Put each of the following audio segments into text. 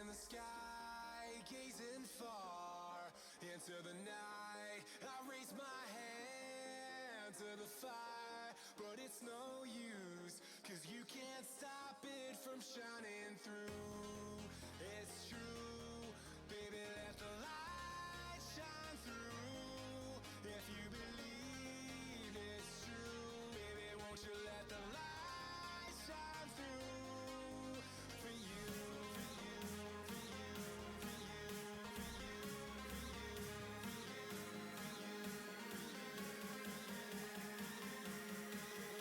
the sky, gazing far into the night. I raise my hand to the fire, but it's no use, 'cause you can't stop it from shining through. It's true, baby, let the light shine through. If you believe it's true, baby, won't you let the light shine through for you, for you, for you, for you, for you, for you, for you, for you,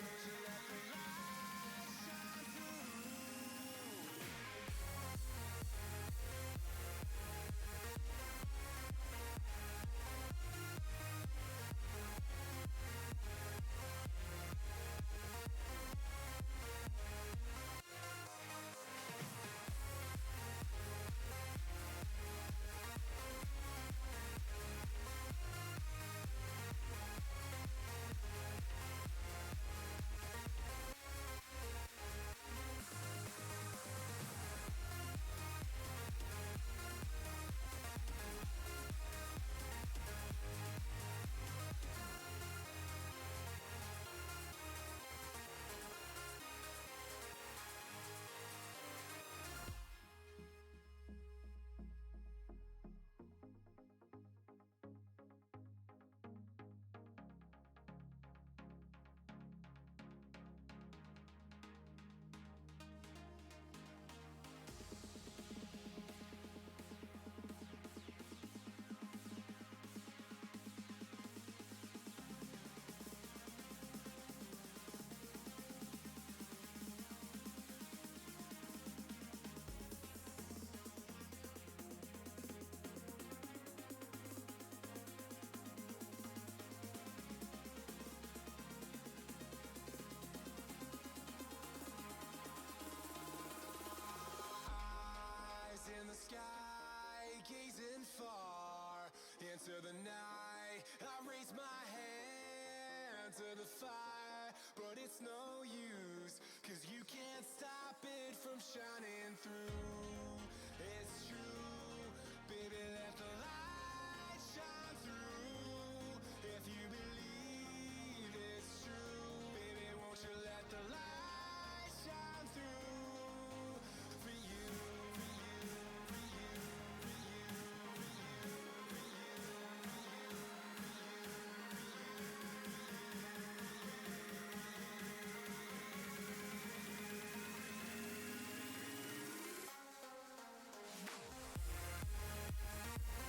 won't you let the light shine through? In the sky, gazing far into the night. I raise my hand to the fire, but it's no use, 'cause you can't stop it from shining through. It's true, baby, let the light shine through. If you believe it's true, baby, won't you let the light shine through for you, for you, for you, for you, for you, for you, for you, for you, for you.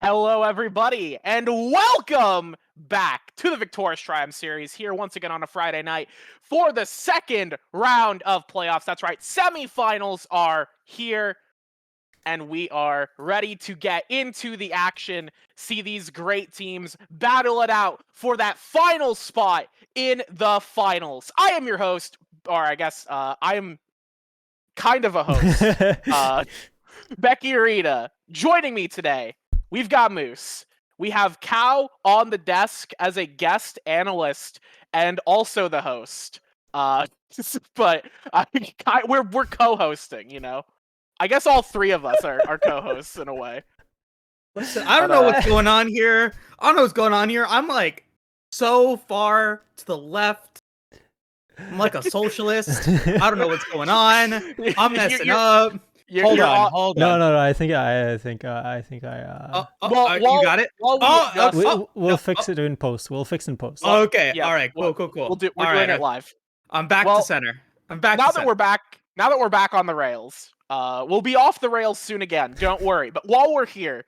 Hello, everybody, and welcome back to the Victoris Triumph series here once again on a Friday night for the second round of playoffs. That's right, semifinals are here, and we are ready to get into the action, see these great teams battle it out for that final spot in the finals. I am your host, or I guess I am kind of a host, Becky Arita. Joining me today, we've got Moose. We have Cow on the desk as a guest analyst and also the host. But we're co-hosting, you know. I guess all three of us are co-hosts in a way. Listen, I don't know what's going on here. I don't know what's going on here. I'm like so far to the left. I'm like a socialist. I don't know what's going on. I'm messing up. Hold on. No. I think I. you got it. We'll fix it in post. We'll fix in post. Okay. Yeah, all right. Cool. We're doing it live. I'm back to center. Now that we're back on the rails, we'll be off the rails soon again. Don't worry. But while we're here,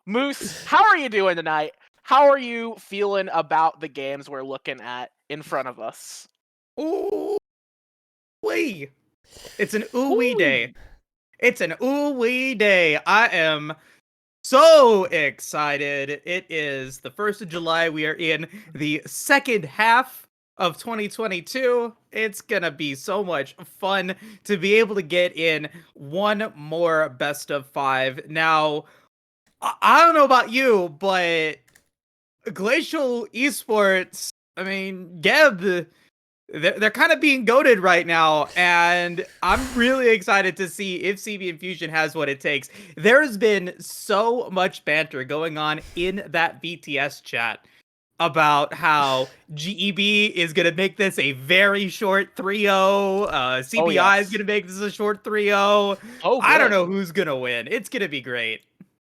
Moose, how are you doing tonight? How are you feeling about the games we're looking at in front of us? Ooh-wee. It's an ooh-wee day. It's an ooh-wee day. I am so excited. It is the 1st of July. We are in the second half of 2022. It's gonna be so much fun to be able to get in one more best of 5. Now, I don't know about you, but Glacial Esports, I mean, GEB, they're kind of being goated right now, and I'm really excited to see if CB Infusion has what it takes. There's been so much banter going on in that BTS chat about how GEB is going to make this a very short 3-0. CBI is going to make this a short 3-0. I don't know who's going to win. It's going to be great.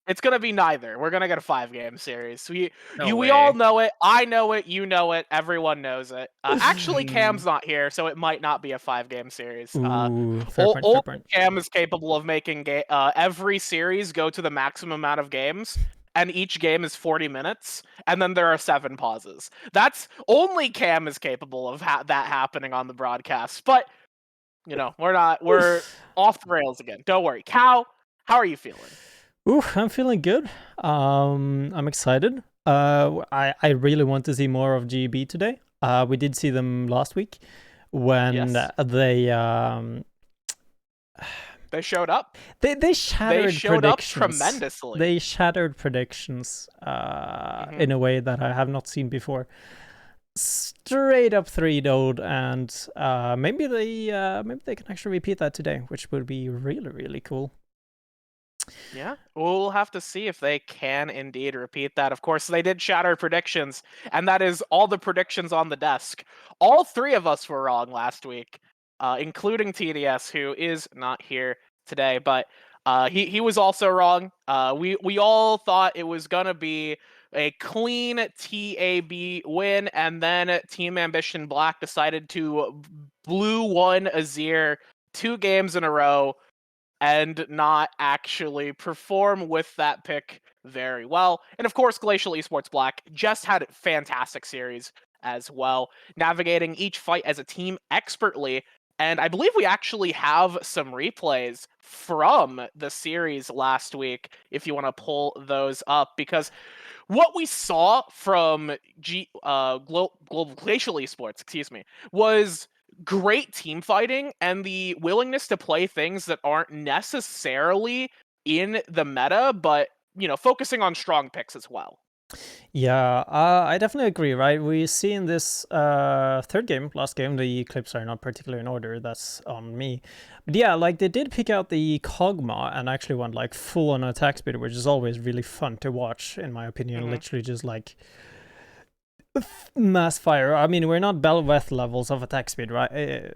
It's going to be neither. We're going to get a 5-game series. We all know it. I know it. You know it. Everyone knows it. Actually, Cam's not here, so it might not be a 5-game series. Fair point. Cam is capable of making every series go to the maximum amount of games, and each game is 40 minutes, and then there are 7 pauses. That's only Cam is capable of that happening on the broadcast. But, you know, we're off the rails again. Don't worry. Cow, how are you feeling? I'm feeling good. I'm excited. I really want to see more of GEB today. We did see them last week when they showed up. They showed up tremendously. They shattered predictions in a way that I have not seen before. Straight up 3-0'd, and maybe they can actually repeat that today, which would be really, really cool. Yeah, we'll have to see if they can indeed repeat that. Of course, they did shatter predictions, and that is all the predictions on the desk. All 3 of us were wrong last week, including TDS, who is not here today, but he was also wrong. We all thought it was gonna be a clean TAB win, and then Team Ambition Black decided to blue 1 Azir 2 games in a row and not actually perform with that pick very well. And of course, Glacial Esports Black just had a fantastic series as well, navigating each fight as a team expertly. And I believe we actually have some replays from the series last week, if you want to pull those up, because what we saw from Global Glacial Esports, was great team fighting and the willingness to play things that aren't necessarily in the meta, but, you know, focusing on strong picks as well. Yeah, I definitely agree, right? We see in this last game, the clips are not particularly in order, that's on me. But yeah, like they did pick out the Kog'Maw and actually went like full on attack speed, which is always really fun to watch, in my opinion. Literally just like mass fire. I mean, we're not Belveth levels of attack speed, right?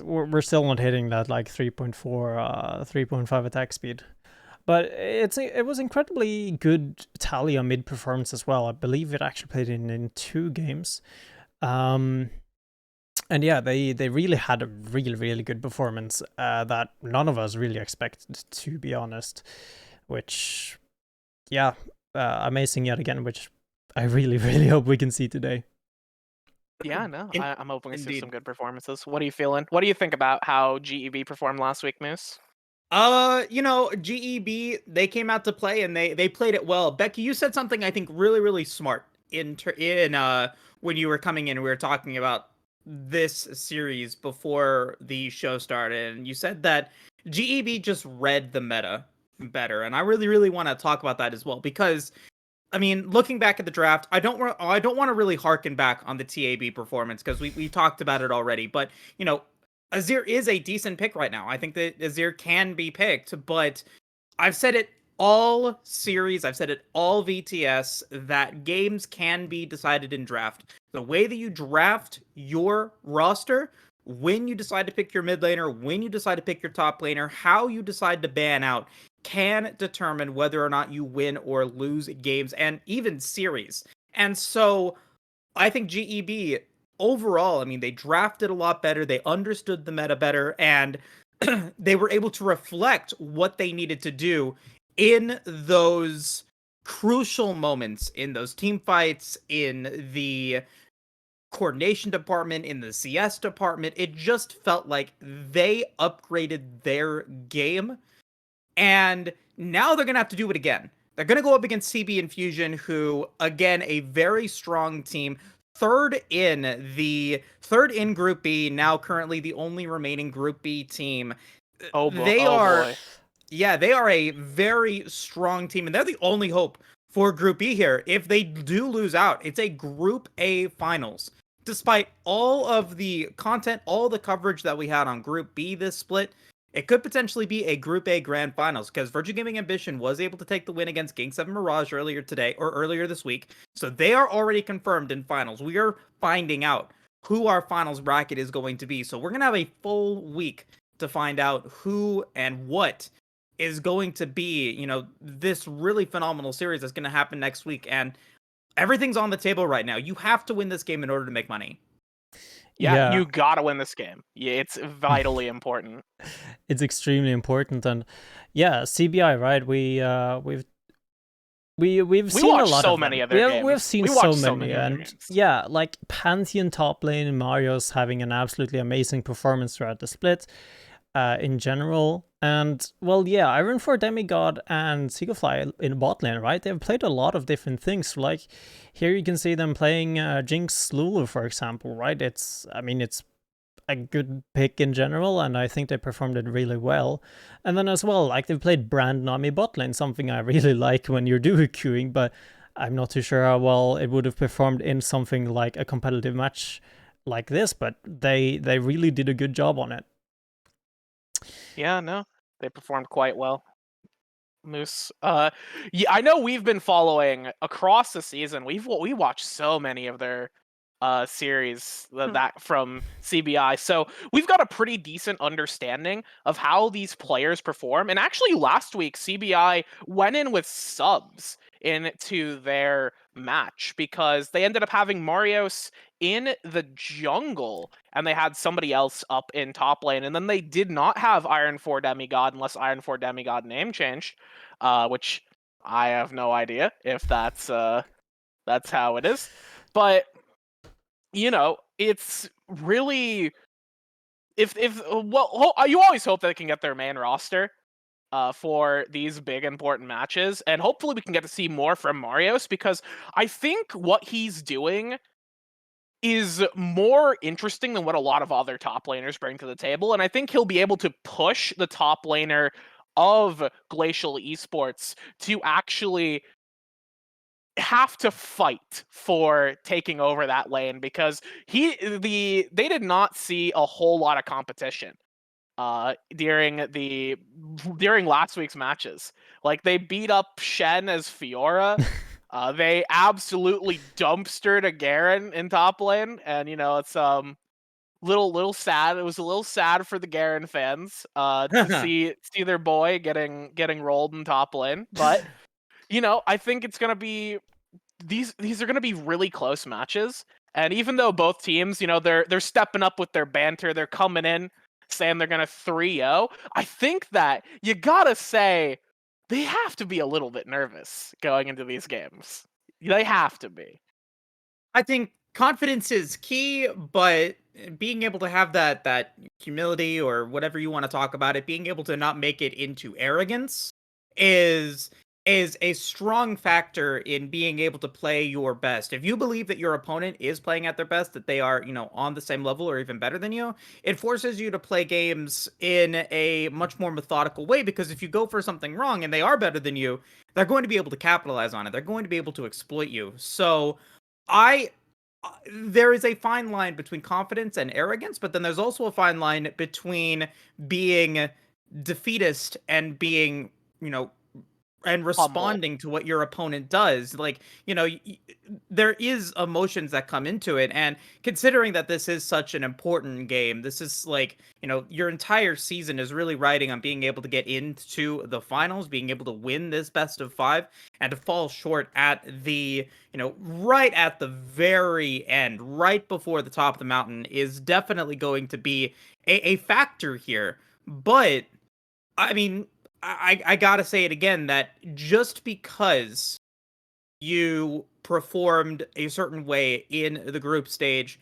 We're still not hitting that like 3.4, 3.5 attack speed. But it was incredibly good Talia mid performance as well. I believe it actually played in 2 games. And yeah, they really had a really, really good performance that none of us really expected, to be honest. Which yeah, amazing yet again, which I really, really hope we can see today. Yeah, no, I'm hoping to see Indeed. some good performances. What are you feeling? What do you think about how GEB performed last week, Moose? GEB, they came out to play and they played it well. Becky, you said something I think really, really smart in when you were coming in. We were talking about this series before the show started, and you said that GEB just read the meta better, and I really, really want to talk about that as well because I mean, looking back at the draft, I don't want to really harken back on the TAB performance because we talked about it already. But Azir is a decent pick right now. I think that Azir can be picked, but I've said it all series, I've said it all VTS that games can be decided in draft. The way that you draft your roster, when you decide to pick your mid laner, when you decide to pick your top laner, how you decide to ban out can determine whether or not you win or lose games and even series. And so I think GEB overall, I mean, they drafted a lot better, they understood the meta better, and they were able to reflect what they needed to do in those crucial moments, in those team fights, in the coordination department, in the CS department. It just felt like they upgraded their game, and now they're going to have to do it again. They're going to go up against CB Infusion, who, again, a very strong team. Third in Group B, now currently the only remaining Group B team. Oh Boy. Yeah, they are a very strong team, and they're the only hope for Group B here. If they do lose out, it's a Group A finals. Despite all of the content, all the coverage that we had on Group B this split, it could potentially be a Group A Grand Finals because Virgin Gaming Ambition was able to take the win against Gang 7 Mirage earlier this week. So they are already confirmed in finals. We are finding out who our finals bracket is going to be. So we're going to have a full week to find out who and what is going to be, this really phenomenal series that's going to happen next week. And everything's on the table right now. You have to win this game in order to make money. Yeah, you gotta win this game. Yeah, it's vitally important. It's extremely important, and yeah, CBI, right? We've seen a lot so of many them. of their games. We've seen so many, and yeah, like Pantheon top lane and Mario's having an absolutely amazing performance throughout the split. In general, and well, yeah, Iron4 Demigod and Seagullfly in bot lane, right? They've played a lot of different things. Like here, you can see them playing Jinx Lulu, for example, right? It's a good pick in general, and I think they performed it really well. And then as well, like they've played Brand Nami bot lane, something I really like when you're duo queuing, but I'm not too sure how well it would have performed in something like a competitive match like this. But they really did a good job on it. Yeah, no, they performed quite well. Moose. Yeah, I know we've been following across the season. We watched so many of their series that from CBI, so we've got a pretty decent understanding of how these players perform. And actually, last week CBI went in with subs into their match because they ended up having Marios in the jungle and they had somebody else up in top lane, and then they did not have Iron4 Demigod unless Iron4 Demigod name changed, which I have no idea if that's how it is. But it's really if you always hope they can get their main roster for these big important matches, and hopefully we can get to see more from Marios, because I think what he's doing is more interesting than what a lot of other top laners bring to the table, and I think he'll be able to push the top laner of Glacial Esports to actually have to fight for taking over that lane, because they did not see a whole lot of competition during last week's matches. Like, they beat up Shen as Fiora. They absolutely dumpstered a Garen in top lane, and it's little sad. It was a little sad for the Garen fans to see their boy getting rolled in top lane, but I think it's gonna be these are gonna be really close matches. And even though both teams, they're stepping up with their banter, they're coming in saying they're gonna 3-0. I think that you gotta say they have to be a little bit nervous going into these games. They have to be. I think confidence is key, but being able to have that humility or whatever you want to talk about it, being able to not make it into arrogance is a strong factor in being able to play your best. If you believe that your opponent is playing at their best, that they are, on the same level or even better than you, it forces you to play games in a much more methodical way, because if you go for something wrong and they are better than you, they're going to be able to capitalize on it. They're going to be able to exploit you. So I there is a fine line between confidence and arrogance, but then there's also a fine line between being defeatist and being, and responding to what your opponent does. Like, there is emotions that come into it. And considering that this is such an important game, this is like, your entire season is really riding on being able to get into the finals, being able to win this best of 5, and to fall short at the, right at the very end, right before the top of the mountain, is definitely going to be a factor here. But, I mean, I gotta say it again, that just because you performed a certain way in the group stage,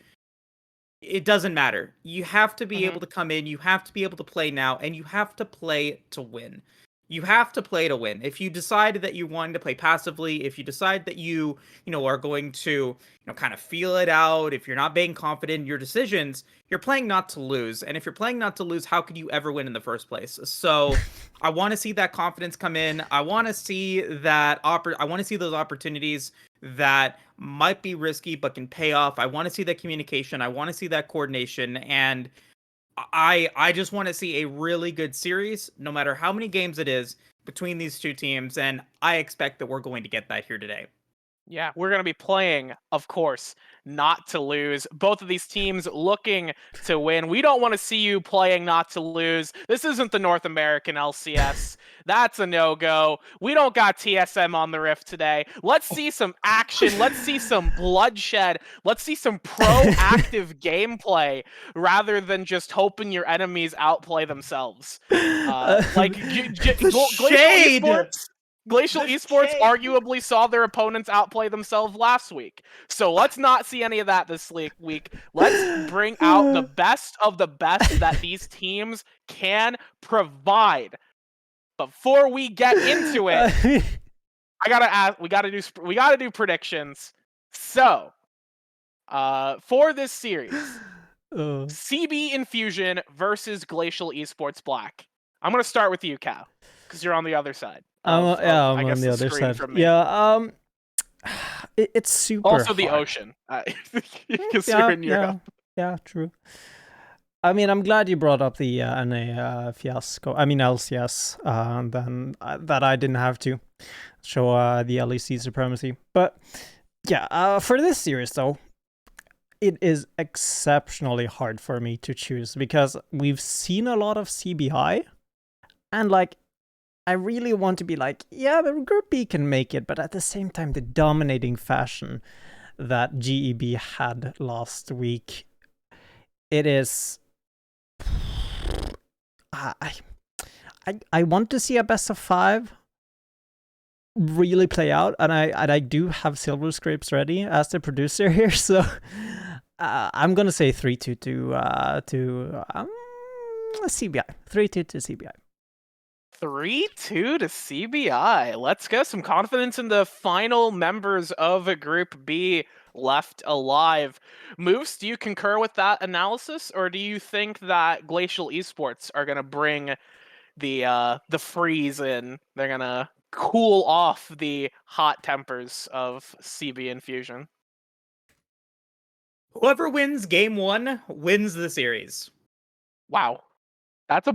it doesn't matter. You have to be able to come in, you have to be able to play now, and you have to play to win. You have to play to win. If you decide that you want to play passively, if you decide that you are going to, kind of feel it out, if you're not being confident in your decisions, you're playing not to lose. And if you're playing not to lose, how could you ever win in the first place? So I want to see that confidence come in. I want to see that I want to see those opportunities that might be risky but can pay off. I want to see that communication. I want to see that coordination. And I just want to see a really good series, no matter how many games it is, between these two teams, and I expect that we're going to get that here today. Yeah, we're going to be playing, of course, not to lose. Both of these teams looking to win. We don't want to see you playing not to lose. This isn't the North American LCS. That's a no-go. We don't got TSM on the Rift today. Let's see some action. Let's see some bloodshed. Let's see some proactive gameplay rather than just hoping your enemies outplay themselves. Glacial Esports arguably saw their opponents outplay themselves last week. So let's not see any of that this week. Let's bring out the best of the best that these teams can provide. Before we get into it, I gotta ask. We gotta do predictions. So, for this series, CB Infusion versus Glacial Esports Black. I'm gonna start with you, Cal, because you're on the other side. I'm on the other side. Yeah, it's super also hard. The ocean, because you're in Europe. Yeah, true. I mean, I'm glad you brought up the NA fiasco. I mean, LCS, then that I didn't have to show the LEC supremacy. But yeah, for this series though, it is exceptionally hard for me to choose, because we've seen a lot of CBI, and like, I really want to be like, yeah, the Group B can make it, but at the same time, the dominating fashion that GEB had last week, it is... I want to see a best of 5 really play out, and I do have Silver Scrapes ready as the producer here, so I'm gonna say 3-2 to CBI. 3-2 to CBI. 3-2 to CBI. Let's go. Some confidence in the final members of Group B left alive. Moose, do you concur with that analysis, or do you think that Glacial Esports are going to bring the freeze in? They're going to cool off the hot tempers of CB Infusion? Whoever wins game 1 wins the series. Wow. That's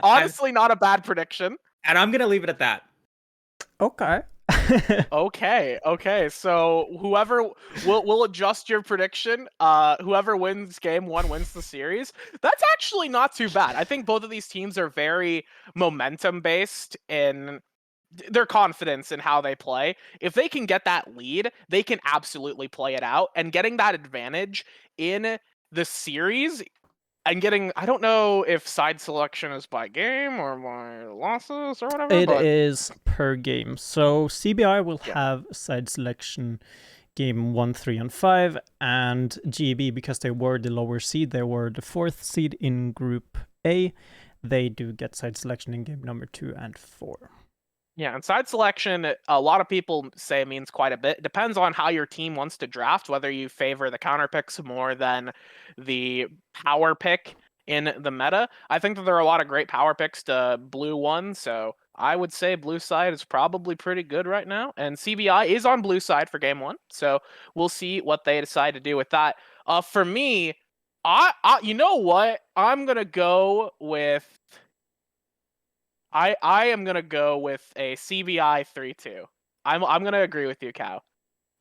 honestly not a bad prediction. And I'm going to leave it at that. Okay. Okay. So whoever will adjust your prediction. Whoever wins game 1 wins the series. That's actually not too bad. I think both of these teams are very momentum based in their confidence in how they play. If they can get that lead, they can absolutely play it out. And getting that advantage in the series and getting, I don't know if side selection is by game or by losses or whatever. It but is per game. So CBI will Yeah. have side selection game 1, 3, and 5, and GEB, because they were the lower seed, they were the 4th seed in Group A, they do get side selection in game number 2 and 4. Yeah, and side selection, a lot of people say means quite a bit. It depends on how your team wants to draft, whether you favor the counter picks more than the power pick in the meta. I think that there are a lot of great power picks to blue one, so I would say blue side is probably pretty good right now. And CBI is on blue side for game 1, so we'll see what they decide to do with that. For me, you know what? I'm gonna go with. I am gonna go with a CBI 3-2. I'm gonna agree with you, Cow.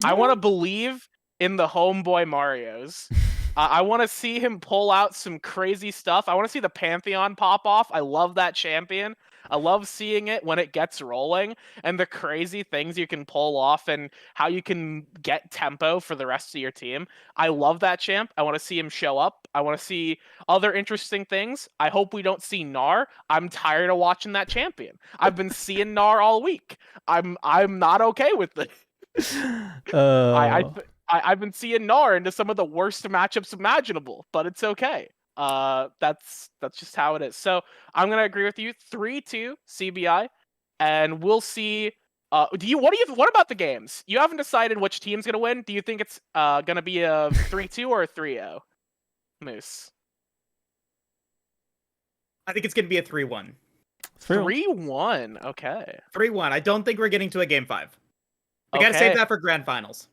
I want to believe in the homeboy Marios. I want to see him pull out some crazy stuff. I want to see the Pantheon pop off. I love that champion. I love seeing it when it gets rolling and the crazy things you can pull off and how you can get tempo for the rest of your team. I love that champ. I want to see him show up. I want to see other interesting things. I hope we don't see Gnar. I'm tired of watching that champion. I've been seeing Gnar all week. I'm not okay with it. I've been seeing Gnar into some of the worst matchups imaginable, but it's okay. That's just how it is. So I'm gonna agree with you. 3-2 CBI, and we'll see. What about the games? You haven't decided which team's gonna win. Do you think it's gonna be a 3-2 or a 3-0? Moose. I think it's going to be a 3-1. 3-1. Okay. 3-1. I don't think we're getting to a game 5. We gotta save that for grand finals.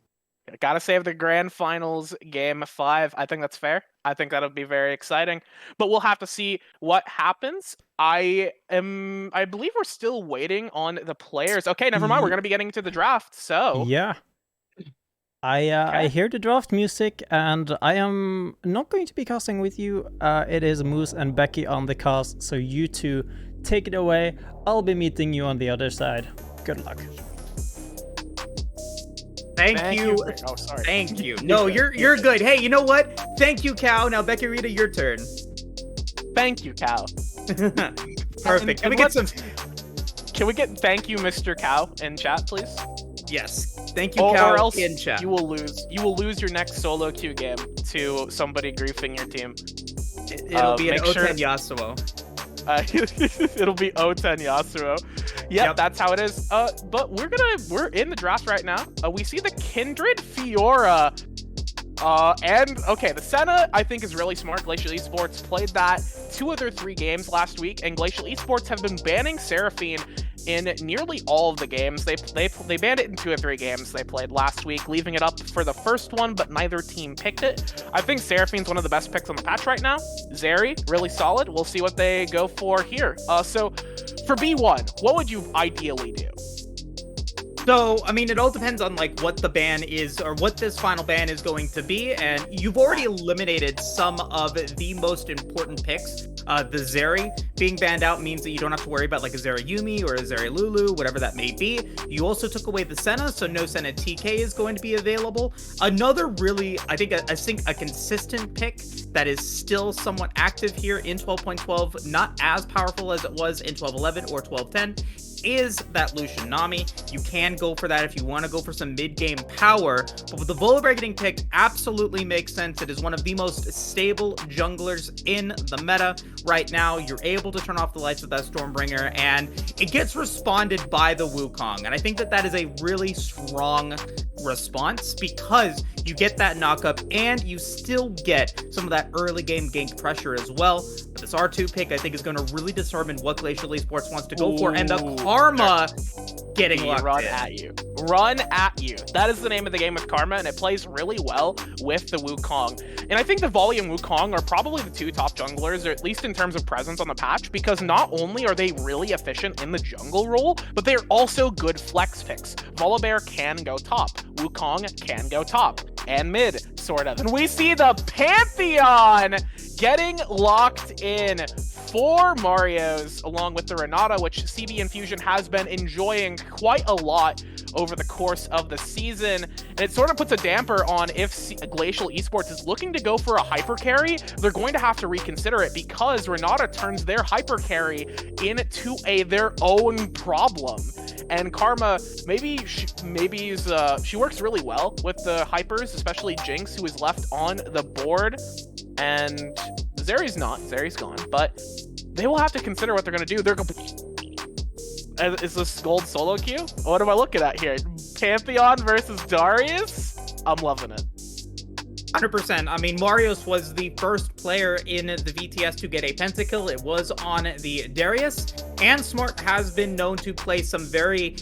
Gotta save the grand finals game 5. I think that's fair. I think that'll be very exciting. But we'll have to see what happens. I believe we're still waiting on the players. Okay, never mind. We're gonna be getting to the draft. So yeah. I hear the draft music, and I am not going to be casting with you. It is Moose and Becky on the cast, so you two take it away. I'll be meeting you on the other side. Good luck. Thank you. Oh, sorry. Thank you. No, you're good. Hey, you know what? Thank you, Cow. Now, Becky Rita, your turn. Thank you, Cow. Perfect. Can we get thank you, Mr. Cow, in chat, please? Yes. Thank you, Cow, or else in chat. You will lose your next solo queue game to somebody griefing your team. It'll be an O10 Yasuo. It'll be O10 Yasuo. Yep, that's how it is. But we're in the draft right now. We see the Kindred Fiora. And okay, the Senna I think is really smart. Glacial Esports played that 2 of their 3 games last week, and Glacial Esports have been banning Seraphine in nearly all of the games. They banned it in 2 of 3 games they played last week, leaving it up for the first one, but neither team picked it. I think Seraphine's one of the best picks on the patch right now. Zeri, really solid. We'll see what they go for here. So for B1, what would you ideally do? So, I mean, it all depends on like what the ban is or what this final ban is going to be, and you've already eliminated some of the most important picks. The Zeri being banned out means that you don't have to worry about like a Zeri Yumi or a Zeri Lulu, whatever that may be. You also took away the Senna, so no Senna TK is going to be available. Another really, I think a consistent pick that is still somewhat active here in 12.12, not as powerful as it was in 12.11 or 12.10, is that Lucian Nami. You can go for that if you want to go for some mid-game power, but with the Volibear getting picked, absolutely makes sense. It is one of the most stable junglers in the meta right now. You're able to turn off the lights with that Stormbringer, and it gets responded by the Wukong, and I think that is a really strong response because you get that knockup and you still get some of that early game gank pressure as well. But this R2 pick I think is going to really determine what Glacial Esports wants to go for, and the Karma getting run at you. Run at you. That is the name of the game with Karma, and it plays really well with the Wukong. And I think the Volley and Wukong are probably the 2 top junglers, or at least in terms of presence on the patch, because not only are they really efficient in the jungle role, but they're also good flex picks. Volibear can go top. Wukong can go top. And mid, sort of. And we see the Pantheon getting locked in. 4 Marios along with the Renata, which CB Infusion has been enjoying quite a lot over the course of the season. And it sort of puts a damper on if Glacial Esports is looking to go for a hyper carry, they're going to have to reconsider it because Renata turns their hyper carry into their own problem. And Karma, maybe she works really well with the hypers, especially Jinx, who is left on the board. And Zeri's not. Zeri's gone. But they will have to consider what they're going to do. They're going to... Is this gold solo queue? What am I looking at here? Pantheon versus Darius? I'm loving it. 100%. I mean, Marios was the first player in the VTS to get a pentakill. It was on the Darius. And Smart has been known to play some very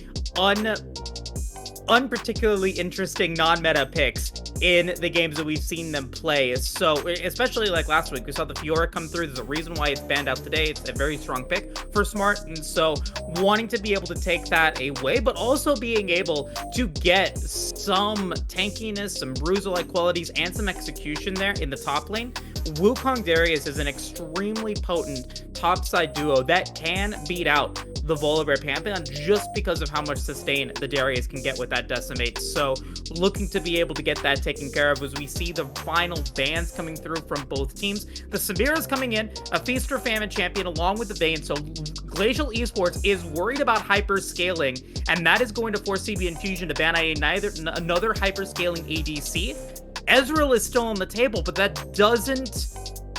unparticularly interesting non-meta picks in the games that we've seen them play. So, especially like last week, we saw the Fiora come through. There's a reason why it's banned out today. It's a very strong pick for Smart. And so, wanting to be able to take that away, but also being able to get some tankiness, some bruiser-like qualities, and some execution there in the top lane. Wukong Darius is an extremely potent topside duo that can beat out the Volibear Pantheon just because of how much sustain the Darius can get with that Decimate. So looking to be able to get that taken care of as we see the final bans coming through from both teams. The Samira's coming in, a Feast or Famine champion along with the Vayne. So Glacial Esports is worried about hyper scaling, and that is going to force CB Infusion to ban another hyper scaling ADC. Ezreal is still on the table, but that doesn't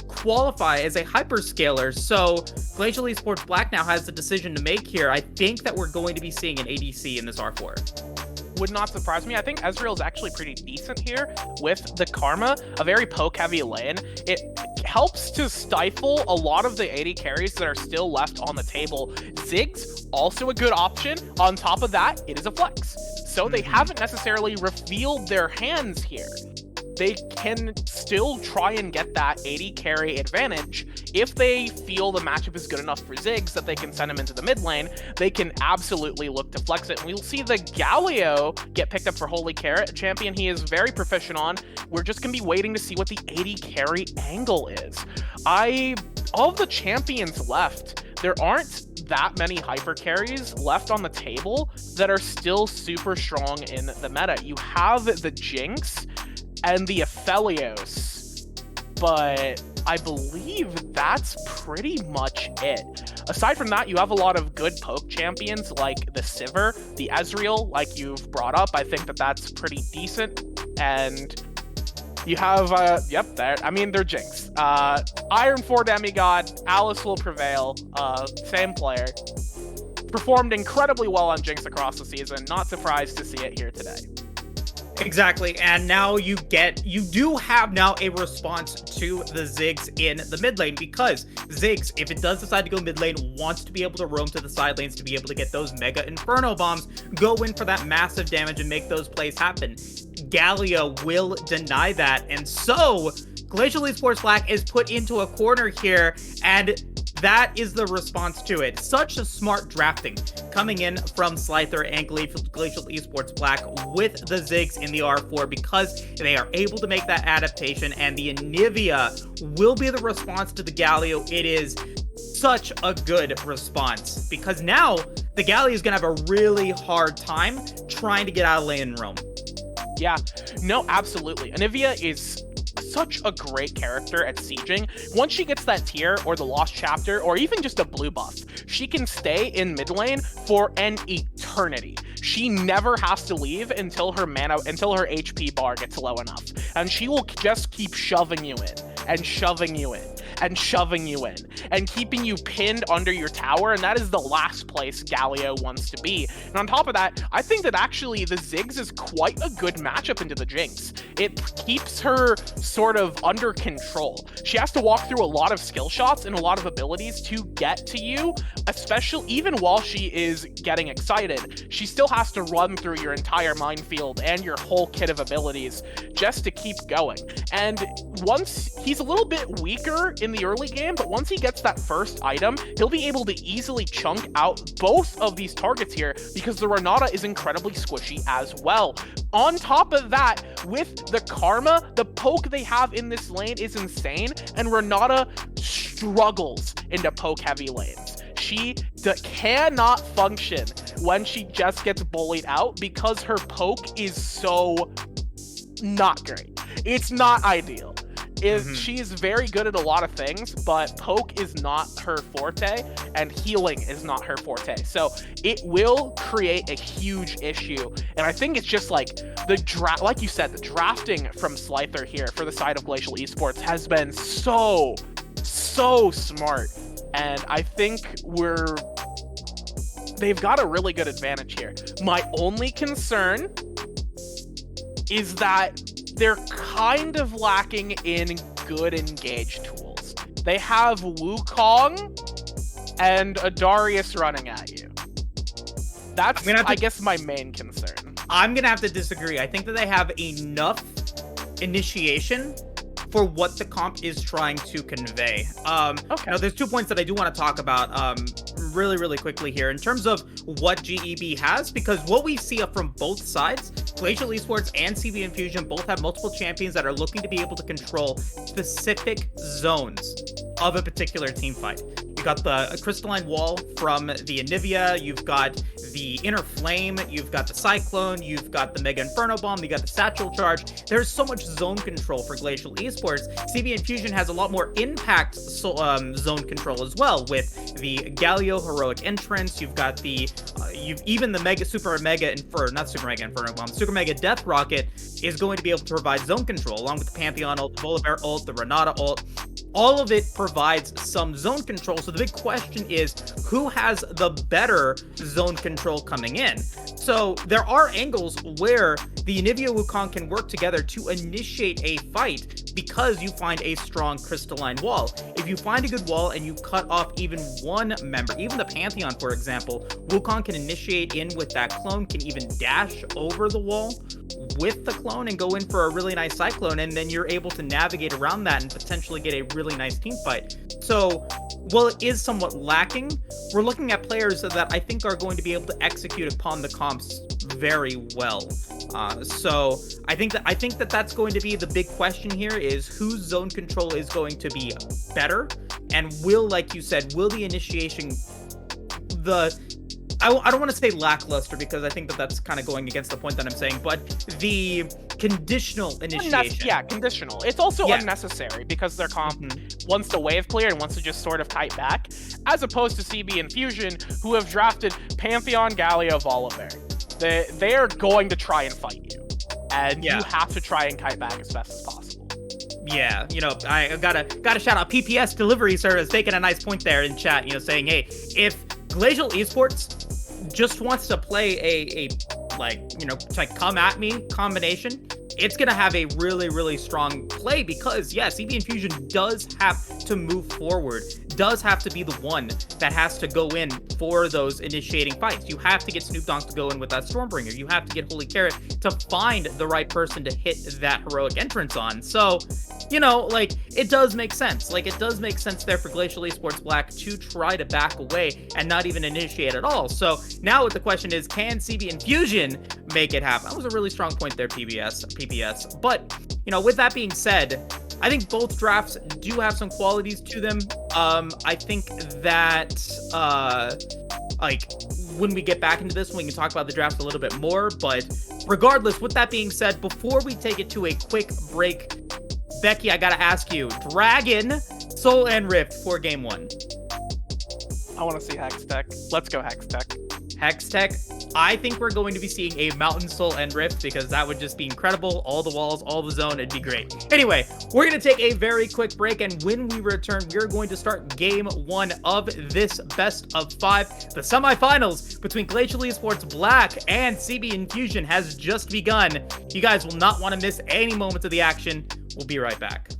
qualify as a hyperscaler. So Glacial Esports Black now has a decision to make here. I think that we're going to be seeing an ADC in this R4. Would not surprise me. I think Ezreal is actually pretty decent here with the Karma, a very poke-heavy lane. It helps to stifle a lot of the AD carries that are still left on the table. Ziggs, also a good option. On top of that, it is a flex. So they haven't necessarily revealed their hands here. They can still try and get that AD carry advantage. If they feel the matchup is good enough for Ziggs that they can send him into the mid lane, they can absolutely look to flex it. And we'll see the Galio get picked up for Holy Carrot, a champion he is very proficient on. We're just going to be waiting to see what the AD carry angle is. All of the champions left, there aren't that many hyper carries left on the table that are still super strong in the meta. You have the Jinx and the Aphelios, but I believe that's pretty much it. Aside from that, you have a lot of good poke champions like the Sivir, the Ezreal, like you've brought up. I think that that's pretty decent. And you have, they're Jinx. Iron 4 Demigod, Alice will prevail, same player. Performed incredibly well on Jinx across the season. Not surprised to see it here today. Exactly, and now you do have now a response to the Ziggs in the mid lane, because Ziggs, if it does decide to go mid lane, wants to be able to roam to the side lanes to be able to get those Mega Inferno Bombs, go in for that massive damage and make those plays happen. Galio will deny that, and so Glacial Esports Black is put into a corner here, and that is the response to it. Such a smart drafting coming in from Slyther and Glacial Esports Black with the Ziggs in the R4, because they are able to make that adaptation, and the Anivia will be the response to the Galio. It is such a good response, because now the Galio is going to have a really hard time trying to get out of lane and roam. Yeah, no, absolutely. Anivia is such a great character at sieging. Once she gets that tier or the lost chapter or even just a blue buff, she can stay in mid lane for an eternity. She never has to leave until her HP bar gets low enough, and she will just keep shoving you in and shoving you in and shoving you in and keeping you pinned under your tower, and that is the last place Galio wants to be. And on top of that, I think that actually the Ziggs is quite a good matchup into the Jinx. It keeps her sort of under control. She has to walk through a lot of skill shots and a lot of abilities to get to you, especially even while she is getting excited. She still has to run through your entire minefield and your whole kit of abilities just to keep going. And once he's a little bit weaker in the early game, but once he gets that first item, he'll be able to easily chunk out both of these targets here, because the Renata is incredibly squishy as well. On top of that, with the Karma, the poke they have in this lane is insane, and Renata struggles into poke heavy lanes. She cannot function when she just gets bullied out because her poke is so not great. It's not ideal. She's very good at a lot of things, but poke is not her forte, and healing is not her forte. So it will create a huge issue. And I think it's just like like you said, the drafting from Slyther here for the side of Glacial Esports has been so smart. And I think they've got a really good advantage here. My only concern is that they're kind of lacking in good engage tools. They have Wukong and a Darius running at you. That's, I guess, my main concern. I'm going to have to disagree. I think that they have enough initiation for what the comp is trying to convey. Okay. Now, there's 2 points that I do want to talk about really quickly here in terms of what GEB has, because what we see from both sides, Glacial Esports and CBI Infusion both have multiple champions that are looking to be able to control specific zones of a particular team fight. You got the Crystalline Wall from the Anivia, you've got the Inner Flame, you've got the Cyclone, you've got the Mega Inferno Bomb, you got the Satchel Charge. There's so much zone control for Glacial Esports. CBI Infusion has a lot more impact zone control as well, with the Galio Heroic Entrance. You've got even the Super Mega Death Rocket is going to be able to provide zone control, along with the Pantheon ult, the Volibear ult, the Renata ult. All of it provides some zone control. So the big question is, who has the better zone control coming in? So there are angles where the Anivia Wukong can work together to initiate a fight because you find a strong crystalline wall. If you find a good wall and you cut off even one member, even the Pantheon, for example, Wukong can initiate in with that clone, can even dash over the wall with the clone and go in for a really nice Cyclone, and then you're able to navigate around that and potentially get a really nice team fight. So while it is somewhat lacking, we're looking at players that I think are going to be able to execute upon the comps very well. So I think that that's going to be the big question here, is whose zone control is going to be better, and will, like you said, will the initiation, I don't want to say lackluster, because I think that that's kind of going against the point that I'm saying, but the conditional initiation. Conditional. It's also unnecessary because their comp wants to wave clear and wants to just sort of kite back, as opposed to CB Infusion, who have drafted Pantheon, Galio, Volibear. They are going to try and fight you, and you have to try and kite back as best as possible. Yeah, I gotta shout out PPS Delivery Service taking a nice point there in chat, saying, hey, if Glacial Esports just wants to play a come at me combination, it's going to have a really strong play, because CB Infusion does have to move forward, does have to be the one that has to go in for those initiating fights. You have to get Snoop Dogg to go in with that Stormbringer. You have to get Holy Carrot to find the right person to hit that heroic entrance on. So, it does make sense. It does make sense there for Glacial Esports Black to try to back away and not even initiate at all. So now the question is, can CB Infusion make it happen? That was a really strong point there, PPS. But, with that being said, I think both drafts do have some qualities to them. I think that, when we get back into this, we can talk about the draft a little bit more. But regardless, with that being said, before we take it to a quick break, Becky, I gotta ask you, Dragon, Soul, and Rift for Game 1. I want to see Hextech. Let's go Hextech. Hextech, I think we're going to be seeing a Mountain Soul and Rift, because that would just be incredible. All the walls, all the zone, it'd be great. Anyway, we're going to take a very quick break, and when we return, we're going to start Game 1 of this best of 5. The semifinals between Glacial Esports Black and CB Infusion has just begun. You guys will not want to miss any moments of the action. We'll be right back.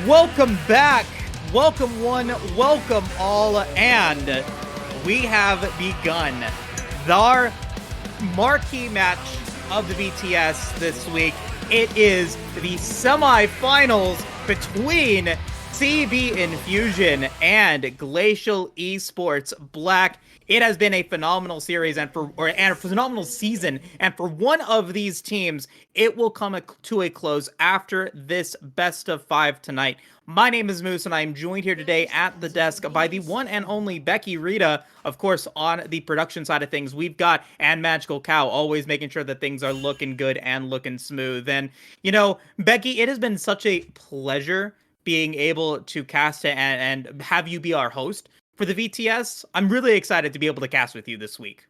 Welcome back. Welcome one, welcome all, and we have begun our marquee match of the BTS this week. It is the semifinals between CB Infusion and Glacial Esports Black. It has been a phenomenal series and a phenomenal season, and for one of these teams, it will come to a close after this best of 5 tonight. My name is Moose, and I am joined here today at the desk by the one and only Becky Rita. Of course, on the production side of things, we've got and Magical Cow, always making sure that things are looking good and looking smooth. And, you know, Becky, it has been such a pleasure being able to cast it and have you be our host for the VTS. I'm really excited to be able to cast with you this week.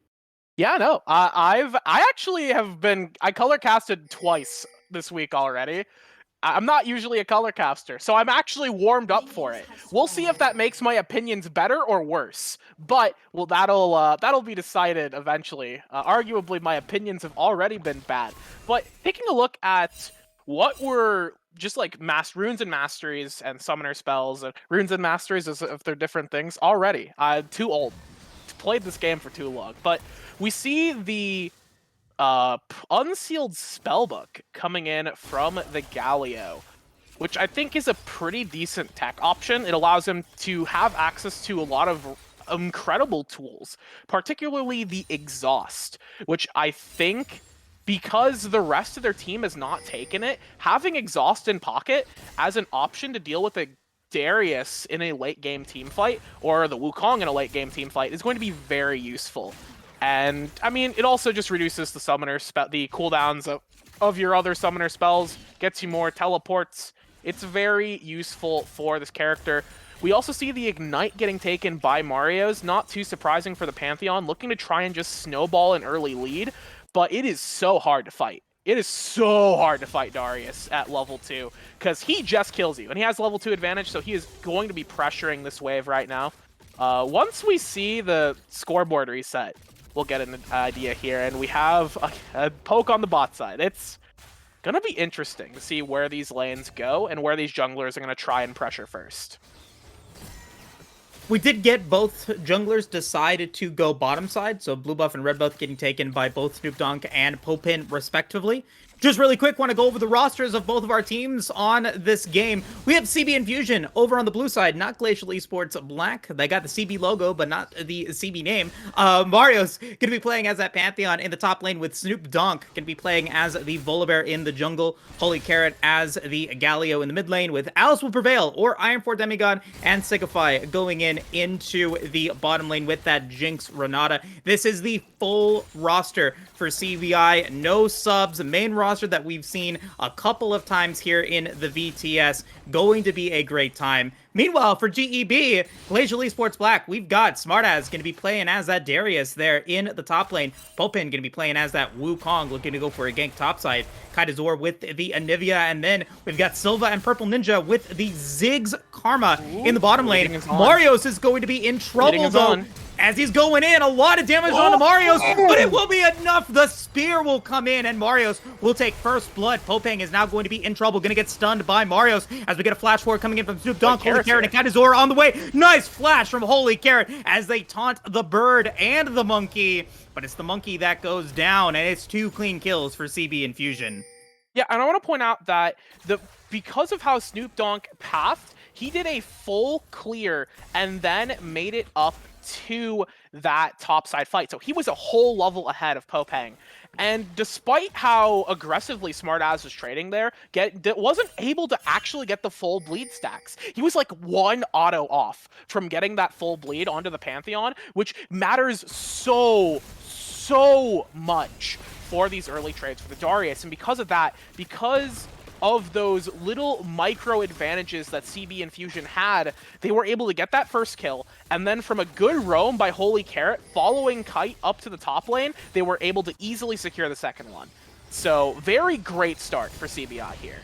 Yeah, no, I actually have been, I color casted twice this week already. I'm not usually a color caster, so I'm actually warmed up for it. We'll see if that makes my opinions better or worse. But, well, that'll be decided eventually. Arguably, my opinions have already been bad. But taking a look at what were just like runes and masteries and summoner spells, and runes and masteries as if they're different things already. I'm too old. Played this game for too long. But we see the unsealed spellbook coming in from the Galio, which I think is a pretty decent tech option. It allows him to have access to a lot of incredible tools, particularly the exhaust, which I think, because the rest of their team has not taken it, having exhaust in pocket as an option to deal with a Darius in a late game team fight, or the Wukong in a late game team fight, is going to be very useful. And, I mean, it also just reduces the the cooldowns of your other summoner spells, gets you more teleports. It's very useful for this character. We also see the Ignite getting taken by Mario's, not too surprising for the Pantheon, looking to try and just snowball an early lead, but it is so hard to fight. It is so hard to fight Darius at level 2, because he just kills you, and he has level 2 advantage, so he is going to be pressuring this wave right now. Once we see the scoreboard reset, we'll get an idea here, and we have a poke on the bot side. It's gonna be interesting to see where these lanes go and where these junglers are gonna try and pressure first. We did get both junglers decided to go bottom side, so blue buff and red buff getting taken by both Snoop Dogg and Popin respectively. Just really quick, want to go over the rosters of both of our teams on this game. We have CB Infusion over on the blue side, not Glacial Esports Black. They got the CB logo, but not the CB name. Mario's going to be playing as that Pantheon in the top lane, with Snoop Dogg going to be playing as the Volibear in the jungle, Holy Carrot as the Galio in the mid lane, with Alice Will Prevail or Iron 4 Demigod and Signify going into the bottom lane with that Jinx Renata. This is the full roster for CBI. No subs, main roster that we've seen a couple of times here in the VTS. Going to be a great time. Meanwhile, for GEB, Glacial Esports Black, we've got Smartaz going to be playing as that Darius there in the top lane. Popin going to be playing as that Wukong, looking to go for a gank topside. Kaidazor with the Anivia, and then we've got Silva and Purple Ninja with the Ziggs Karma in the bottom lane. Marios is going to be in trouble, though, as he's going in. A lot of damage onto Marios, but it will be enough. The spear will come in, and Marios will take first blood. Popang is now going to be in trouble, going to get stunned by Marios, as we get a flash forward coming in from Snoop Dogg. Holy Carrot and Kaidazor on the way. Nice flash from Holy Carrot as they taunt the bird and the monkey, but it's the monkey that goes down, and it's 2 clean kills for CB Infusion. Yeah, and I want to point out that because of how Snoop Dogg pathed, he did a full clear and then made it up to that topside fight. So he was a whole level ahead of Popang. And despite how aggressively Smartaz was trading there, wasn't able to actually get the full bleed stacks. He was like 1 auto off from getting that full bleed onto the Pantheon, which matters so much for these early trades for the Darius. And because of that, because of those little micro advantages that CB Infusion had, they were able to get that first kill, and then from a good roam by Holy Carrot following Kite up to the top lane, they were able to easily secure the second one. So very great start for CBI here.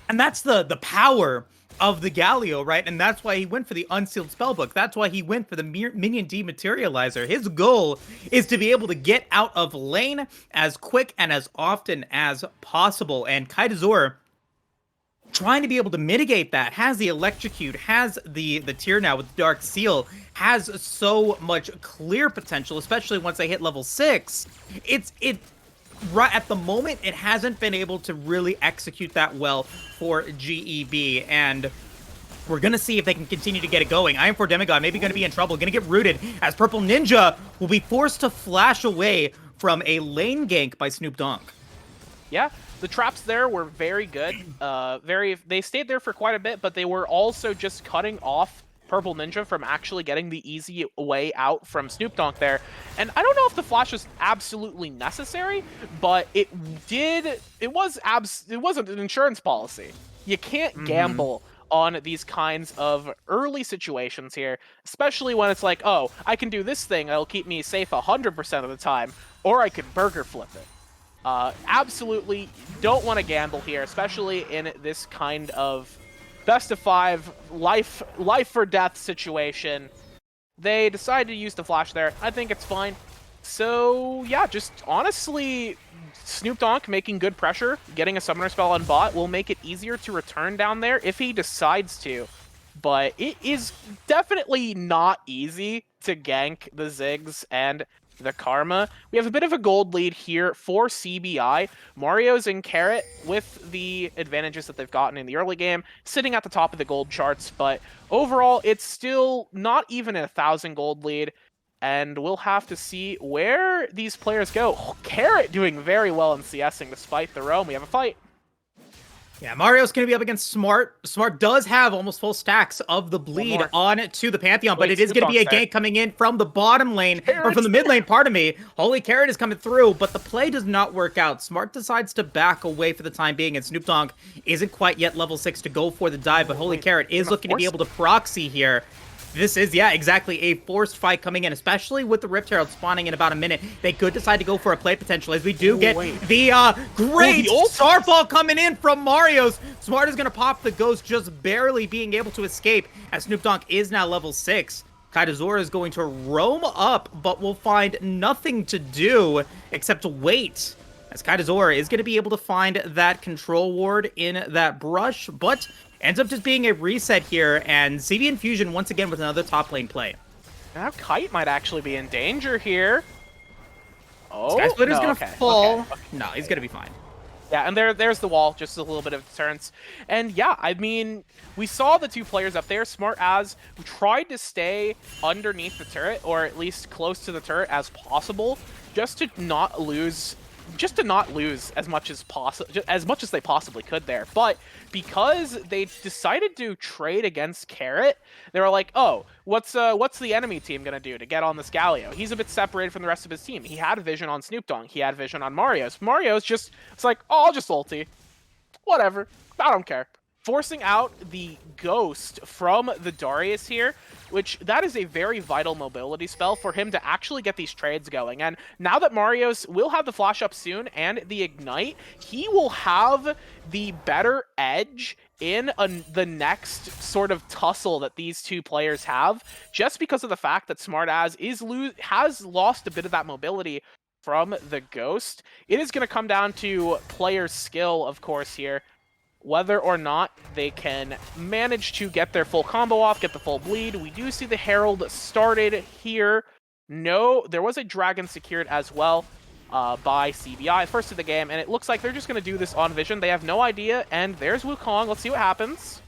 And that's the power of the Galio, right? And that's why he went for the unsealed spellbook. That's why he went for the minion dematerializer. His goal is to be able to get out of lane as quick and as often as possible. And Kaidazor trying to be able to mitigate that, has the Electrocute, has the tier now with Dark Seal, has so much clear potential, especially once they hit level 6. Right at the moment, it hasn't been able to really execute that well for GEB, and we're going to see if they can continue to get it going. Iron 4 Demigod maybe going to be in trouble, going to get rooted, as Purple Ninja will be forced to flash away from a lane gank by Snoop Dogg. Yeah, the traps there were very good. They stayed there for quite a bit, but they were also just cutting off Purple Ninja from actually getting the easy way out from Snoop Dogg there. And I don't know if the flash was absolutely necessary, but it was an insurance policy. You can't gamble on these kinds of early situations here, especially when it's like, oh, I can do this thing that'll keep me safe 100% of the time, or I could burger flip it. Absolutely don't want to gamble here, especially in this kind of best of 5 life or death situation. They decided to use the flash there. I think it's fine. So yeah, just honestly, Snoop Dogg making good pressure, getting a summoner spell on bot will make it easier to return down there if he decides to. But it is definitely not easy to gank the Ziggs and the Karma. We have a bit of a gold lead here for CBI. Mario's and Carrot, with the advantages that they've gotten in the early game, sitting at the top of the gold charts, but overall, it's still not even a 1,000 gold lead, and we'll have to see where these players go. Oh, Carrot doing very well in CSing despite the roam. We have a fight. Yeah, Mario's going to be up against Smart. Smart does have almost full stacks of the bleed on to the Pantheon, but it is going to be a gank coming in from the bottom lane, or from the mid lane, pardon me. Holy Carrot is coming through, but the play does not work out. Smart decides to back away for the time being, and Snoop Dogg isn't quite yet level 6 to go for the dive, but Holy Carrot is looking to be able to proxy here. This is, yeah, exactly a forced fight coming in, especially with the Rift Herald spawning in about a minute. They could decide to go for a play potential, as we do get the great Starfall coming in from Mario's. Smart is going to pop the Ghost, just barely being able to escape, as Snoop Dogg is now level 6. Kaidazora is going to roam up, but will find nothing to do except wait, as Kaidazora is going to be able to find that control ward in that brush, but ends up just being a reset here, and CB Infusion once again with another top lane play. Now Kite might actually be in danger here. Oh, Sky Splitter's gonna fall. Okay. No, he's gonna be fine. Yeah, and there's the wall, just a little bit of deterrence. And yeah, I mean, we saw the 2 players up there, Smart as, who tried to stay underneath the turret, or at least close to the turret as possible, just to not lose as much as possible, as much as they possibly could there. But because they decided to trade against Carrot, they were like, oh, what's the enemy team gonna do to get on this Galio? He's a bit separated from the rest of his team. He had vision on Snoop Dogg. He had vision on Mario's. Mario's just, it's like, oh, I'll just ulti. Whatever. I don't care. Forcing out the Ghost from the Darius here, which that is a very vital mobility spell for him to actually get these trades going. And now that Mario's will have the flash up soon and the Ignite, he will have the better edge in the next sort of tussle that these 2 players have, just because of the fact that Smartaz has lost a bit of that mobility from the Ghost. It is going to come down to player skill, of course, here, whether or not they can manage to get their full combo off, get the full bleed. We do see the Herald started here. No, there was a Dragon secured as well by CBI, first of the game, and it looks like they're just going to do this on vision. They have no idea, and there's Wukong. Let's see what happens.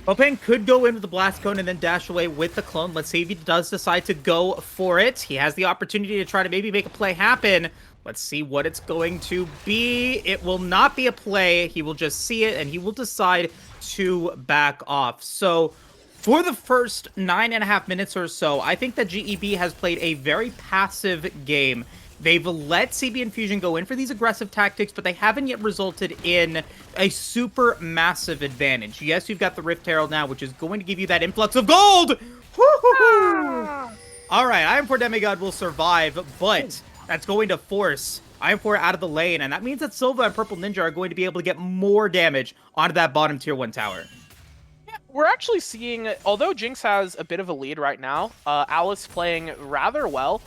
Openg could go in with the Blast Cone and then dash away with the clone. Let's see if he does decide to go for it. He has the opportunity to try to maybe make a play happen. Let's see what it's going to be. It will not be a play. He will just see it, and he will decide to back off. So for the first 9.5 minutes or so, I think that GEB has played a very passive game. They've let CB Infusion go in for these aggressive tactics, but they haven't yet resulted in a super massive advantage. Yes, you've got the Rift Herald now, which is going to give you that influx of gold! Woo-hoo-hoo! All right, Iron 4 Demigod will survive, but that's going to force Iron 4 out of the lane, and that means that Silva and Purple Ninja are going to be able to get more damage onto that bottom tier 1 tower. Yeah, we're actually seeing, although Jinx has a bit of a lead right now, Alice playing rather well.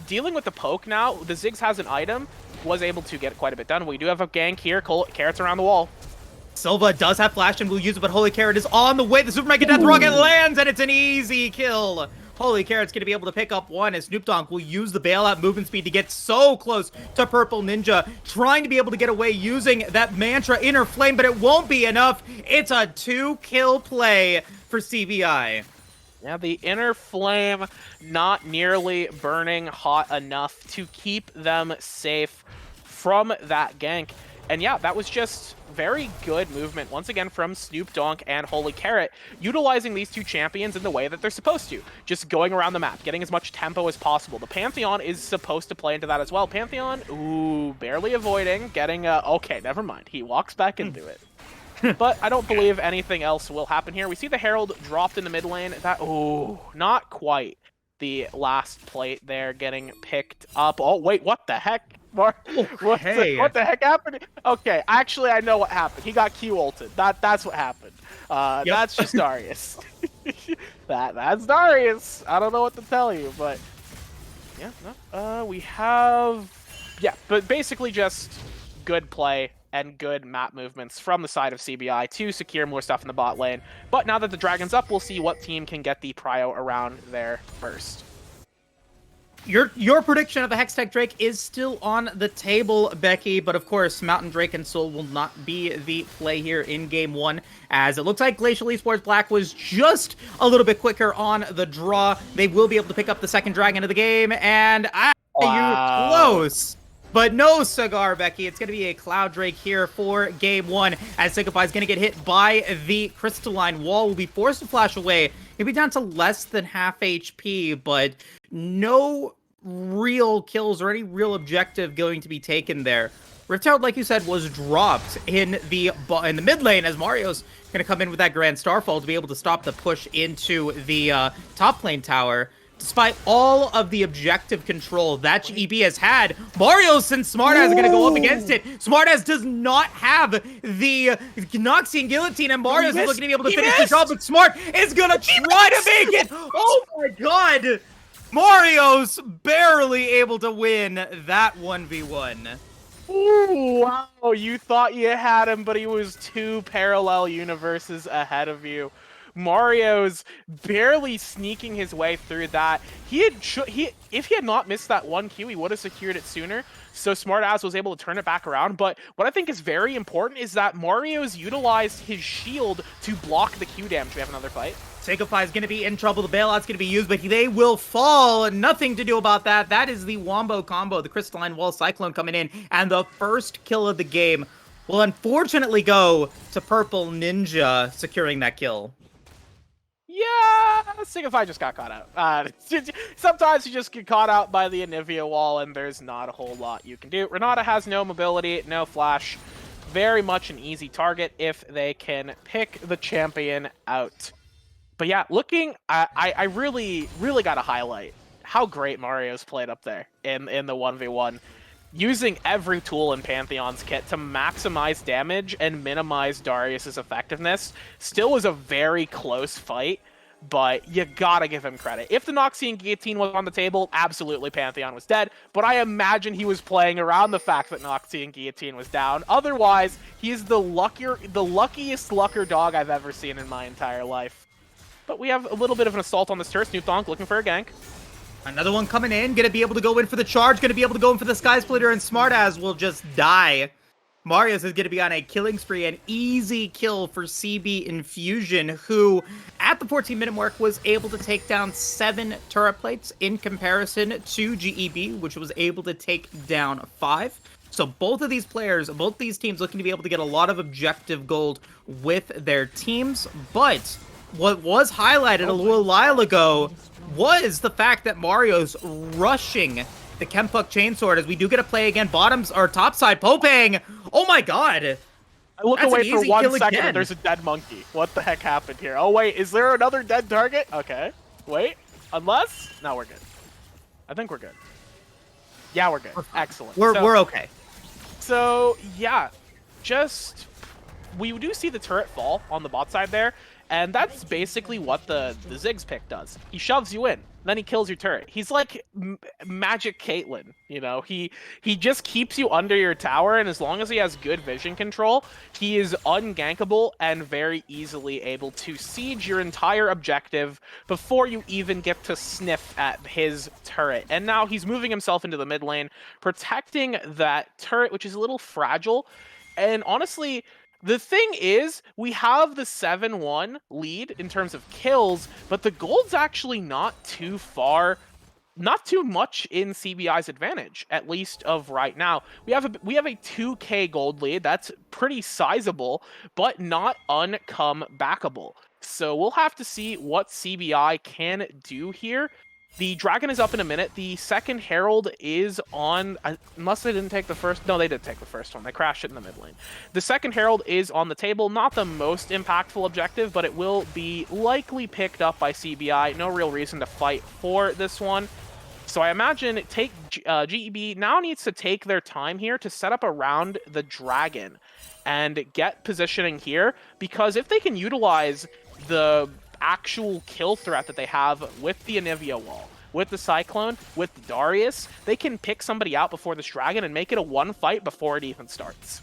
Dealing with the poke now, the Ziggs has an item, was able to get quite a bit done. We do have a gank here, Carrot's around the wall. Silva does have flash and will use it, but Holy Carrot is on the way. The Super Mega Death Rocket lands, and it's an easy kill. Holy Carrot's going to be able to pick up one, as Snoop Dogg will use the bailout movement speed to get so close to Purple Ninja, trying to be able to get away using that Mantra Inner Flame, but it won't be enough. It's a 2-kill play for CBI. Yeah, the Inner Flame not nearly burning hot enough to keep them safe from that gank. And yeah, that was just very good movement, once again, from Snoop Dogg and Holy Carrot, utilizing these two champions in the way that they're supposed to. Just going around the map, getting as much tempo as possible. The Pantheon is supposed to play into that as well. Pantheon, ooh, barely avoiding, getting okay, never mind. He walks back into it. But I don't believe anything else will happen here. We see the Herald dropped in the mid lane. That, ooh, not quite. The last plate there getting picked up. Oh, wait, what the heck? What the heck happened? Okay, actually, I know what happened. He got Q-ulted. That's what happened. Yep. That's just Darius. That's Darius. I don't know what to tell you, but yeah, no. We have, yeah, but basically just good play and good map movements from the side of CBI to secure more stuff in the bot lane. But now that the Dragon's up, we'll see what team can get the prio around there first. Your prediction of a Hextech Drake is still on the table, Becky, but of course, Mountain Drake and Soul will not be the play here in Game 1, as it looks like Glacial Esports Black was just a little bit quicker on the draw. They will be able to pick up the second Dragon of the game, and you're close. But no cigar, Becky. It's going to be a Cloud Drake here for Game 1, as Signify is going to get hit by the Crystalline Wall. Will be forced to flash away. He'll be down to less than half HP, but no real kills or any real objective going to be taken there. Rift Herald, like you said, was dropped in the mid lane, as Mario's going to come in with that Grand Starfall to be able to stop the push into the top lane tower. Despite all of the objective control that GEB has had, Mario's and Smartass are going to go up against it. Smartass does not have the Noxian Guillotine, and Mario's is looking to be able to finish the job, but Smart is going to try to make it. Oh my god! Mario's barely able to win that 1v1. Ooh, wow, you thought you had him, but he was 2 parallel universes ahead of you. Mario's barely sneaking his way through that. If he had not missed that 1Q, he would have secured it sooner. So Smartass was able to turn it back around. But what I think is very important is that Mario's utilized his shield to block the Q damage. We have another fight. Sigify is going to be in trouble. The bailout's going to be used, but they will fall. Nothing to do about that. That is the Wombo combo, the Crystalline Wall Cyclone coming in. And the first kill of the game will unfortunately go to Purple Ninja securing that kill. Yeah, Signify just got caught out. Sometimes you just get caught out by the Anivia wall, and there's not a whole lot you can do. Renata has no mobility, no flash. Very much an easy target if they can pick the champion out. But yeah, I really got to highlight how great Mario's played up there in the 1v1. Using every tool in Pantheon's kit to maximize damage and minimize Darius's effectiveness. Still was a very close fight, but you gotta give him credit. If the Noxian Guillotine was on the table, absolutely Pantheon was dead, but I imagine he was playing around the fact that Noxian Guillotine was down. Otherwise, he's the luckiest lucker dog I've ever seen in my entire life. But we have a little bit of an assault on this turret. Snoop Dogg looking for a gank. Another one coming in, gonna be able to go in for the charge, gonna be able to go in for the Sky Splitter, and Smartass will just die. Marius is gonna be on a killing spree, an easy kill for CB Infusion, who, at the 14-minute mark, was able to take down 7 turret plates in comparison to GEB, which was able to take down 5. So both of these players, both these teams looking to be able to get a lot of objective gold with their teams, but what was highlighted a little while ago was the fact that Mario's rushing the Kempuk Chainsword, as we do get a play again. Bottoms or top side, Popang. Oh my god. I look away for 1 second and there's a dead monkey. What the heck happened here? Oh wait, is there another dead target? Okay. Wait. Unless? No, we're good. I think we're good. Yeah, we're good. Excellent. We're okay. So, yeah. We do see the turret fall on the bot side there. And that's basically what the Ziggs pick does. He shoves you in, then he kills your turret. He's like Magic Caitlyn, you know? He just keeps you under your tower, and as long as he has good vision control, he is ungankable and very easily able to siege your entire objective before you even get to sniff at his turret. And now he's moving himself into the mid lane, protecting that turret, which is a little fragile. And honestly, the thing is, we have the 7-1 lead in terms of kills, but the gold's actually not too far, not too much in CBI's advantage, at least of right now. We have a 2k gold lead. That's pretty sizable, but not uncomebackable. So we'll have to see what CBI can do here. The dragon is up in a minute. The second herald is on, unless they didn't take the first. No, they did take the first one. They crashed it in the mid lane. The second herald is on the table. Not the most impactful objective, but it will be likely picked up by CBI. No real reason to fight for this one. So I imagine GEB now needs to take their time here to set up around the dragon and get positioning here, because if they can utilize the actual kill threat that they have with the Anivia wall, with the Cyclone, with the Darius, they can pick somebody out before this dragon and make it a one fight before it even starts.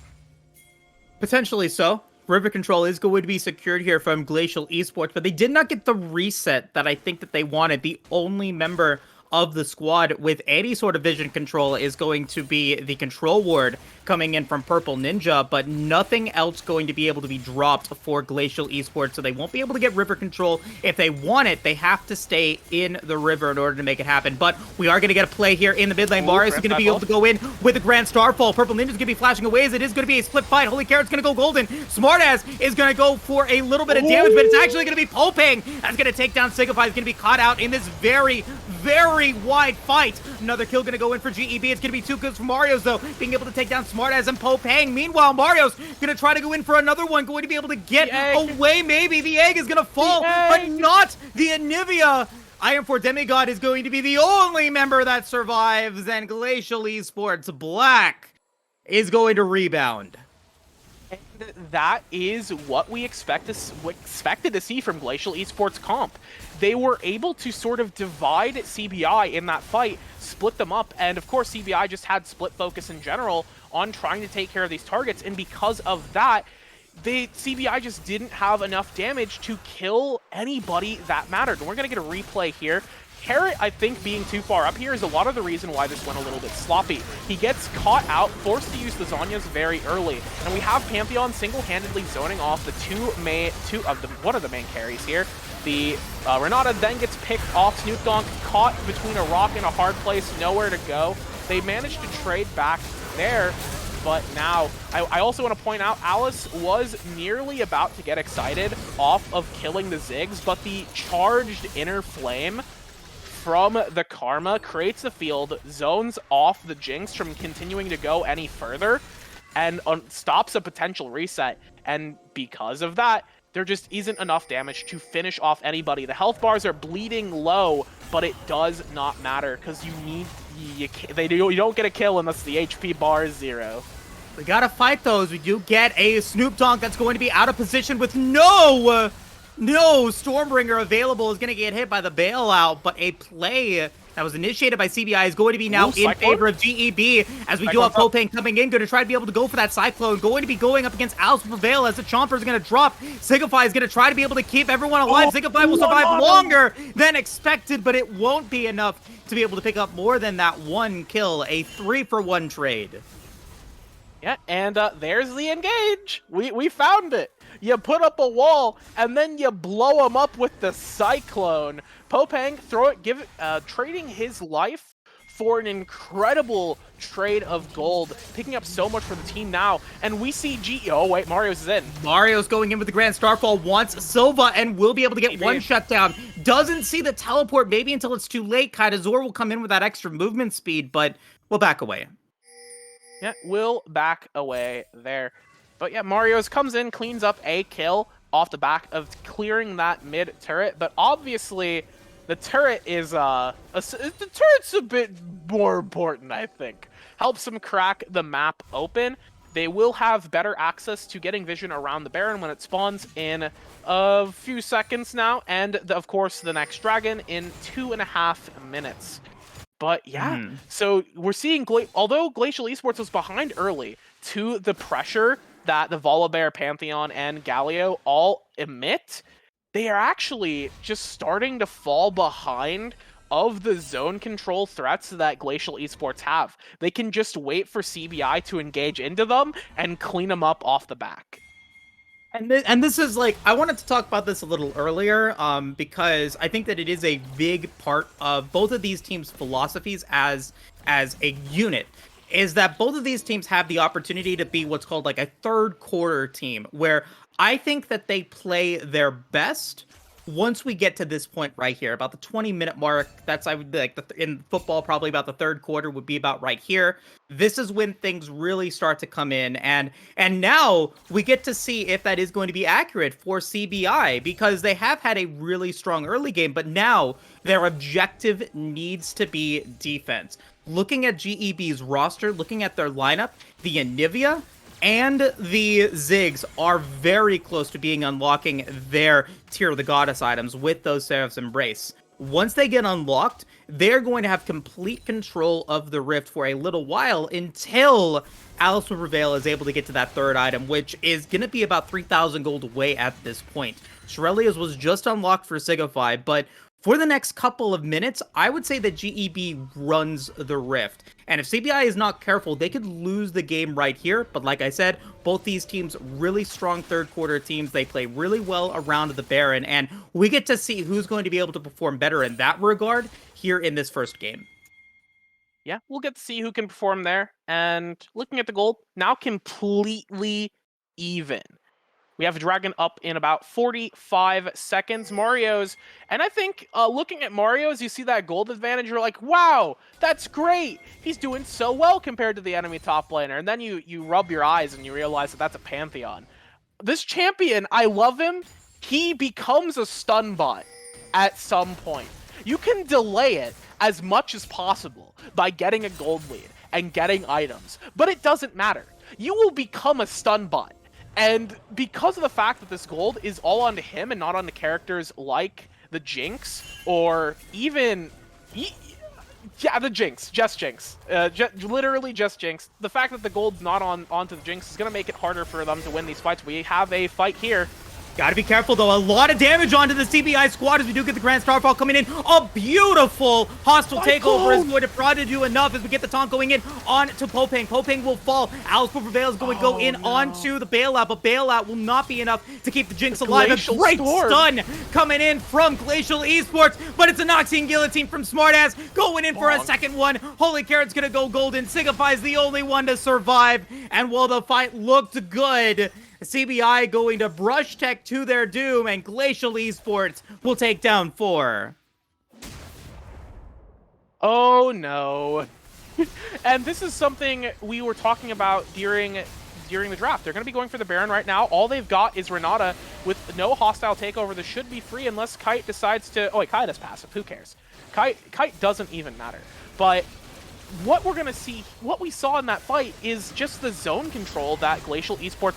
Potentially so. River control is going to be secured here from Glacial Esports, but they did not get the reset that I think that they wanted. The only member of the squad with any sort of vision control is going to be the control ward coming in from Purple Ninja, but nothing else going to be able to be dropped for Glacial Esports, so they won't be able to get river control. If they want it, they have to stay in the river in order to make it happen, but we are going to get a play here in the mid lane. Marius is going to be able to go in with a Grand Starfall. Purple Ninja is going to be flashing away as it is going to be a split fight. Holy Carrot's going to go golden. Smartass is going to go for a little bit of damage, but it's actually going to be Popang that's going to take down Signify. Is going to be caught out in this very, very wide fight. Another kill going to go in for GEB. It's going to be 2 kills for Mario's, though, being able to take down Smartass and Popang. Meanwhile, Mario's going to try to go in for another one, going to be able to get away, maybe. The egg is going to fall, but not the Anivia. Iron 4 Demigod is going to be the only member that survives, and Glacial Esports Black is going to rebound. And that is what we expected to see from Glacial Esports Comp. They were able to sort of divide CBI in that fight, split them up, and of course CBI just had split focus in general on trying to take care of these targets, and because of that, CBI just didn't have enough damage to kill anybody that mattered. And we're going to get a replay here. Carrot, I think, being too far up here is a lot of the reason why this went a little bit sloppy. He gets caught out, forced to use the Zhonya's very early, and we have Pantheon single-handedly zoning off one of the main carries here. The Renata then gets picked off. Snoop Donk caught between a rock and a hard place, nowhere to go. They managed to trade back there, but now I also want to point out Alice was nearly about to get excited off of killing the Ziggs, but the charged inner flame from the Karma creates a field, zones off the Jinx from continuing to go any further, and stops a potential reset. And because of that, there just isn't enough damage to finish off anybody. The health bars are bleeding low, but it does not matter because you don't get a kill unless the HP bar is 0. We gotta fight those. We do get a Snoop Donk that's going to be out of position with no Stormbringer available, is going to get hit by the bailout, but a play that was initiated by CBI is going to be now in favor of GEB, as we do have Popang coming in, going to try to be able to go for that Cyclone, going to be going up against Alice Prevail as the Chomper is going to drop. Signify is going to try to be able to keep everyone alive. Signify will survive longer than expected, but it won't be enough to be able to pick up more than that one kill, a 3-for-1 trade. Yeah, and there's the engage. We found it. You put up a wall, and then you blow him up with the Cyclone. Popang, trading his life for an incredible trade of gold, picking up so much for the team now. And we see oh wait, Mario's is in. Mario's going in with the Grand Starfall, wants Silva, and will be able to get one shutdown. Doesn't see the teleport, maybe until it's too late. Kaidazor will come in with that extra movement speed, but we'll back away. Yeah, we'll back away there. But yeah, Mario's comes in, cleans up a kill off the back of clearing that mid turret. But obviously, the turret is the turret's a bit more important, I think. Helps them crack the map open. They will have better access to getting vision around the Baron when it spawns in a few seconds now, and of course the next dragon in 2.5 minutes. But yeah, so we're seeing, although Glacial Esports was behind early to the pressure that the Volibear, Pantheon, and Galio all emit, they are actually just starting to fall behind of the zone control threats that Glacial Esports have. They can just wait for CBI to engage into them and clean them up off the back. And this is like, I wanted to talk about this a little earlier, because I think that it is a big part of both of these teams' philosophies as a unit, is that both of these teams have the opportunity to be what's called like a third quarter team, where I think that they play their best once we get to this point right here, about the 20-minute mark. That's, I would like, in football, probably about the third quarter would be about right here. This is when things really start to come in, and now we get to see if that is going to be accurate for CBI, because they have had a really strong early game, but now their objective needs to be defense. Looking at GEB's roster, looking at their lineup, the Anivia and the Ziggs are very close to unlocking their Tear of the Goddess items with those Seraph's Embrace. Once they get unlocked, they're going to have complete control of the Rift for a little while until Alice Will Prevail is able to get to that third item, which is going to be about 3,000 gold away at this point. Shurelya's was just unlocked for Signify, but for the next couple of minutes, I would say that GEB runs the Rift. And if CBI is not careful, they could lose the game right here. But like I said, both these teams, really strong third quarter teams. They play really well around the Baron. And we get to see who's going to be able to perform better in that regard here in this first game. Yeah, we'll get to see who can perform there. And looking at the gold, now completely even. We have a dragon up in about 45 seconds. Mario's, and I think looking at Mario's, you see that gold advantage, you're like, wow, that's great. He's doing so well compared to the enemy top laner. And then you rub your eyes and you realize that that's a Pantheon. This champion, I love him. He becomes a stun bot at some point. You can delay it as much as possible by getting a gold lead and getting items, but it doesn't matter. You will become a stun bot. And because of the fact that this gold is all onto him and not on the characters like the Jinx or even... Yeah, the Jinx. Just Jinx. Literally just Jinx. The fact that the gold's not onto the Jinx is going to make it harder for them to win these fights. We have a fight here. Gotta be careful, though. A lot of damage onto the CBI squad as we do get the Grand Starfall coming in. A beautiful hostile takeover is going to probably do enough as we get the taunt going in on to Popeng. Popeng will fall. Alice Will Prevail is going to go in onto the Bailout, but Bailout will not be enough to keep the Jinx alive. A great stun coming in from Glacial Esports, but it's a Noxian Guillotine from Smartass going in for a second one. Holy Carrot's going to go golden. Signify's the only one to survive, and while the fight looked good, CBI going to brush tech to their doom, and Glacial Esports will take down 4. Oh no. And this is something we were talking about during the draft. They're going to be going for the Baron right now. All they've got is Renata with no hostile takeover. This should be free unless Kite decides to... Oh wait, Kite is passive. Who cares? Kite doesn't even matter. But what we're going to see, what we saw in that fight is just the zone control that Glacial Esports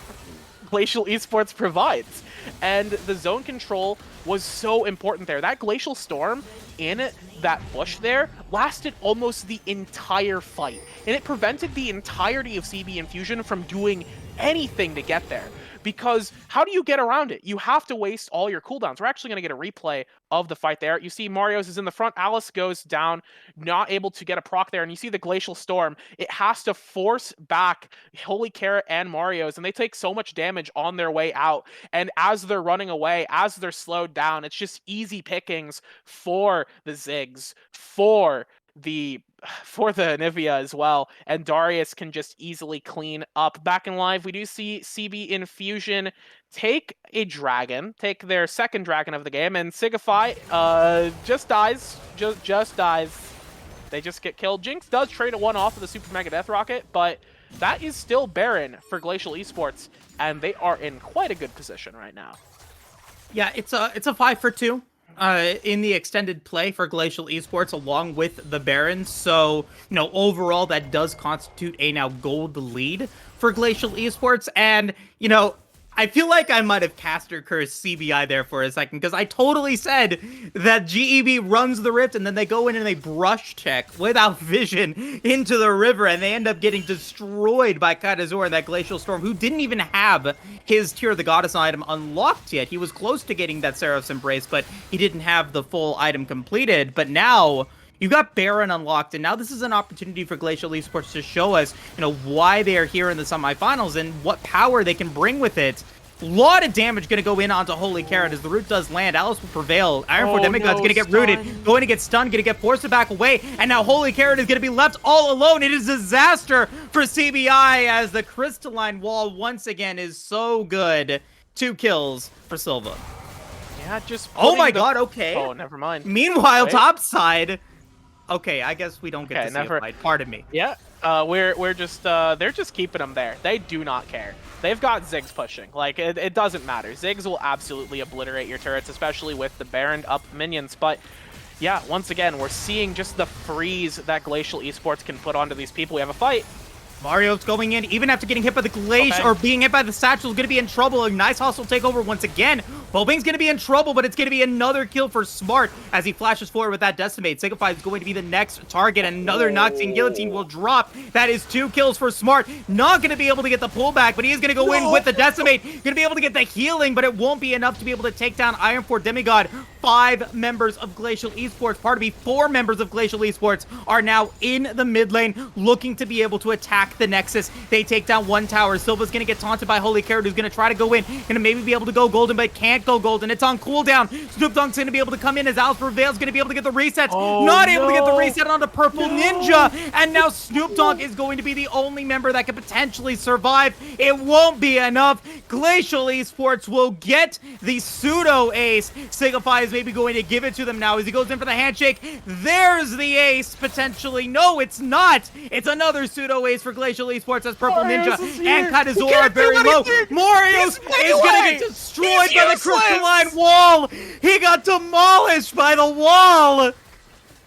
provides. And the zone control was so important there. That Glacial Storm in that bush there lasted almost the entire fight. And it prevented the entirety of CB Infusion from doing anything to get there. Because how do you get around it? You have to waste all your cooldowns. We're actually going to get a replay of the fight there. You see Mario's is in the front. Alice goes down, not able to get a proc there. And you see the Glacial Storm. It has to force back Holy Carrot and Mario's. And they take so much damage on their way out. And as they're running away, as they're slowed down, it's just easy pickings for the Ziggs, for the Anivia as well, and Darius can just easily clean up. Back in live, we do see CB Infusion take a dragon, take their second dragon of the game, and Signify just dies. Just dies. They just get killed. Jinx does trade a one off of the Super Mega Death Rocket, but that is still Baron for Glacial Esports, and they are in quite a good position right now. Yeah, it's a 5-for-2. In the extended play for Glacial Esports along with the Barons. So, overall that does constitute a now gold lead for Glacial Esports. And, I feel like I might have caster cursed CBI there for a second, because I totally said that GEB runs the rift and then they go in and they brush check without vision into the river, and they end up getting destroyed by Kaidazor and that Glacial Storm, who didn't even have his Tear of the Goddess item unlocked yet. He was close to getting that Seraph's Embrace, but he didn't have the full item completed. But now you've got Baron unlocked, and now this is an opportunity for Glacial Esports to show us, why they are here in the semifinals and what power they can bring with it. A lot of damage going to go in onto Holy Carrot as the root does land. Alice will prevail. Ironforge Demigod's going to get rooted, going to get stunned, going to get forced to back away, and now Holy Carrot is going to be left all alone. It is a disaster for CBI as the Crystalline Wall once again is so good. 2 kills for Silva. Yeah, just. Oh my god, okay. Oh, never mind. Meanwhile, Wait. topside. Okay, I guess we don't get to see a fight. Pardon me. Yeah, we're just they're just keeping them there. They do not care. They've got Ziggs pushing. Like it doesn't matter. Ziggs will absolutely obliterate your turrets, especially with the Baron up minions. But yeah, once again, we're seeing just the freeze that Glacial Esports can put onto these people. We have a fight. Mario's going in, even after getting hit by the Glacier, or being hit by the Satchel, is going to be in trouble. A nice hostile takeover once again. Bobing's going to be in trouble, but it's going to be another kill for Smart as he flashes forward with that Decimate. Signify is going to be the next target. Another Noxian Guillotine will drop. That is 2 kills for Smart. Not going to be able to get the pullback, but he is going to go in with the Decimate. Going to be able to get the healing, but it won't be enough to be able to take down Ironforge Demigod. 5 members of Glacial Esports, pardon me, 4 members of Glacial Esports are now in the mid lane looking to be able to attack the Nexus. They take down 1 tower. Silva's going to get taunted by Holy Carrot, who's going to try to go in. Going to maybe be able to go golden, but can't go golden. It's on cooldown. Snoop Dogg's going to be able to come in as Alice Prevail's going to be able to get the resets. Not able to get the reset onto Purple Ninja. And now Snoop Dogg is going to be the only member that can potentially survive. It won't be enough. Glacial Esports will get the pseudo ace. Signify is maybe going to give it to them now as he goes in for the handshake. There's the ace, potentially. No, it's not. It's another pseudo ace for Glacial Esports as Purple Ninja and Kaidazor are very low. Marios is going to get destroyed by the Crystalline Wall. He got demolished by the wall.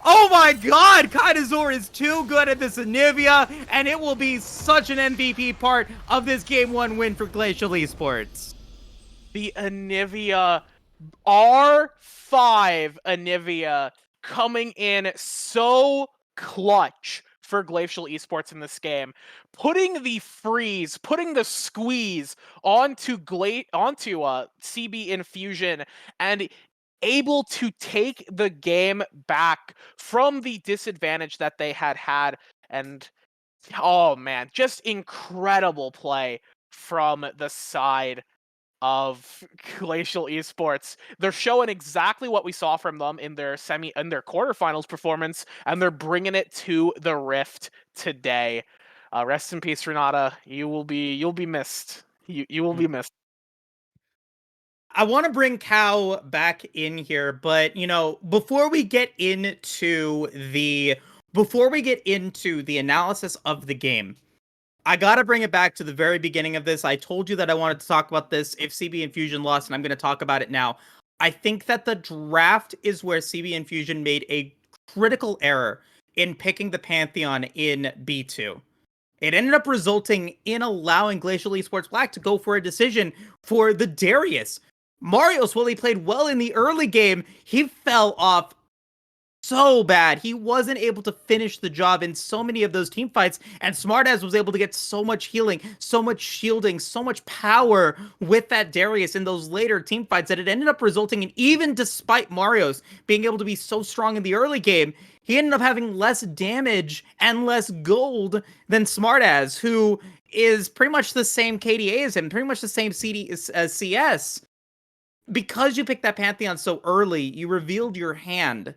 Oh my god, Kaidazor is too good at this Anivia, and it will be such an MVP part of this Game 1 win for Glacial Esports. The Anivia R5 Anivia coming in so clutch for Glacial Esports in this game, putting the freeze, putting the squeeze onto CB Infusion, and able to take the game back from the disadvantage that they had. And oh man, just incredible play from the side of Glacial Esports. They're showing exactly what we saw from them in their quarterfinals performance, and they're bringing it to the Rift today. Rest in peace, Renata. You'll be missed. You will be missed. I want to bring Cow back in here, but before we get into the analysis of the game, I gotta bring it back to the very beginning of this. I told you that I wanted to talk about this if CB Infusion lost, and I'm going to talk about it now. I think that the draft is where CB Infusion made a critical error in picking the Pantheon in B2. It ended up resulting in allowing Glacial Esports Black to go for a decision for the Darius. Marios, while he played well in the early game, he fell off so bad. He wasn't able to finish the job in so many of those team fights, and Smartaz was able to get so much healing, so much shielding, so much power with that Darius in those later team fights that it ended up resulting in, even despite Marios being able to be so strong in the early game, he ended up having less damage and less gold than Smartaz, who is pretty much the same KDA as him, pretty much the same CD as CS. Because you picked that Pantheon so early, you revealed your hand.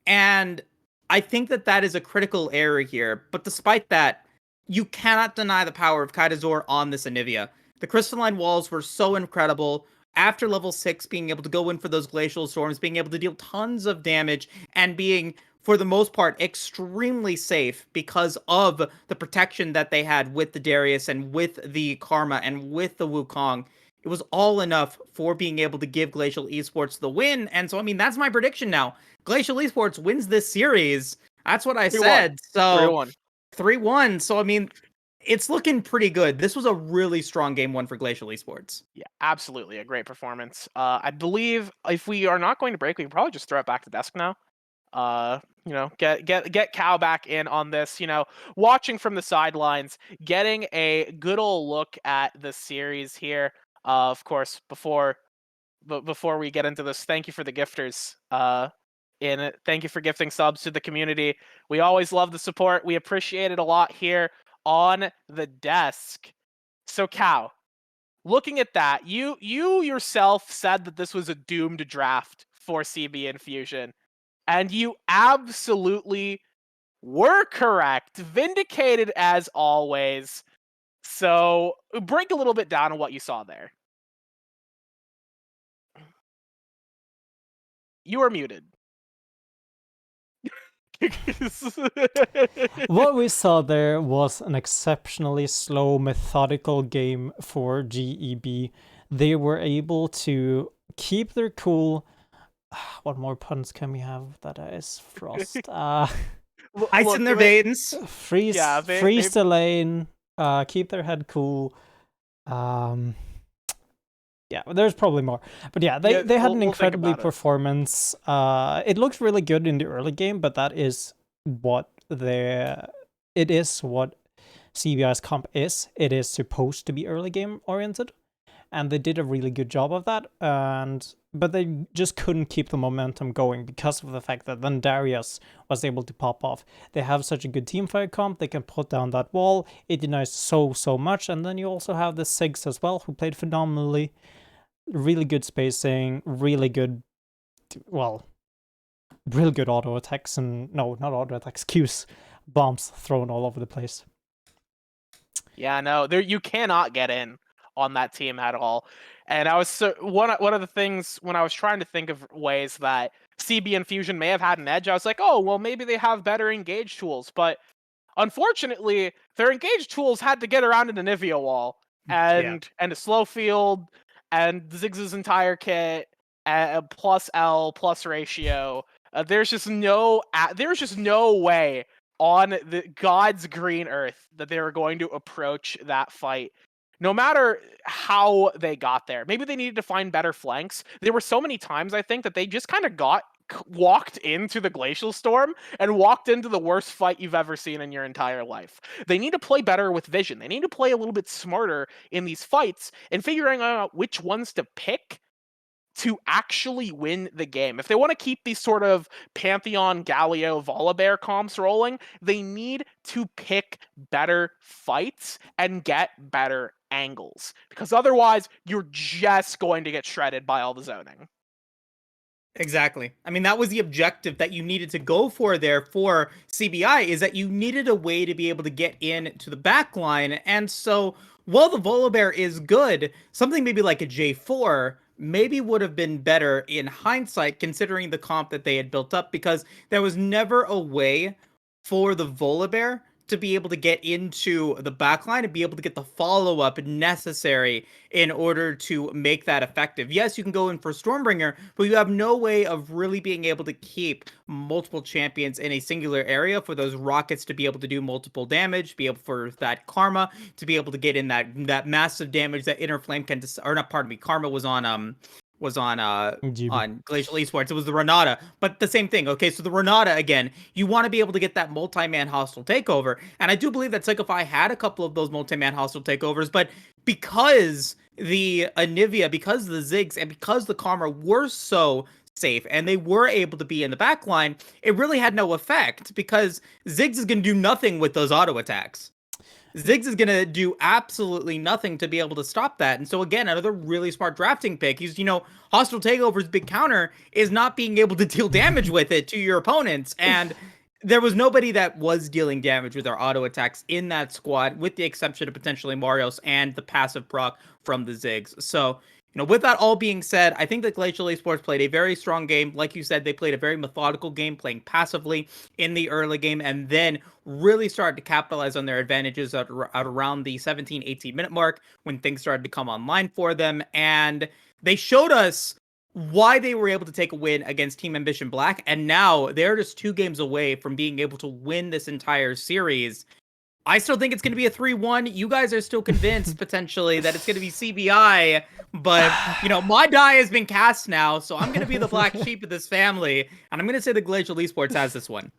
And I think that is a critical error here. But despite that, you cannot deny the power of Kaidazor on this Anivia. The Crystalline Walls were so incredible. After level 6, being able to go in for those Glacial Storms, being able to deal tons of damage, and being, for the most part, extremely safe because of the protection that they had with the Darius and with the Karma and with the Wukong. It was all enough for being able to give Glacial Esports the win. And so, that's my prediction now. Glacial Esports wins this series. That's what I said. So 3-1. 3-1. So, it's looking pretty good. This was a really strong game one for Glacial Esports. Yeah, absolutely a great performance. I believe if we are not going to break, we can probably just throw it back to desk now. Get Cal back in on this, watching from the sidelines, getting a good old look at the series here. Of course, before we get into this, thank you for the gifters. In it, thank you for gifting subs to the community. We always love the support. We appreciate it a lot here on the desk. So, Cal, looking at that, you yourself said that this was a doomed draft for CB Infusion. And you absolutely were correct. Vindicated as always. So, break a little bit down on what you saw there. You are muted. What we saw there was an exceptionally slow, methodical game for GEB. They were able to keep their cool. What more puns can we have that is frost? Ice in their veins. Freeze the lane. Keep their head cool. Yeah, there's probably more. But yeah, they had an incredibly performance. It looked really good in the early game, but that is what what CBI's comp is. It is supposed to be early game oriented, and they did a really good job of that. But they just couldn't keep the momentum going because of the fact that then Darius was able to pop off. They have such a good teamfight comp, they can put down that wall. It denies so much, and then you also have the Sigs as well, who played phenomenally. Really good spacing, really good auto attacks, and no, not auto attacks, Qs, bombs thrown all over the place. Yeah, no, you cannot get in on that team at all. And I was one of the things when I was trying to think of ways that CB Infusion may have had an edge, I was like, oh, well, maybe they have better engage tools. But unfortunately, their engage tools had to get around an Anivia wall and a slow field and Ziggs's entire kit, plus L, plus ratio. There's just no way on the God's green earth that they were going to approach that fight. No matter how they got there. Maybe they needed to find better flanks. There were so many times, I think, that they just kind of walked into the Glacial Storm and walked into the worst fight you've ever seen in your entire life. They need to play better with vision. They need to play a little bit smarter in these fights and figuring out which ones to pick to actually win the game. If they want to keep these sort of Pantheon, Galio, Volibear comps rolling, they need to pick better fights and get better angles. Because otherwise, you're just going to get shredded by all the zoning. Exactly. I mean, that was the objective that you needed to go for there for CBI, is that you needed a way to be able to get into the back line. And so while the Volibear is good, something maybe like a J4 maybe would have been better in hindsight, considering the comp that they had built up, because there was never a way for the Volibear to be able to get into the backline and be able to get the follow-up necessary in order to make that effective. Yes, you can go in for Stormbringer, but you have no way of really being able to keep multiple champions in a singular area for those rockets to be able to do multiple damage, be able for that Karma to be able to get in that massive damage that Inner Flame can, or not, pardon me, Karma was on Glacial Esports. It was the Renata, but the same thing. Okay, so the Renata, again, you want to be able to get that multi-man hostile takeover, and I do believe that Sigify had a couple of those multi-man hostile takeovers, but because the Anivia, because the Ziggs, and because the Karma were so safe and they were able to be in the backline, it really had no effect, because Ziggs is going to do nothing with those auto attacks. Ziggs is going to do absolutely nothing to be able to stop that. And so, again, another really smart drafting pick. He's, Hostile Takeover's big counter is not being able to deal damage with it to your opponents. And there was nobody that was dealing damage with our auto attacks in that squad, with the exception of potentially Marios and the passive proc from the Ziggs. So, with that all being said, I think that Glacial Esports played a very strong game. Like you said, they played a very methodical game, playing passively in the early game, and then really started to capitalize on their advantages at around the 17, 18-minute mark when things started to come online for them. And they showed us why they were able to take a win against Team Ambition Black, and now they're just 2 games away from being able to win this entire series. I still think it's going to be a 3-1. You guys are still convinced potentially that it's going to be CBI, but my die has been cast now, so I'm going to be the black sheep of this family, and I'm going to say the Glacial Esports has this one.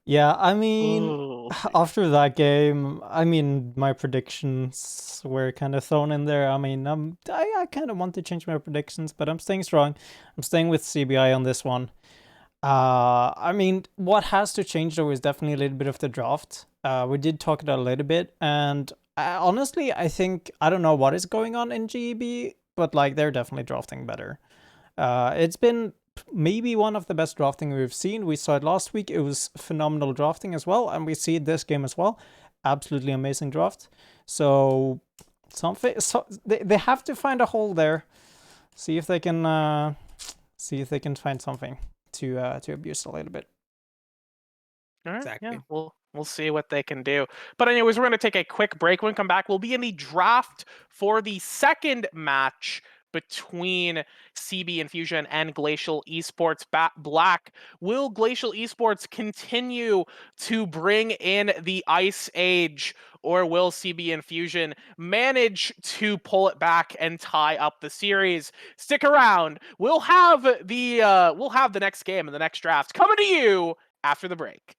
Yeah, I mean, Ooh. after that game, I mean, my predictions were kind of thrown in there. I mean, I kind of want to change my predictions, but I'm staying strong. I'm staying with CBI on this one. I mean, what has to change though is definitely a little bit of the draft. We did talk about it a little bit, and honestly, I think I don't know what is going on in GEB, but like they're definitely drafting better. It's been maybe one of the best drafting we've seen. We saw it last week. It was phenomenal drafting as well, and we see it this game as well. Absolutely amazing draft. So they have to find a hole there. See if they can find something to abuse a little bit. All right, Exactly. yeah, we'll see what they can do. But anyways, we're going to take a quick break. When we come back, we'll be in the draft for the second match between CB Infusion and Glacial Esports Black. Will Glacial Esports continue to bring in the Ice Age, or will CB Infusion manage to pull it back and tie up the series? Stick around. We'll have the next game and the next draft coming to you after the break.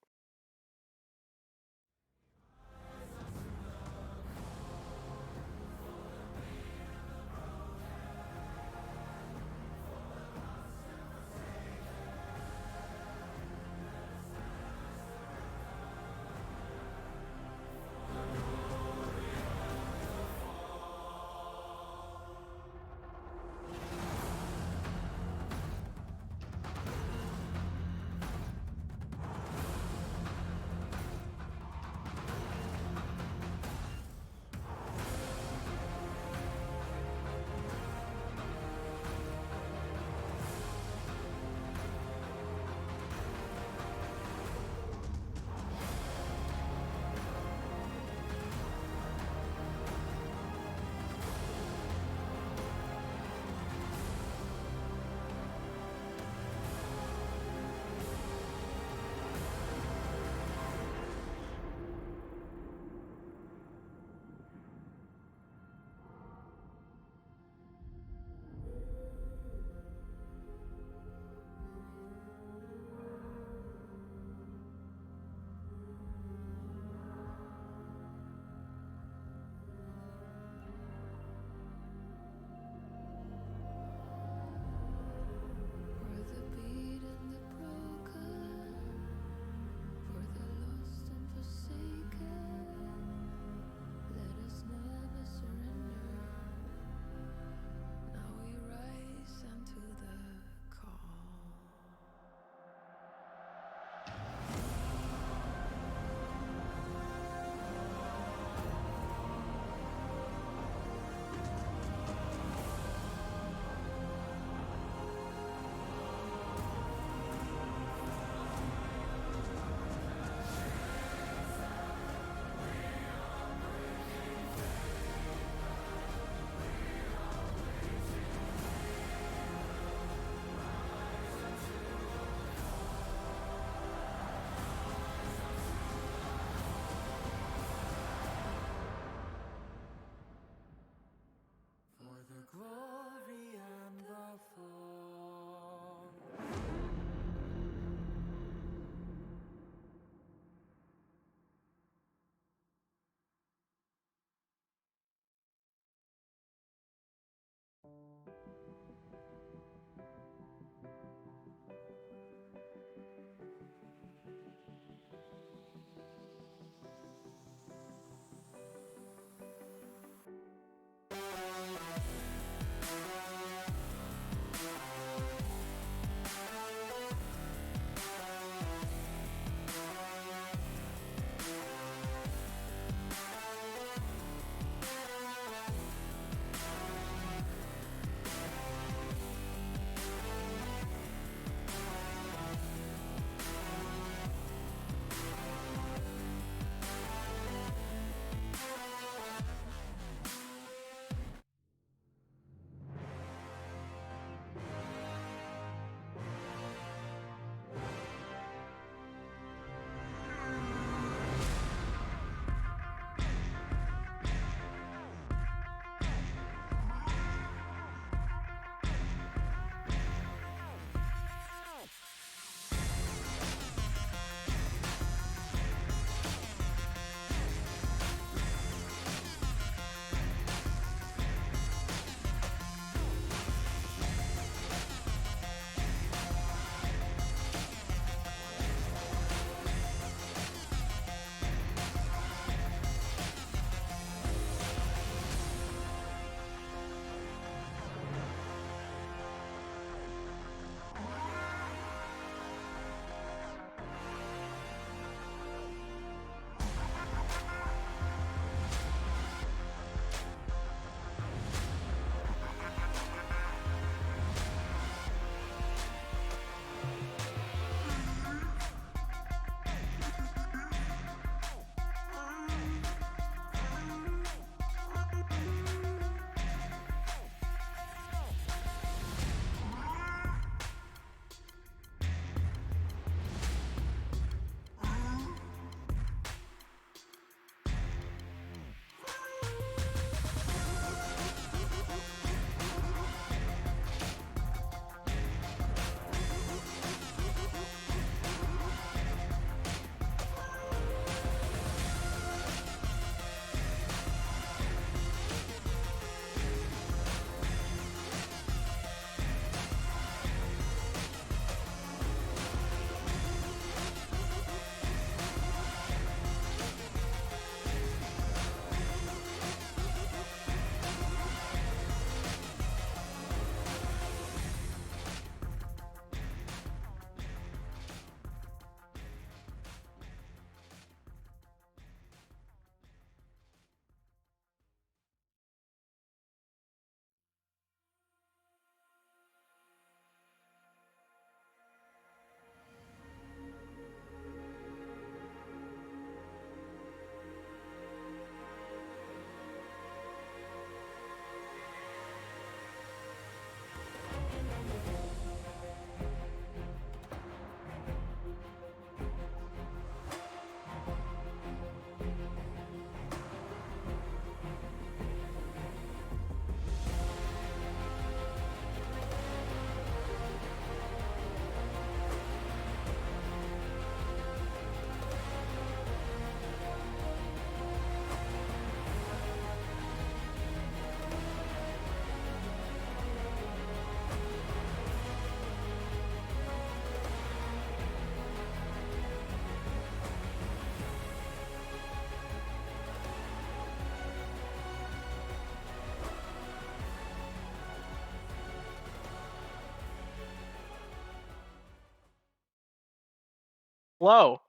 Hello.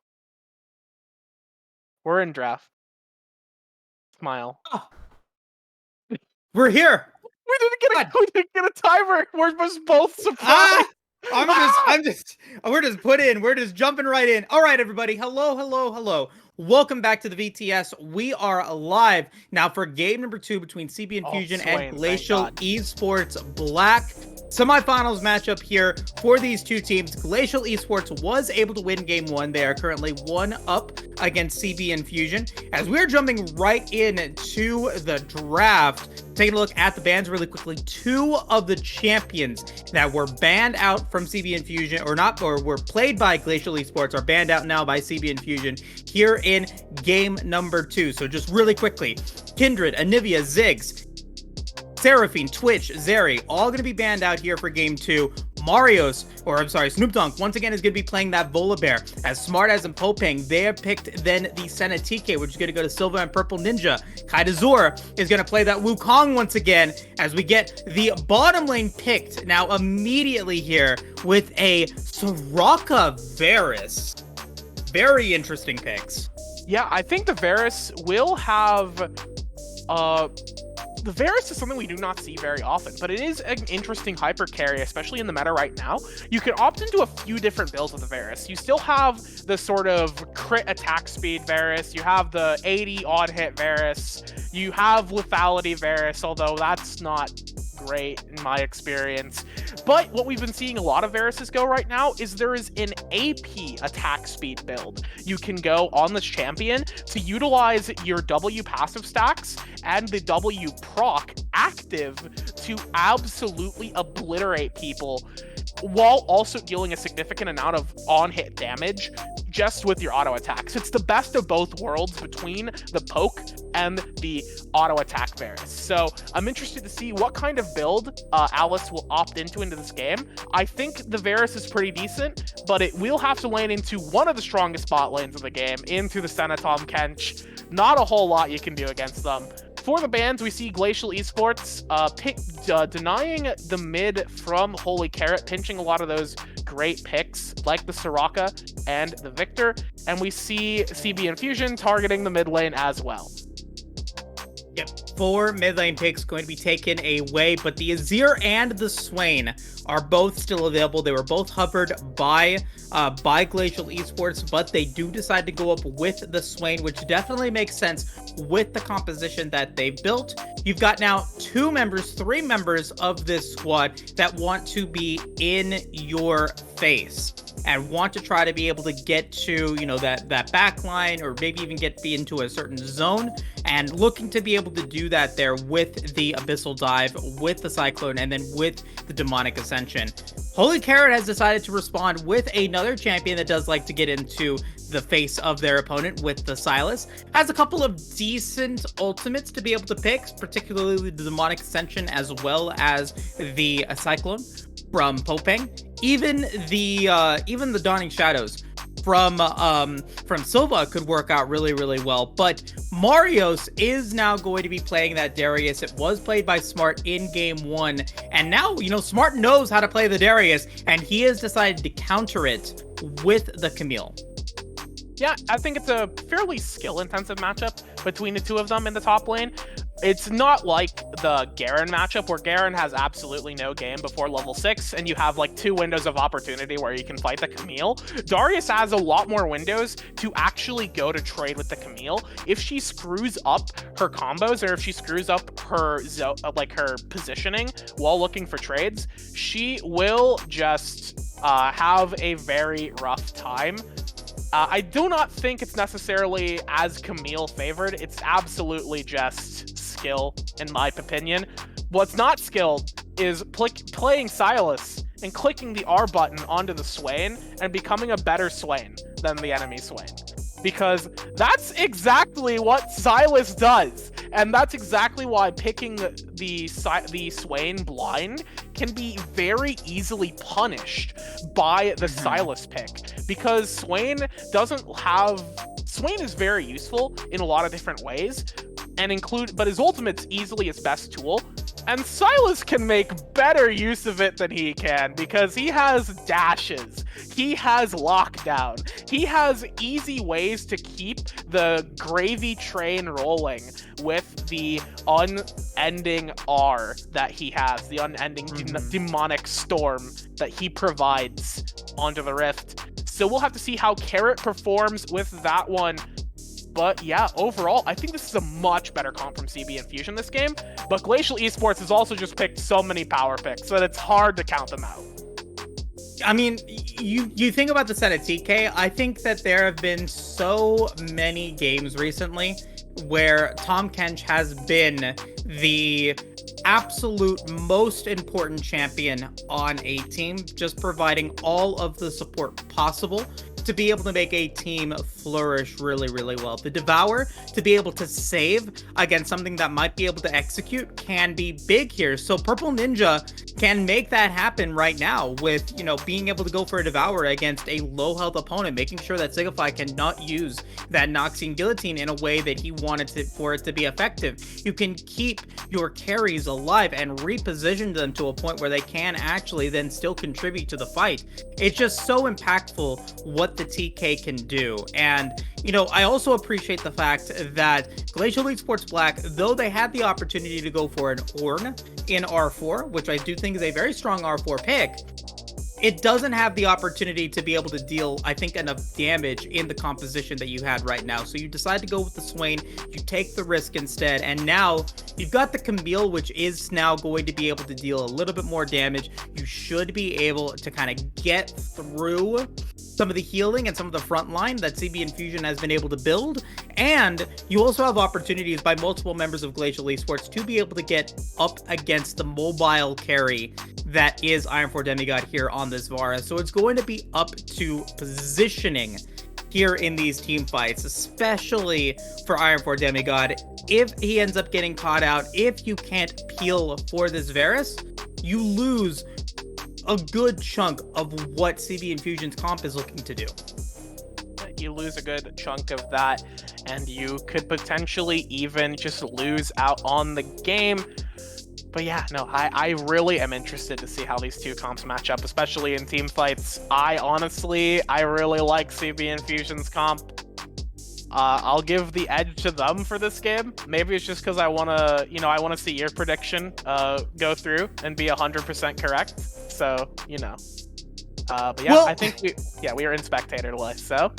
We're in draft. Smile. Oh, we're here. We didn't get a timer. We're just both surprised. We're just jumping right in. All right, everybody. Hello. Welcome back to the VTS. We are live now for game number 2 between CB and Fusion and Glacial Esports Black. Semifinals matchup here for these two teams. Glacial Esports was able to win game 1. They are currently 1-up against CB and Fusion. As we're jumping right into the draft, taking a look at the bans really quickly, 2 of the champions that were banned out from CB and Fusion, or were played by Glacial Esports, are banned out now by CB and Fusion here in game number 2. So just really quickly, Kindred, Anivia, Ziggs, Seraphine, Twitch, Zeri, all going to be banned out here for game 2. Snoop Dogg, once again, is going to be playing that Volibear. As Smart as and Popeng, they have picked then the Senatike, which is going to go to Silva and Purple Ninja. Kaidazor is going to play that Wukong once again, as we get the bottom lane picked now immediately here with a Soraka Varus. Very interesting picks. Yeah, I think the Varus will have... The Varus is something we do not see very often, but it is an interesting hyper carry, especially in the meta right now. You can opt into a few different builds with the Varus. You still have the sort of crit attack speed Varus, you have the 80 odd hit Varus, you have lethality Varus, although that's not great in my experience. But what we've been seeing a lot of Varuses go right now is there is an AP attack speed build. You can go on this champion to utilize your W passive stacks and the W proc active to absolutely obliterate people, while also dealing a significant amount of on-hit damage just with your auto attacks. It's the best of both worlds between the poke and the auto attack Varus. So I'm interested to see what kind of build Alice will opt into this game. I think the Varus is pretty decent, but it will have to lane into one of the strongest bot lanes of the game, into the Senatom Kench. Not a whole lot you can do against them. For the bans, we see Glacial Esports denying the mid from Holy Carrot, pinching a lot of those great picks like the Soraka and the Victor, and we see CB and Fusion targeting the mid lane as well. Yep, 4 mid lane picks going to be taken away, but the Azir and the Swain are both still available. They were both hovered by Glacial Esports, but they do decide to go up with the Swain, which definitely makes sense with the composition that they built. You've got now 3 members of this squad that want to be in your face and want to try to be able to get to, that back line, or maybe even be into a certain zone, and looking to be able to do that there with the Abyssal Dive, with the Cyclone, and then with the Demonic Ascension. Holy Carrot has decided to respond with another champion that does like to get into the face of their opponent with the Sylas. Has a couple of decent ultimates to be able to pick, particularly the Demonic Ascension as well as the Cyclone from Popeng. Even the Dawning Shadows from Silva could work out really, really well. But Marios is now going to be playing that Darius. It was played by Smart in game 1, and now Smart knows how to play the Darius, and he has decided to counter it with the Camille. Yeah, I think it's a fairly skill-intensive matchup between the two of them in the top lane. It's not like the Garen matchup, where Garen has absolutely no game before level 6, and you have like 2 windows of opportunity where you can fight the Camille. Darius has a lot more windows to actually go to trade with the Camille. If she screws up her combos, or if she screws up her her positioning while looking for trades, she will just have a very rough time. I do not think it's necessarily as Camille favored. It's absolutely just skill, in my opinion. What's not skilled is playing Sylas and clicking the R button onto the Swain and becoming a better Swain than the enemy Swain. Because that's exactly what Sylas does. And that's exactly why picking the Swain blind can be very easily punished by the Sylas pick. Because Swain is very useful in a lot of different ways, but his ultimate's easily his best tool. And Silas can make better use of it than he can, because he has dashes, he has lockdown, he has easy ways to keep the gravy train rolling with the unending R that he has, the unending demonic storm that he provides onto the Rift. So we'll have to see how Carrot performs with that one. But yeah, overall, I think this is a much better comp from CB and Fusion this game. But Glacial Esports has also just picked so many power picks that it's hard to count them out. I mean, you think about the set of TK, I think that there have been so many games recently where Tom Kench has been the absolute most important champion on a team, just providing all of the support possible to be able to make a team flourish really, really well. The Devour, to be able to save against something that might be able to execute, can be big here. So Purple Ninja can make that happen right now with, you know, being able to go for a Devour against a low health opponent, making sure that Signify cannot use that Noxian Guillotine in a way that he wanted for it to be effective. You can keep your carries alive and reposition them to a point where they can actually then still contribute to the fight. It's just so impactful what the TK can do. And, you know, I also appreciate the fact that Glacial Esports Black, though they had the opportunity to go for an Ornn in R4, which I do think is a very strong R4 pick, it doesn't have the opportunity to be able to deal, I think, enough damage in the composition that you had right now. So you decide to go with the Swain, you take the risk instead, and now you've got the Camille, which is now going to be able to deal a little bit more damage. You should be able to kind of get through some of the healing and some of the front line that CB and Fusion has been able to build. And you also have opportunities by multiple members of Glacial Esports to be able to get up against the mobile carry that is Iron4 Demigod here on this Vara. So it's going to be up to positioning here in these team fights, especially for Iron4 Demigod. If he ends up getting caught out, if you can't peel for this Varus, you lose a good chunk of what CB and Fusion's comp is looking to do. You lose a good chunk of that, and you could potentially even just lose out on the game. But yeah, no, I really am interested to see how these two comps match up, especially in team fights. I really like CB and Fusion's comp. I'll give the edge to them for this game. Maybe it's just because I want to see your prediction go through and be 100% correct. So, you know. But yeah, well, I think we are in spectator list, so.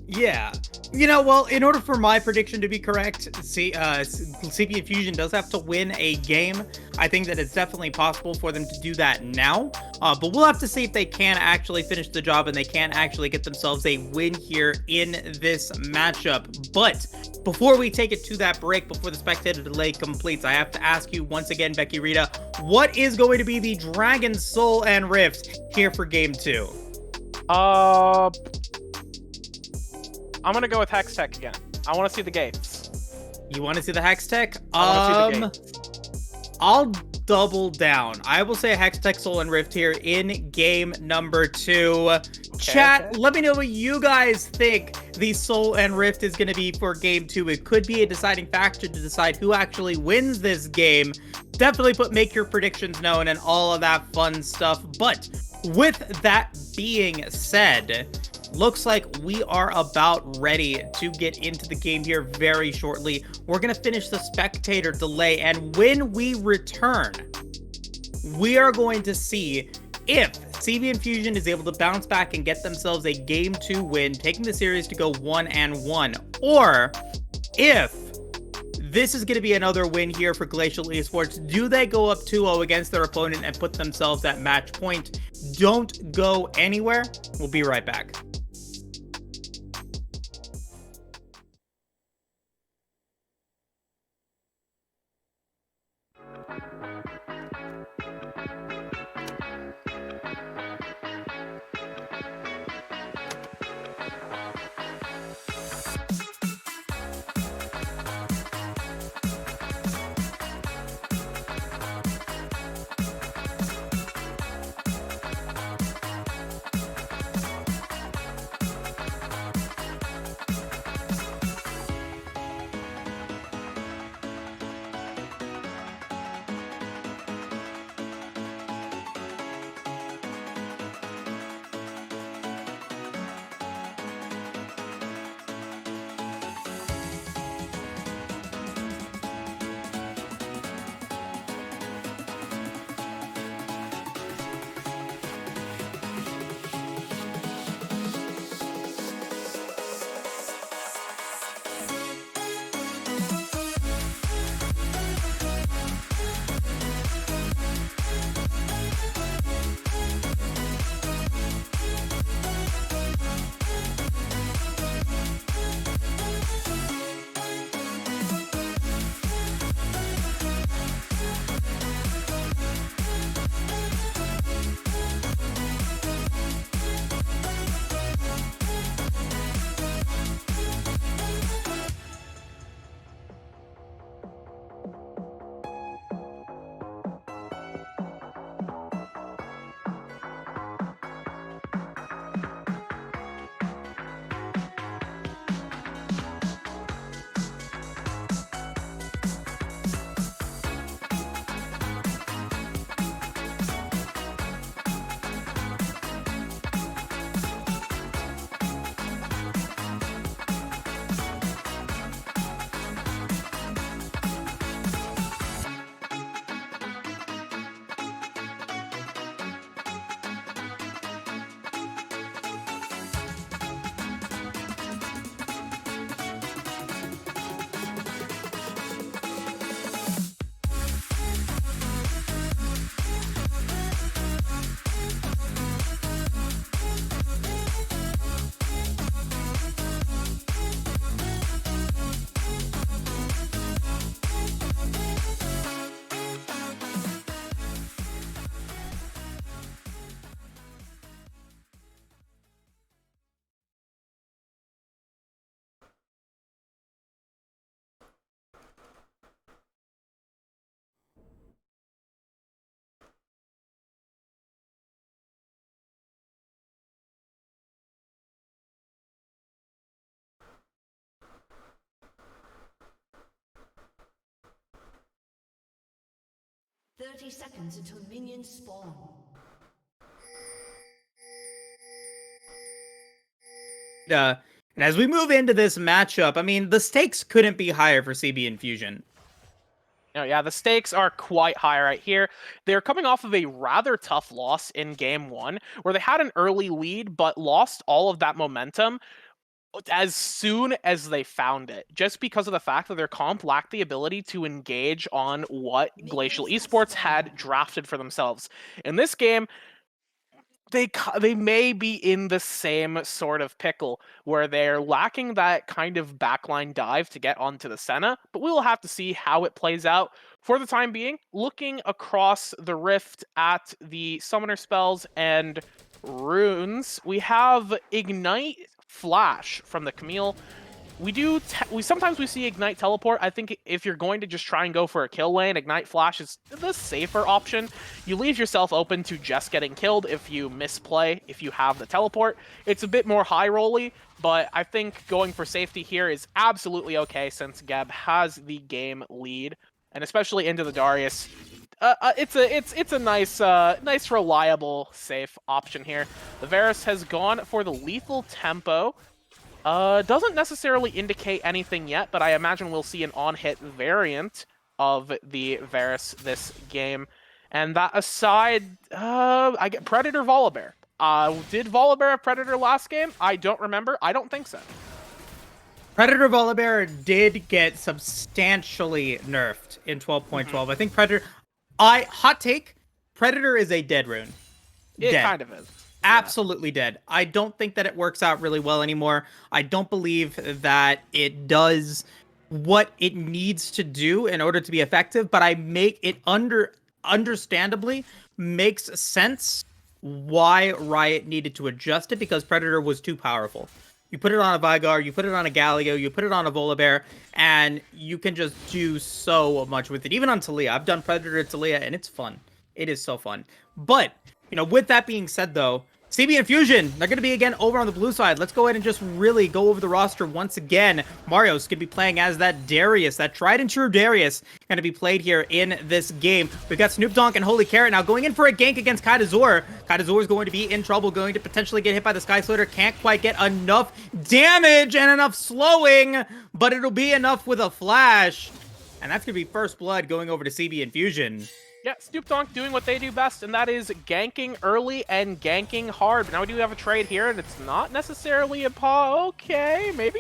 Yeah. You know, well, in order for my prediction to be correct, CB and Fusion does have to win a game. I think that it's definitely possible for them to do that now. But we'll have to see if they can actually finish the job and they can actually get themselves a win here in this matchup. But before we take it to that break, before the spectator delay completes, I have to ask you once again, Becky Rita, what is going to be the Dragon Soul and Rift here for game 2? I'm gonna go with Hex Tech again. I want to see the gates. You want to see the Hex Tech? I want to see the gates. I'll double down. I will say Hex Tech Soul and Rift here in game number 2. Okay, Chat, let me know what you guys think the Soul and Rift is going to be for game 2. It could be a deciding factor to decide who actually wins this game. Definitely make your predictions known and all of that fun stuff. But with that being said, looks like we are about ready to get into the game here very shortly. We're going to finish the spectator delay, and when we return, we are going to see if CB and Fusion is able to bounce back and get themselves a game 2 win, taking the series to go 1-1, or if this is going to be another win here for Glacial Esports. Do they go up 2-0 against their opponent and put themselves at match point? Don't go anywhere. We'll be right back. 30 seconds until minions spawn. And as we move into this matchup, I mean, the stakes couldn't be higher for CB Infusion. No, yeah, the stakes are quite high right here. They're coming off of a rather tough loss in game 1, where they had an early lead, but lost all of that momentum as soon as they found it, just because of the fact that their comp lacked the ability to engage on what Glacial Esports had drafted for themselves. In this game, they may be in the same sort of pickle where they're lacking that kind of backline dive to get onto the Senna, but we will have to see how it plays out. For the time being, looking across the rift at the summoner spells and runes, we have Ignite Flash from the Camille. We sometimes we see Ignite Teleport. I think if you're going to just try and go for a kill lane, Ignite Flash is the safer option. You leave yourself open to just getting killed if you misplay, if you have the teleport. It's a bit more high rolly, but I think going for safety here is absolutely okay since GEB has the game lead, and especially into the Darius. It's a nice reliable safe option here. The Varus has gone for the lethal tempo. Doesn't necessarily indicate anything yet, but I imagine we'll see an on-hit variant of the Varus this game. And that aside, I get Predator Volibear. Did Volibear have Predator last game? I don't remember. I don't think so. Predator Volibear did get substantially nerfed in 12.12. I think Predator... hot take, Predator is a dead rune. It kind of is. Absolutely dead. I don't think that it works out really well anymore. I don't believe that it does what it needs to do in order to be effective, but I make it understandably makes sense why Riot needed to adjust it, because Predator was too powerful. You put it on a Vigar, you put it on a Galio, you put it on a Volibear, and you can just do so much with it. Even on Taliyah. I've done Predator Taliyah, and it's fun. It is so fun. But, with that being said, though, CB Infusion, they're going to be again over on the blue side. Let's go ahead and just really go over the roster once again. Mario's going to be playing as that Darius, that tried and true Darius, going to be played here in this game. We've got Snoop Donk and Holy Carrot now going in for a gank against Kaidazor. Kaidazor is going to be in trouble, going to potentially get hit by the Sky Slitter. Can't quite get enough damage and enough slowing, but it'll be enough with a flash. And that's going to be first blood going over to CB Infusion. Yeah, Snoop Donk doing what they do best, and that is ganking early and ganking hard. But now we do have a trade here, and it's not necessarily a okay, maybe?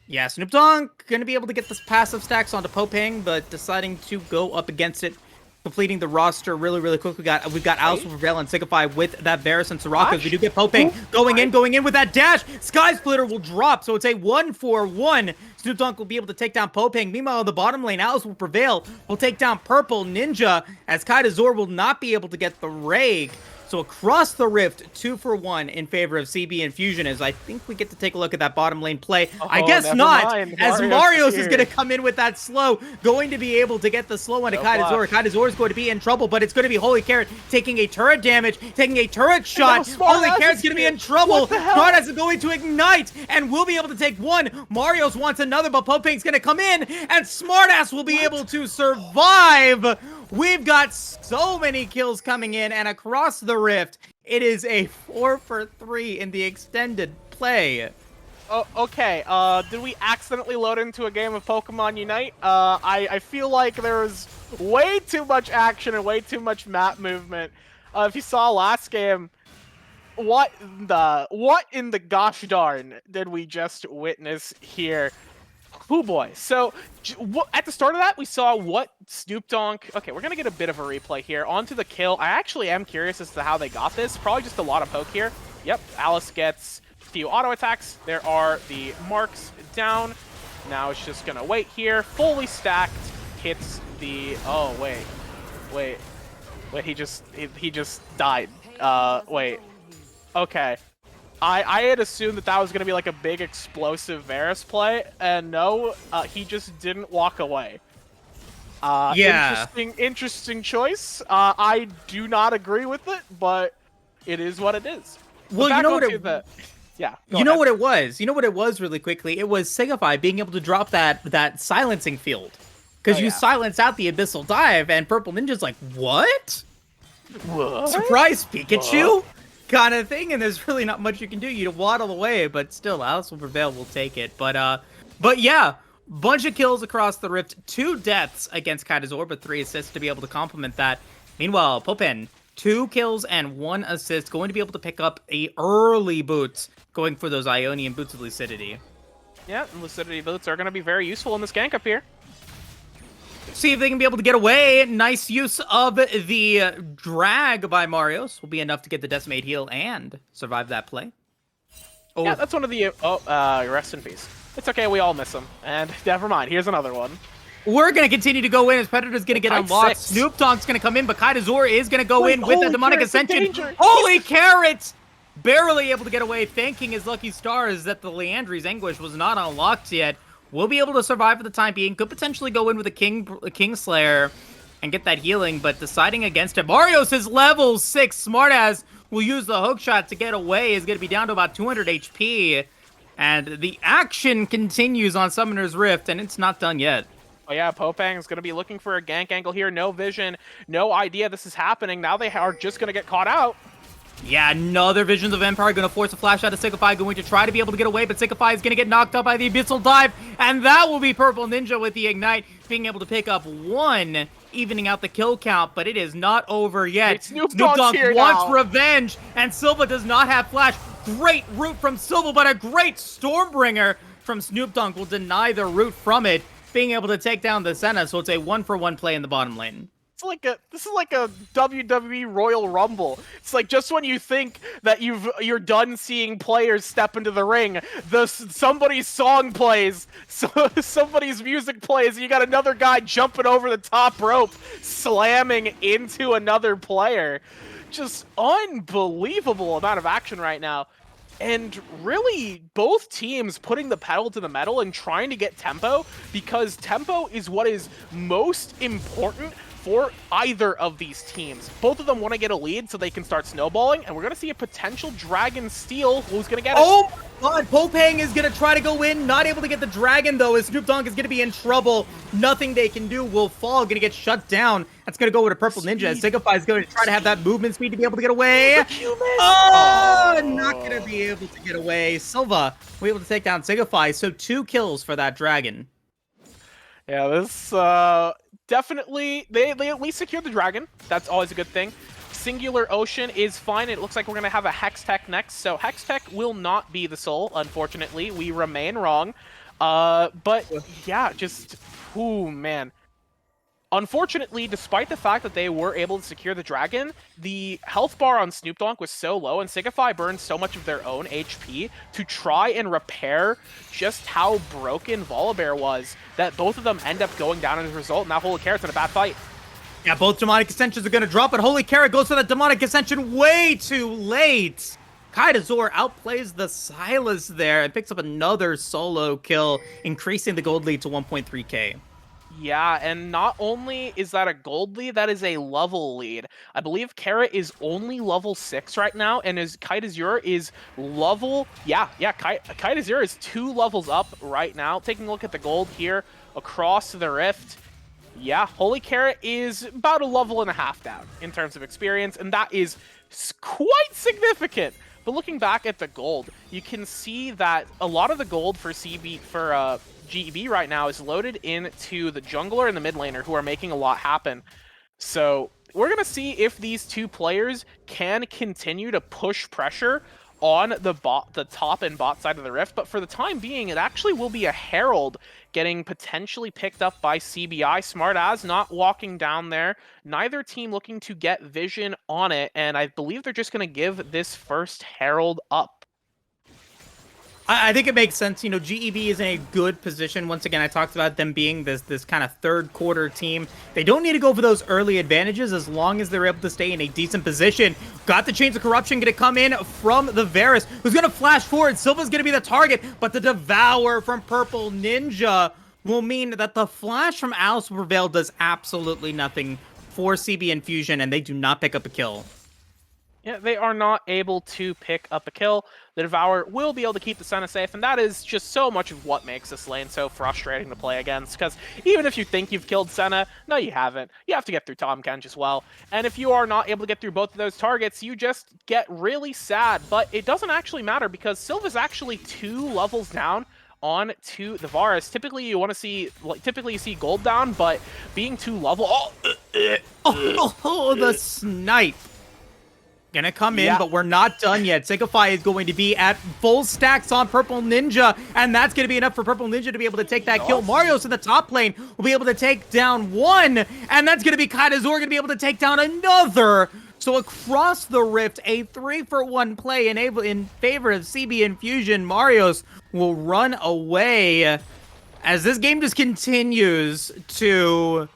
Yeah, Snoop Donk going to be able to get this passive stacks onto Popang, but deciding to go up against it, completing the roster really quick. We've got Alice with Prevail and Signify with that Varus and Soraka. We do get Popang going in with that dash. Sky Splitter will drop, so it's a 1-for-1. Snoop Donk will be able to take down Popang. Meanwhile, in the bottom lane, Alice will Prevail. Will take down Purple Ninja, as Kaidazor will not be able to get the Rake. So across the rift, 2-for-1 in favor of CB Infusion, as I think we get to take a look at that bottom lane play. I guess not, as Marios is going to come in with that slow, going to be able to get the slow onto Kaidazor. Kaidazor is going to be in trouble, but it's going to be Holy Carrot taking a turret damage, taking a turret shot. Holy Carrot's going to be in trouble. Smartass is going to ignite, and will be able to take one. Marios wants another, but Popang's going to come in, and Smartass will be able to survive. We've got so many kills coming in, and across the rift, it is a 4-for-3 in the extended play. Oh, okay, did we accidentally load into a game of Pokemon Unite? I feel like there was way too much action and way too much map movement. If you saw last game, what in the gosh darn did we just witness here? Oh boy. So, at the start of that, we saw what Snoop Donk... Okay, we're going to get a bit of a replay here. Onto the kill. I actually am curious as to how they got this. Probably just a lot of poke here. Yep, Alice gets a few auto attacks. There are the marks down. Now it's just going to wait here. Fully stacked. Hits the... Oh, wait. Wait, he just died. Wait. Okay. I had assumed that was going to be like a big explosive Varus play, and no, he just didn't walk away. Yeah. Interesting choice. I do not agree with it, but it is what it is. Well, you know what it... Yeah. You know what it was? You know what it was really quickly? It was Signify being able to drop that silencing field because Oh, you yeah. silence out the Abyssal Dive, and Purple Ninja's like, what? What? Surprise Pikachu? Kind of thing, and there's really not much you can do. You waddle away, but still, Alice will prevail. We'll take it. But yeah, bunch of kills across the Rift, 2 deaths against Kaidazor, but 3 assists to be able to complement that. Meanwhile, Popen, 2 kills and 1 assist, going to be able to pick up a early boot, going for those Ionian boots of Lucidity. Yeah, and Lucidity boots are going to be very useful in this gank up here. See if they can be able to get away. Nice use of the drag by Marios. Will be enough to get the Decimate heal and survive that play. Oh, Yeah, that's one of the... rest in peace. It's okay, we all miss him. And never mind, here's another one. we're going to continue to go in as Predator's going to get Type unlocked. 6. Snoop Dogg's going to come in, but Kaidazor is going to go in with the Holy Demonic Carrot's in Ascension. danger. Holy Carrot! Barely able to get away, thanking his lucky stars that the Leandri's Anguish was not unlocked yet. Will be able to survive for the time being. Could potentially go in with a Kingslayer and get that healing, but deciding against it. Marios is level 6. Smartass will use the hook shot to get away. Is going to be down to about 200 HP. And the action continues on Summoner's Rift, and it's not done yet. Oh yeah, Popang is going to be looking for a gank angle here. No vision, no idea this is happening. Now they are just going to get caught out. Yeah, another Visions of Empire going to force a flash out of Signify, going to try to be able to get away, but Signify is going to get knocked up by the Abyssal Dive, and that will be Purple Ninja with the Ignite, being able to pick up 1, evening out the kill count, but it is not over yet. Wait, Snoop Dogg Dogg's here wants now. revenge, and Silva does not have flash. Great root from Silva, but a great Stormbringer from Snoop Dogg will deny the root from it, being able to take down the Senna, so it's a 1-for-1 play in the bottom lane. This is like a WWE Royal Rumble. It's like just when you think that you're done seeing players step into the ring, somebody's song plays, somebody's music plays, and you got another guy jumping over the top rope, slamming into another player. Just unbelievable amount of action right now. And really, both teams putting the pedal to the metal and trying to get tempo, because tempo is what is most important for either of these teams. Both of them want to get a lead so they can start snowballing, and we're going to see a potential Dragon steal. Who's going to get it? Oh my god, Popang is going to try to go in, not able to get the Dragon though, as Snoop Dogg is going to be in trouble. Nothing they can do will fall, going to get shut down. That's going to go with a Purple Ninja, as Signify is going to try to have that movement speed to be able to get away. Oh, not going to be able to get away. Silva will be able to take down Signify, so 2 kills for that Dragon. Yeah, this, definitely, they at least secured the Dragon. That's always a good thing. Singular Ocean is fine. It looks like we're going to have a Hextech next. So Hextech will not be the soul, unfortunately. We remain wrong. But yeah, just, ooh, man. Unfortunately, despite the fact that they were able to secure the Dragon, the health bar on Snoop Dogg was so low, and Signify burned so much of their own HP to try and repair just how broken Volibear was, that both of them end up going down as a result. Now Holy Carrot's in a bad fight. Yeah, both Demonic Ascensions are going to drop, but Holy Carrot goes for that Demonic Ascension way too late. Kaidazor outplays the Silas there and picks up another solo kill, increasing the gold lead to 1.3k. Yeah, and not only is that a gold lead, that is a level lead. I believe Carrot is only level 6 right now, and Kaidazor is level... Kaidazor is 2 levels up right now. Taking a look at the gold here across the Rift. Yeah, Holy Carrot is about a level and a half down in terms of experience, and that is quite significant. But looking back at the gold, you can see that a lot of the gold for GEB right now is loaded into the jungler and the mid laner, who are making a lot happen. So we're going to see if these two players can continue to push pressure on the top and bot side of the Rift. But for the time being, it actually will be a Herald getting potentially picked up by CBI. Smartass not walking down there. Neither team looking to get vision on it. And I believe they're just going to give this first Herald up. I think it makes sense. You know, GEB is in a good position. Once again, I talked about them being this kind of third quarter team. They don't need to go for those early advantages as long as they're able to stay in a decent position. Got the Chains of Corruption going to come in from the Varus, who's going to flash forward. Silva's going to be the target, but the Devour from Purple Ninja will mean that the flash from Alice will prevail does absolutely nothing for CB Infusion, and they do not pick up a kill. Yeah, they are not able to pick up a kill. The Devourer will be able to keep the Senna safe, and that is just so much of what makes this lane so frustrating to play against, because even if you think you've killed Senna, no, you haven't. You have to get through Tahm Kench as well, and if you are not able to get through both of those targets, you just get really sad, but it doesn't actually matter, because Sylva's actually 2 levels down on to the Varus. Typically, you want to see, typically you see gold down, but being 2 level, The snipe. Gonna come in, Yeah. but we're not done yet. Signify is going to be at full stacks on Purple Ninja, and that's gonna be enough for Purple Ninja to be able to take that kill. Marios in the top lane will be able to take down 1, and that's gonna be Kaidazor gonna be able to take down another. So across the rift, a 3-for-1 play in favor of CB Infusion. Marios will run away as this game just continues to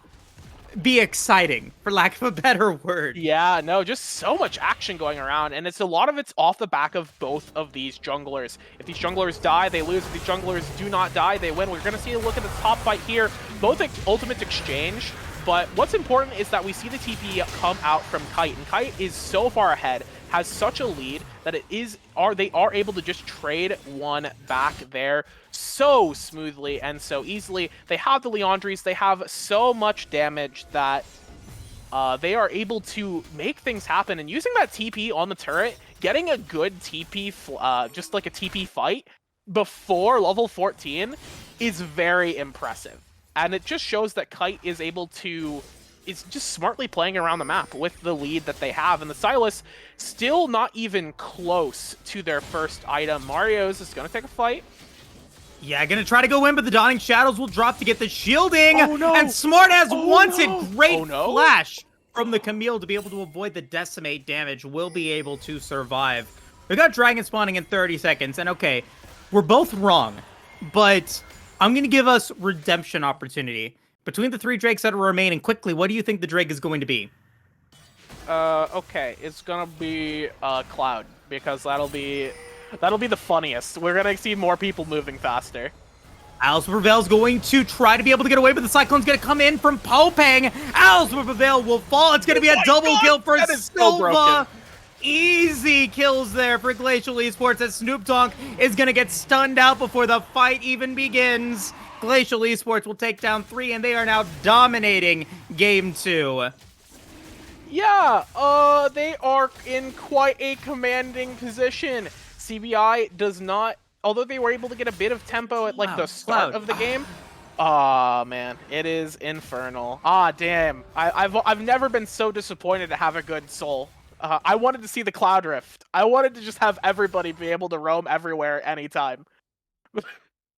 be exciting, for lack of a better word. Yeah, no, just so much action going around, and it's a lot of it's off the back of both of these junglers. If these junglers die, they lose. If these junglers do not die, they win. We're going to see a look at the top fight here. Both ultimates exchange, but what's important is that we see the TP come out from Kite, and Kite is so far ahead, has such a lead that they are able to just trade one back there so smoothly and so easily. They have the Leandries, they have so much damage that they are able to make things happen, and using that TP on the turret, getting a good TP, just like a TP fight before level 14 is very impressive. And it just shows that Kite is just smartly playing around the map with the lead that they have. And the Sylas still not even close to their first item. Marios is going to take a fight. Yeah, gonna try to go in, but the Dawning Shadows will drop to get the shielding. Oh, no. And Smart as wants no. it. Great Oh, no. flash from the Camille to be able to avoid the Decimate damage. Will be able to survive. We got Dragon spawning in 30 seconds. And okay, we're both wrong, but I'm gonna give us redemption opportunity. Between the 3 Drakes that are remaining, quickly, what do you think the Drake is going to be? Okay, it's gonna be Cloud, because that'll be the funniest. We're gonna see more people moving faster. Alice Prevail's going to try to be able to get away, but the Cyclone's going to come in from Popang. Alice Prevail will fall. It's going to be a double kill for That is so broken. Silva. Easy kills there for Glacial Esports as Snoop Dogg is going to get stunned out before the fight even begins. Glacial Esports will take down 3, and they are now dominating Game 2. Yeah, they are in quite a commanding position. CBI does not, although they were able to get a bit of tempo at like the start of the game. Aw, man, it is infernal. Ah, damn. I've never been so disappointed to have a good soul. I wanted to see the Cloud Rift. I wanted to just have everybody be able to roam everywhere anytime.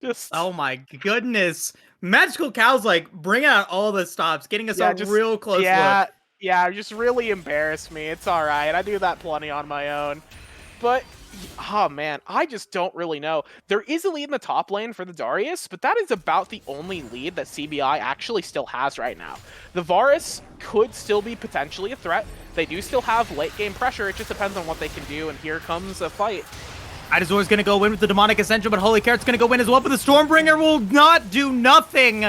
Just Oh my goodness. Magical Cow's like, bring out all the stops, getting us real close look. Yeah, just really embarrassed me. It's all right. I do that plenty on my own. But, oh man, I just don't really know. There is a lead in the top lane for the Darius, but that is about the only lead that CBI actually still has right now. The Varus could still be potentially a threat. They do still have late game pressure. It just depends on what they can do, and here comes a fight. Idazor's going to go in with the Demonic Ascension, but Holy Carrot's going to go in as well, but the Stormbringer will not do nothing.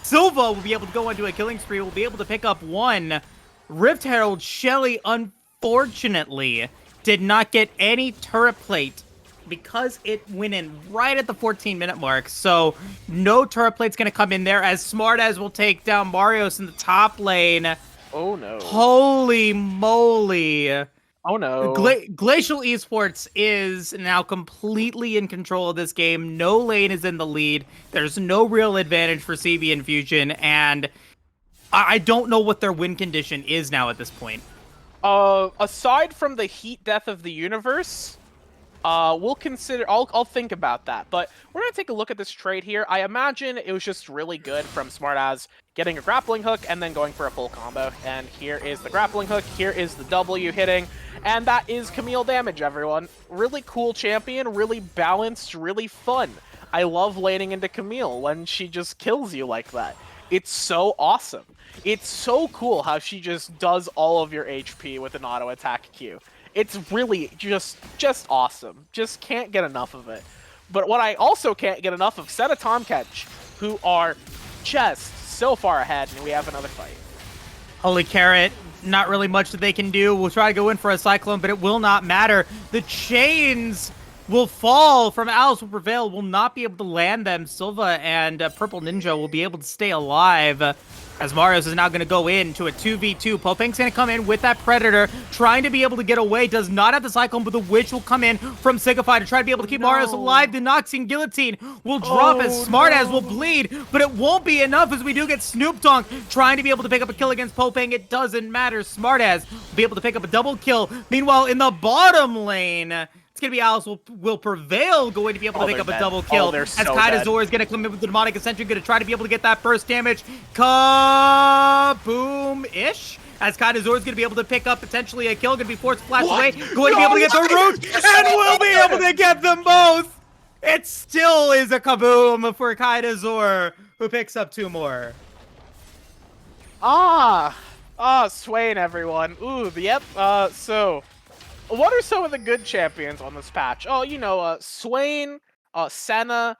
Silva will be able to go into a killing spree, will be able to pick up 1. Rift Herald Shelly, unfortunately, did not get any turret plate because it went in right at the 14-minute mark. So no turret plate's going to come in there, as Smart as will take down Marios in the top lane. Oh no. Holy moly. Oh no. Glacial Esports is now completely in control of this game. No lane is in the lead. There's no real advantage for CB Infusion, and I don't know what their win condition is now at this point. Aside from the heat death of the universe, we'll consider. I'll think about that. But we're gonna take a look at this trade here. I imagine it was just really good from Smartaz getting a grappling hook and then going for a full combo. And here is the grappling hook. Here is the W hitting, and that is Camille damage. Everyone, really cool champion, really balanced, really fun. I love laning into Camille when she just kills you like that. It's so awesome. It's so cool how she just does all of your HP with an auto attack Q. It's really just awesome. Just can't get enough of it. But what I also can't get enough of, Senna Tahm Kench, who are just so far ahead, and we have another fight. Holy Carrot not really much that they can do. We'll try to go in for a Cyclone, but it will not matter. The chains will fall from Alice will prevail, will not be able to land them. Silva and Purple Ninja will be able to stay alive. As Marios is now going to go into a 2v2. Popeng's going to come in with that Predator, trying to be able to get away. Does not have the Cyclone, but the Witch will come in from Signify to try to be able to keep Marios alive. The Noxian Guillotine will drop as Smart as will bleed, but it won't be enough as we do get Snoop Dogg trying to be able to pick up a kill against Popeng. It doesn't matter. Smart as will be able to pick up a double kill. Meanwhile, in the bottom lane, it's going to be Alice will prevail, going to be able to pick up a double kill. As Kaidazor is going to come in with the Demonic Ascension, going to try to be able to get that first damage. Kaboom-ish. As Kaidazor is going to be able to pick up potentially a kill, going to be forced to flash away, going to be able to get the root, and we'll be able to get them both. It still is a kaboom for Kaidazor, who picks up 2 more. Swain, everyone. Ooh, yep. So, what are some of the good champions on this patch? Oh, you know, Swain, Senna,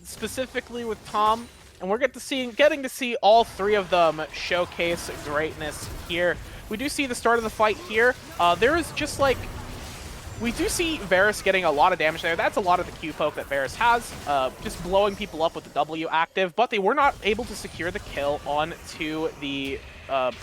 specifically with Tom, and we're getting to see all 3 of them showcase greatness here. We do see the start of the fight here. There is just like, we do see Varus getting a lot of damage there. That's a lot of the Q poke that Varus has, just blowing people up with the W active, but they were not able to secure the kill onto the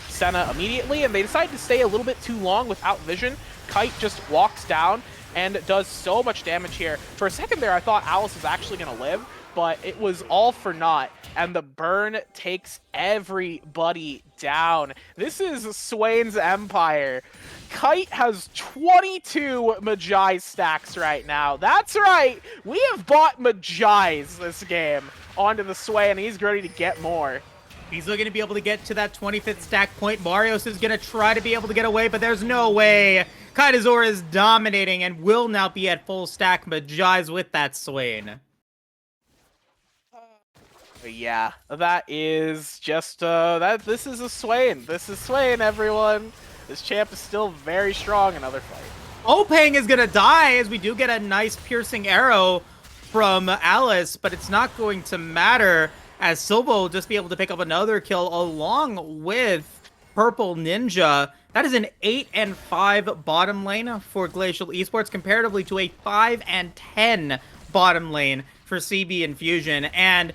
Senna immediately, and they decided to stay a little bit too long without vision. Kite just walks down and does so much damage here. For a second there, I thought Alice was actually going to live, but it was all for naught, and the burn takes everybody down. This is Swain's Empire. Kite has 22 Magi stacks right now. That's right, we have bought Magi's this game onto the Swain, and he's ready to get more. He's looking to be able to get to that 25th stack point. Marios is going to try to be able to get away, but there's no way. Kaidazor is dominating and will now be at full stack Magi's with that Swain. Yeah, that is just, this is a Swain. This is Swain, everyone. This champ is still very strong. Another fight. Openg is going to die as we do get a nice piercing arrow from Alice, but it's not going to matter as Silva will just be able to pick up another kill along with Purple Ninja. That is an 8-5 bottom lane for Glacial Esports, comparatively to a 5-10 bottom lane for CB and Fusion. And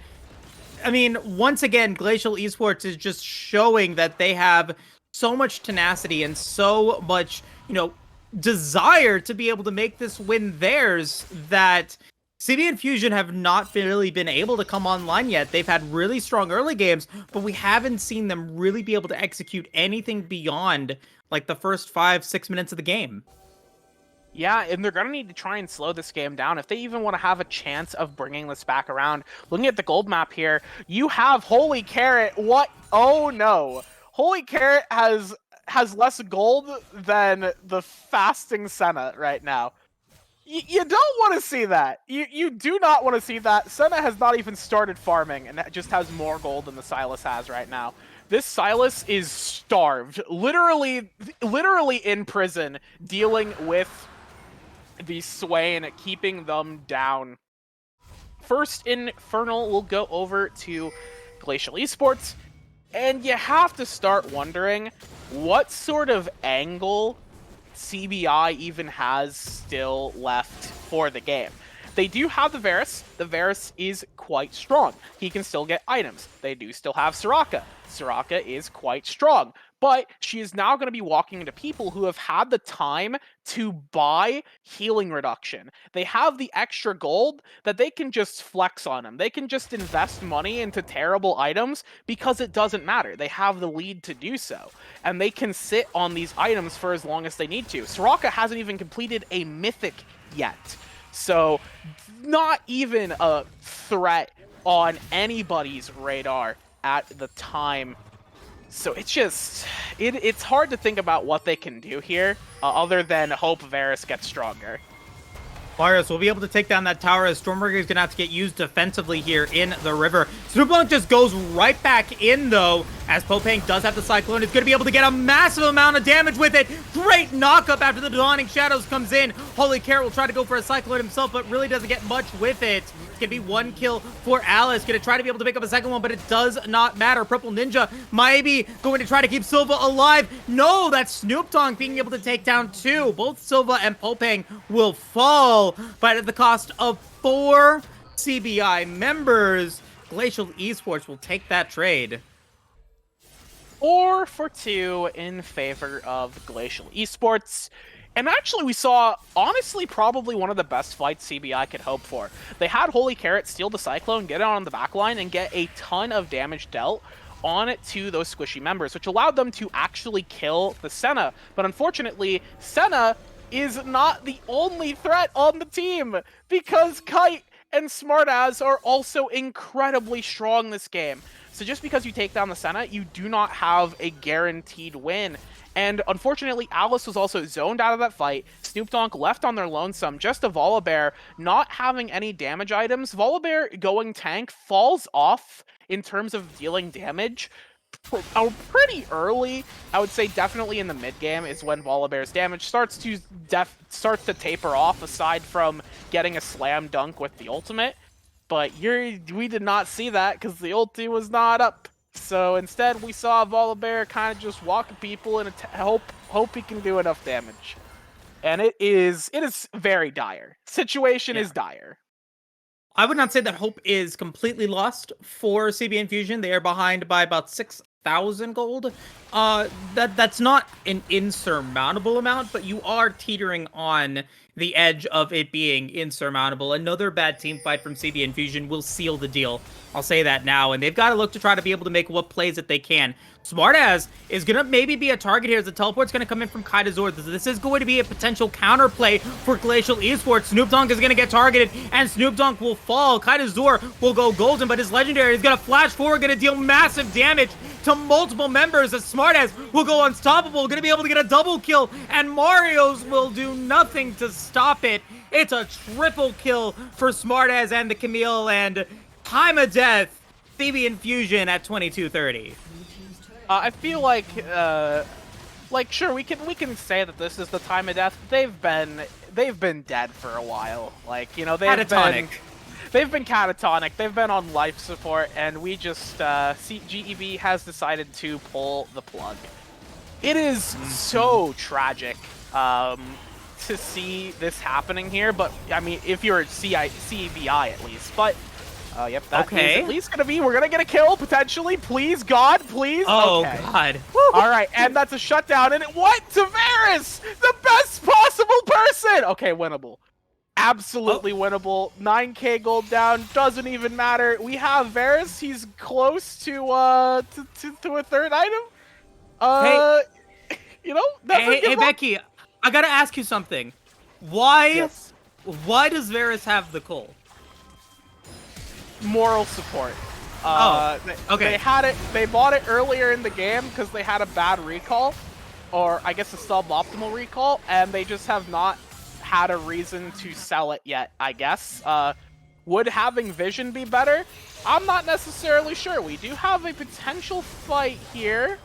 I mean, once again, Glacial Esports is just showing that they have so much tenacity and so much, you know, desire to be able to make this win theirs that CB and Fusion have not really been able to come online yet. They've had really strong early games, but we haven't seen them really be able to execute anything beyond like the first 5-6 minutes of the game. Yeah, and they're going to need to try and slow this game down if they even want to have a chance of bringing this back around. Looking at the gold map here, you have Holy Carrot. What? Oh no. Holy Carrot has less gold than the fasting Senna right now. You don't want to see that. You do not want to see that. Senna has not even started farming and just has more gold than the Sylas has right now. This Sylas is starved, literally in prison, dealing with the Swain, keeping them down. First Infernal will go over to Glacial Esports, and you have to start wondering what sort of angle CBI even has still left for the game. They do have the Varus. The Varus is quite strong. He can still get items. They do still have Soraka. Soraka is quite strong, but she is now going to be walking into people who have had the time to buy healing reduction. They have the extra gold that they can just flex on them. They can just invest money into terrible items because it doesn't matter. They have the lead to do so, and they can sit on these items for as long as they need to. Soraka hasn't even completed a mythic yet, so not even a threat on anybody's radar at the time. So it's just, it's hard to think about what they can do here, other than hope Varus gets stronger. Marios will be able to take down that tower as Stormbreaker is going to have to get used defensively here in the river. Snoopunk just goes right back in, though, as Popeng does have the Cyclone. It's going to be able to get a massive amount of damage with it. Great knock-up after the Dawning Shadows comes in. Holy Carrot will try to go for a Cyclone himself, but really doesn't get much with it. Gonna be 1 kill for Alice. Gonna try to be able to pick up a second one, but it does not matter. Purple Ninja maybe going to try to keep Silva alive. No, that's Snoop Dogg being able to take down 2. Both Silva and Popeng will fall, but at the cost of 4 CBI members. Glacial Esports will take that trade. 4 for 2 in favor of Glacial Esports. And actually, we saw, honestly, probably one of the best fights CBI could hope for. They had Holy Carrot steal the Cyclone, get it on the backline, and get a ton of damage dealt on it to those squishy members, which allowed them to actually kill the Senna. But unfortunately, Senna is not the only threat on the team, because Kite and Smartaz are also incredibly strong this game. So just because you take down the Senna, you do not have a guaranteed win. And unfortunately, Alice was also zoned out of that fight. Snoop Dogg left on their lonesome, just a Volibear not having any damage items. Volibear going tank falls off in terms of dealing damage pretty early. I would say definitely in the mid game is when Volibear's damage starts to taper off, aside from getting a slam dunk with the ultimate. But we did not see that because the ulti was not up. So instead, we saw Volibear kind of just walk people and hope he can do enough damage. And it is very dire. Situation is dire. I would not say that hope is completely lost for CB Infusion. They are behind by about 6,000 gold. That's not an insurmountable amount, but you are teetering on the edge of it being insurmountable. Another bad team fight from CB Infusion will seal the deal. I'll say that now, and they've got to look to try to be able to make what plays that they can. Smartaz is going to maybe be a target here as the teleport's going to come in from Kaitazor. This is going to be a potential counterplay for Glacial Esports. Snoop Dogg is going to get targeted, and Snoop Dogg will fall. Kaitazor will go golden, but his legendary is going to flash forward, going to deal massive damage to multiple members as Smartaz will go unstoppable, going to be able to get a double kill, and Mario's will do nothing to stop it. It's a triple kill for Smartaz and the Camille, and time of death, CB Infusion at 22:30. I feel like sure, we can say that this is the time of death. They've been dead for a while. Like, you know, they've been catatonic. They've been on life support, and we just GEB has decided to pull the plug. It is so tragic to see this happening here. But I mean, if you're CBI at least, but. Yep, that is at least gonna be, we're gonna get a kill, potentially. Please, God, please. Oh, okay. God. Alright, and that's a shutdown, and it went to Varus! The best possible person! Okay, winnable. Absolutely winnable. 9k gold down, doesn't even matter. We have Varus, he's close to a third item. You know, hey Becky, I gotta ask you something. Why does Varus have the coal? Moral support. Okay. They bought it earlier in the game because they had a bad recall, or I guess a suboptimal recall, and they just have not had a reason to sell it yet, I guess. Would having vision be better? I'm not necessarily sure. We do have a potential fight here.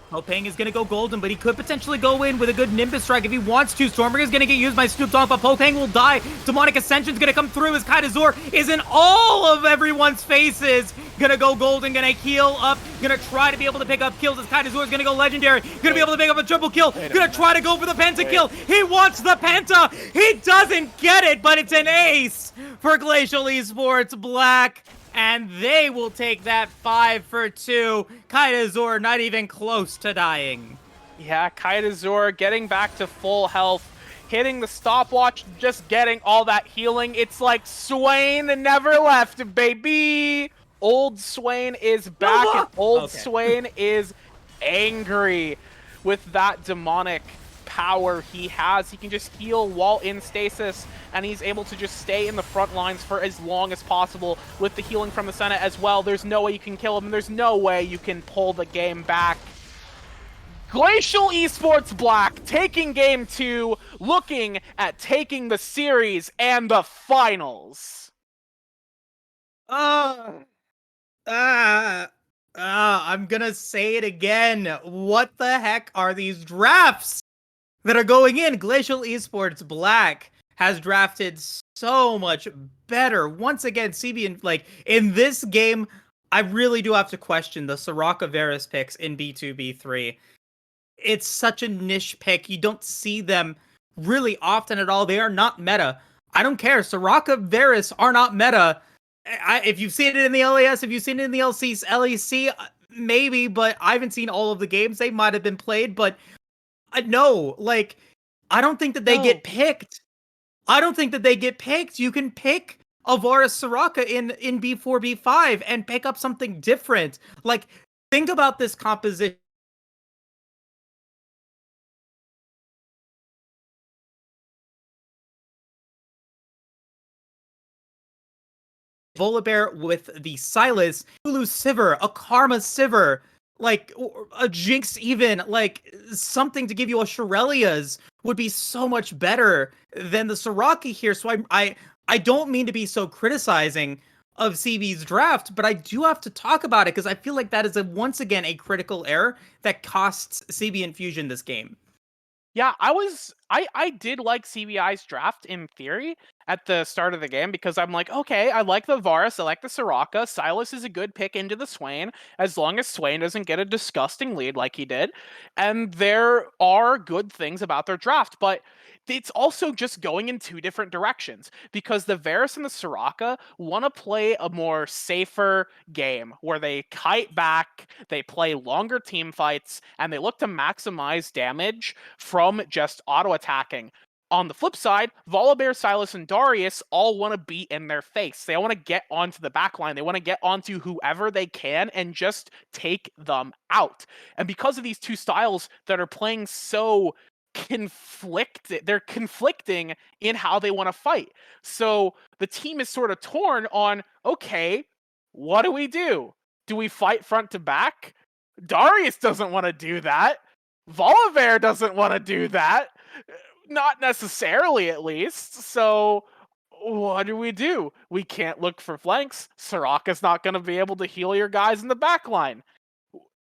Popeng is going to go golden, but he could potentially go in with a good Nimbus strike if he wants to. Stormbringer is going to get used by Snoop Dogg, but Popeng will die. Demonic Ascension is going to come through as Kaitazor is in all of everyone's faces. Going to go golden, going to heal up, going to try to be able to pick up kills as Kaitazor is going to go legendary. Going to be able to pick up a triple kill. Going to try to go for the penta kill. He wants the penta. He doesn't get it, but it's an ace for Glacial Esports Black. And they will take that 5 for 2. Kaitazor not even close to dying. Yeah, Kaitazor getting back to full health, hitting the stopwatch, just getting all that healing. It's like Swain never left, baby. Old Swain is back, and old Swain is angry with that demonic power he has. He can just heal while in stasis, and he's able to just stay in the front lines for as long as possible with the healing from the Senna as well. There's no way you can kill him, and there's no way you can pull the game back. Glacial Esports Black taking game 2, looking at taking the series and the finals. I'm gonna say it again. What the heck are these drafts that are going in? Glacial Esports Black has drafted so much better. Once again, CB, like, in this game, I really do have to question the Soraka Varus picks in B2, B3. It's such a niche pick. You don't see them really often at all. They are not meta. I don't care. Soraka Varus are not meta. If you've seen it in the LAS, if you've seen it in the LEC, maybe, but I haven't seen all of the games. They might have been played, but no, like, I don't think that they get picked. I don't think that they get picked. You can pick a Varus Soraka in B4, B5 and pick up something different. Like, think about this composition. Volibear with the Silas, Hulu Sivir, a Karma Sivir, like a Jinx even, like something to give you a Shirelia's would be so much better than the Soraka here. So I don't mean to be so criticizing of CB's draft, but I do have to talk about it because I feel like that is once again a critical error that costs CB Infusion this game. Yeah, I did like CBI's draft in theory at the start of the game because I'm like, okay, I like the Varus, I like the Soraka. Silas is a good pick into the Swain as long as Swain doesn't get a disgusting lead like he did. And there are good things about their draft, but it's also just going in two different directions because the Varus and the Soraka want to play a more safer game where they kite back, they play longer team fights, and they look to maximize damage from just auto-attacking. On the flip side, Volibear, Silas, and Darius all want to be in their face. They want to get onto the backline. They want to get onto whoever they can and just take them out. And because of these two styles that are playing so they're conflicting in how they want to fight. So the team is sort of torn on, okay, what do we do? Do we fight front to back? Darius doesn't want to do that. Volibear doesn't want to do that. Not necessarily, at least. So what do? We can't look for flanks. Soraka's not going to be able to heal your guys in the back line.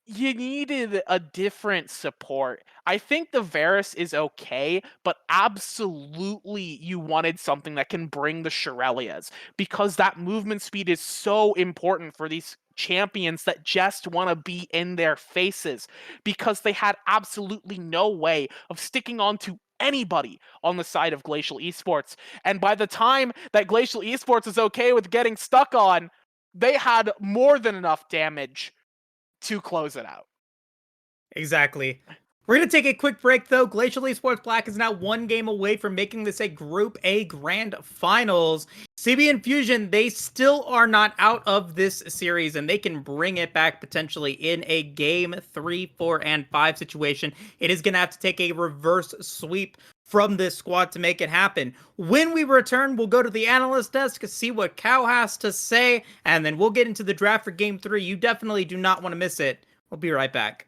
You needed a different support. I think the Varus is okay, but absolutely you wanted something that can bring the Shirelias because that movement speed is so important for these champions that just want to be in their faces because they had absolutely no way of sticking on to anybody on the side of Glacial Esports. And by the time that Glacial Esports is okay with getting stuck on, they had more than enough damage to close it out. Exactly. We're going to take a quick break, though. Glacial Esports Black is now one game away from making this a Group A Grand Finals. CB Infusion, they still are not out of this series, and they can bring it back potentially in a Game 3, 4, and 5 situation. It is going to have to take a reverse sweep from this squad to make it happen. When we return, we'll go to the analyst desk to see what Cow has to say, and then we'll get into the draft for Game 3. You definitely do not want to miss it. We'll be right back.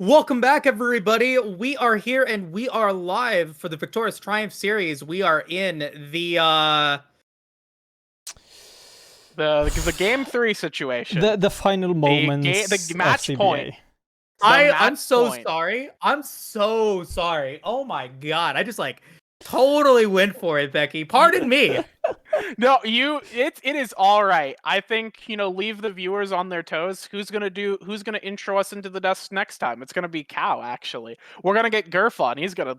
Welcome back, everybody. We are here and we are live for the Victoris Triumph series. We are in the game 3 situation. The final moments the match of CBA. point. I'm so sorry. I'm so sorry. Oh my god. I just totally went for it, Becky. Pardon me. No, it is all right. I think, leave the viewers on their toes. Who's gonna intro us into the desk next time? It's gonna be Cow, actually. We're gonna get Gurf on. He's gonna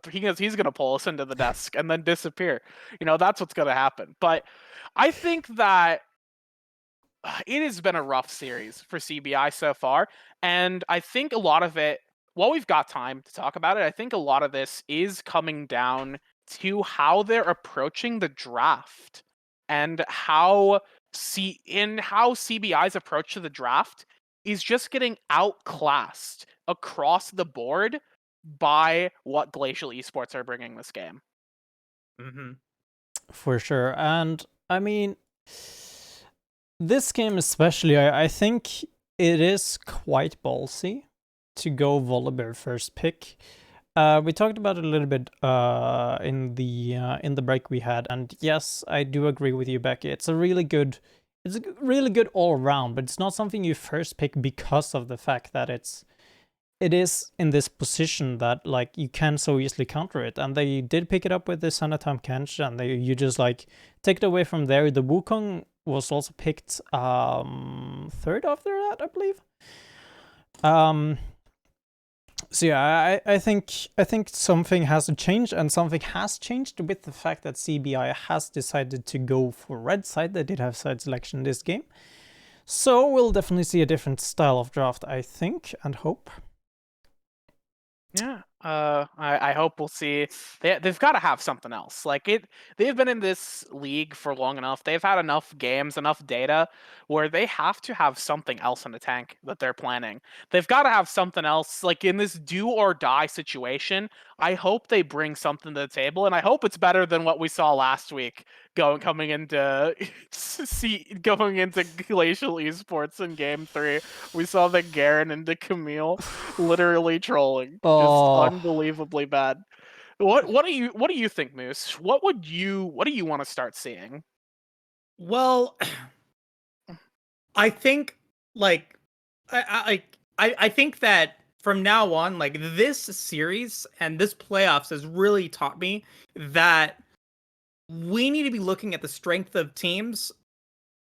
pull us into the desk and then disappear. That's what's gonna happen. But I think that it has been a rough series for CBI so far, and I think a lot of it, while we've got time to talk about it, I think a lot of this is coming down to how they're approaching the draft and how CBI's approach to the draft is just getting outclassed across the board by what Glacial Esports are bringing this game. Mm-hmm. For sure. And I mean, this game especially, I think it is quite ballsy to go Volibear first pick. We talked about it a little bit in the break we had, and yes, I do agree with you, Becky. It's a really good all around, but it's not something you first pick because of the fact that it is in this position that you can so easily counter it, and they did pick it up with the Sanatam Kench, and you just take it away from there. The Wukong was also picked third after that, I believe. So yeah, I think something has to change, and something has changed with the fact that CBI has decided to go for red side. They did have side selection this game, so we'll definitely see a different style of draft, I think, and hope. Yeah, I hope we'll see. They've got to have something else. They've been in this league for long enough. They've had enough games, enough data, where they have to have something else in the tank that they're planning. They've got to have something else, in this do or die situation. I hope they bring something to the table, and I hope it's better than what we saw last week. Coming into Glacial Esports in Game 3, we saw the Garen into Camille literally trolling, just unbelievably bad. What do you think, Moose? What do you want to start seeing? Well, I think I think that from now on, this series and this playoffs has really taught me that we need to be looking at the strength of teams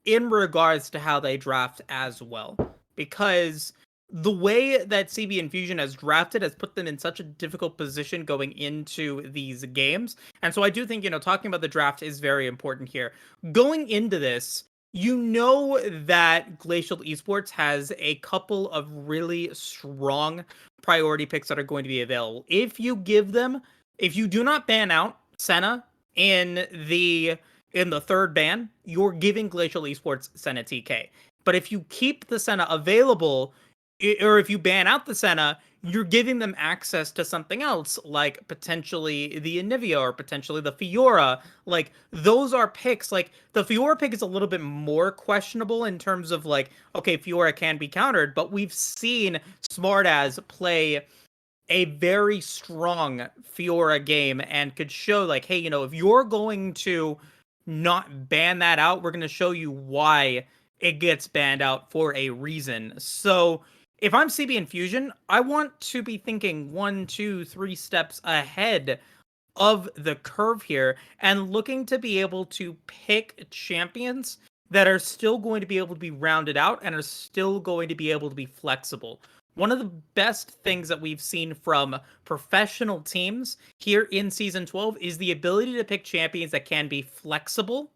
in regards to how they draft as well. Because the way that CB and Fusion has drafted has put them in such a difficult position going into these games. And so I do think, talking about the draft is very important here. Going into this, that Glacial Esports has a couple of really strong priority picks that are going to be available. If you do not ban out Senna in the third ban, you're giving Glacial Esports Senna TK. But if you keep the Senna available, or if you ban out the Senna, you're giving them access to something else, like potentially the Anivia or potentially the Fiora. Those are picks. The Fiora pick is a little bit more questionable in terms of okay, Fiora can be countered, but we've seen Smartaz play a very strong Fiora game and could show hey, if you're going to not ban that out, we're going to show you why it gets banned out for a reason. So if I'm CB and Fusion, I want to be thinking 1, 2, 3 steps ahead of the curve here and looking to be able to pick champions that are still going to be able to be rounded out and are still going to be able to be flexible. One of the best things that we've seen from professional teams here in Season 12 is the ability to pick champions that can be flexible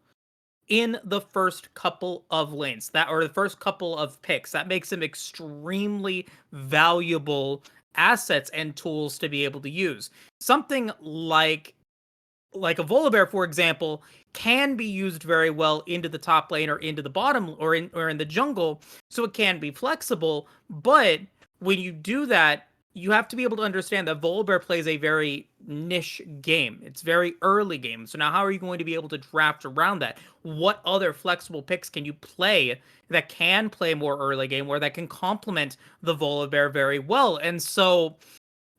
in the first couple of lanes, or the first couple of picks. That makes them extremely valuable assets and tools to be able to use. Something like a Volibear, for example, can be used very well into the top lane or into the bottom or in the jungle, so it can be flexible. But when you do that, you have to be able to understand that Volibear plays a very niche game. It's very early game. So now how are you going to be able to draft around that? What other flexible picks can you play that can play more early game where that can complement the Volibear very well? And so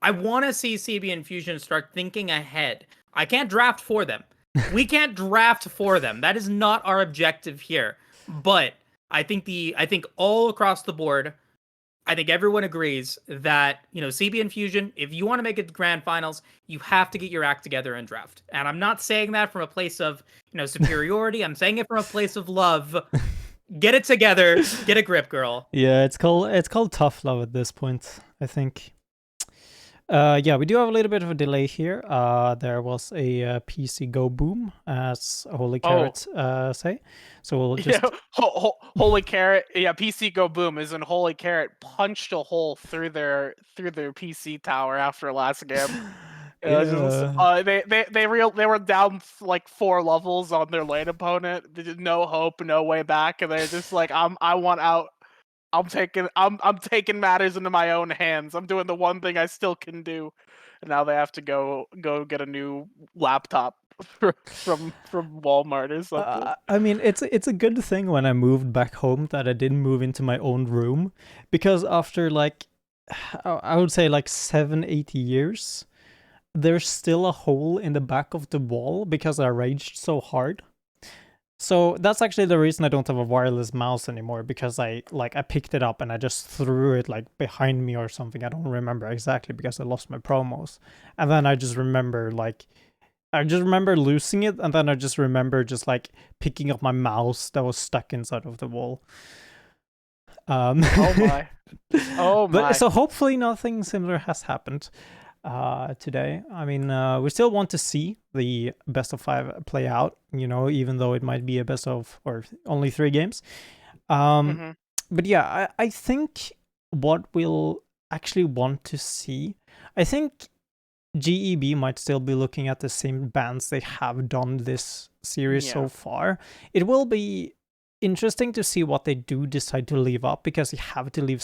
I want to see CB and Fusion start thinking ahead. I can't draft for them. We can't draft for them. That is not our objective here. But I think all across the board, I think everyone agrees that, CB and Fusion, if you want to make it to grand finals, you have to get your act together and draft. And I'm not saying that from a place of, superiority. I'm saying it from a place of love. Get it together. Get a grip, girl. Yeah, it's called tough love at this point, I think. Yeah, we do have a little bit of a delay here. There was a PC go boom, as Holy Carrot say. So we'll just Holy Carrot. Yeah, PC go boom is in Holy Carrot punched a hole through their PC tower after last game. They were down like 4 levels on their lane opponent. No hope, no way back, and they're just like, I want out. I'm taking matters into my own hands. I'm doing the one thing I still can do. And now they have to go get a new laptop from Walmart or something. I mean, it's a good thing when I moved back home that I didn't move into my own room, because after I would say 7-8 years, there's still a hole in the back of the wall because I raged so hard. So that's actually the reason I don't have a wireless mouse anymore, because I picked it up and I just threw it behind me or something. I don't remember exactly because I lost my promos. And then I just remember losing it, and then I just remember picking up my mouse that was stuck inside of the wall. Oh my. Oh my. But so hopefully nothing similar has happened today. I mean, we still want to see the best of 5 play out, even though it might be a best of or only 3 games. But yeah, I think what we'll actually want to see, I think GEB might still be looking at the same bans they have done this series so far. It will be interesting to see what they do decide to leave up, because you have to leave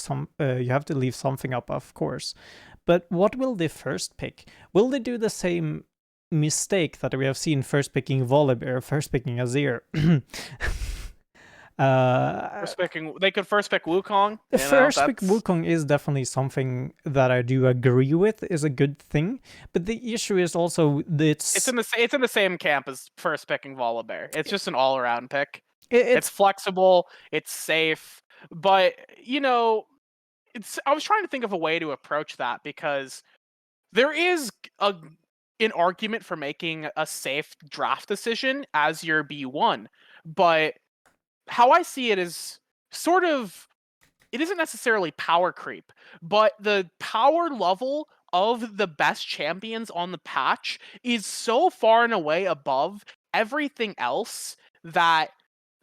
something up, of course. But what will they first pick? Will they do the same mistake that we have seen first picking Volibear, first picking Azir? They could first pick Wukong. First pick Wukong is definitely something that I do agree with is a good thing. But the issue is also it's in the same camp as first picking Volibear. It's just an all-around pick. It's flexible, it's safe, but I was trying to think of a way to approach that, because there is an argument for making a safe draft decision as your B1, but how I see it is it isn't necessarily power creep, but the power level of the best champions on the patch is so far and away above everything else that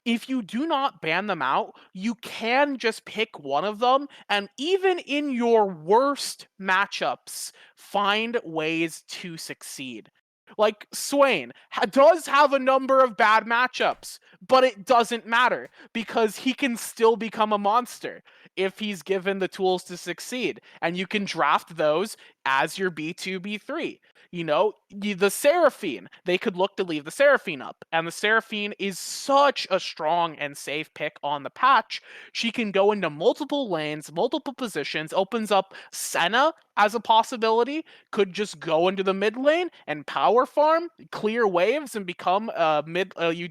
if you do not ban them out, you can just pick one of them, and even in your worst matchups, find ways to succeed. Like, Swain does have a number of bad matchups, but it doesn't matter, because he can still become a monster if he's given the tools to succeed, and you can draft those as your B2, B3. The Seraphine, they could look to leave the Seraphine up, and the Seraphine is such a strong and safe pick on the patch. She can go into multiple lanes, multiple positions, opens up Senna as a possibility, could just go into the mid lane and power farm, clear waves, and become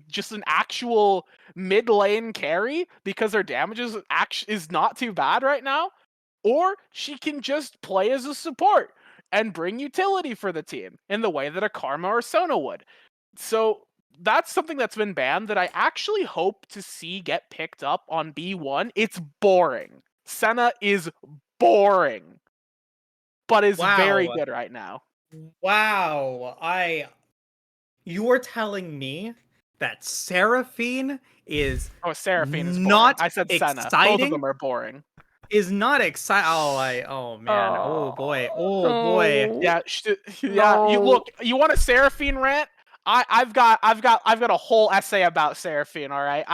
just an actual mid lane carry, because her damage is not too bad right now. Or she can just play as a support and bring utility for the team in the way that a Karma or Sona would. So that's something that's been banned that I actually hope to see get picked up on B1. It's boring. Senna is boring, but is very good right now. Wow. You're telling me that Seraphine is Seraphine is not boring. I said Senna. exciting? Both of them are boring. Is not exciting. Oh man. Oh boy. Yeah, You want a Seraphine rant? I've got a whole essay about Seraphine. All right,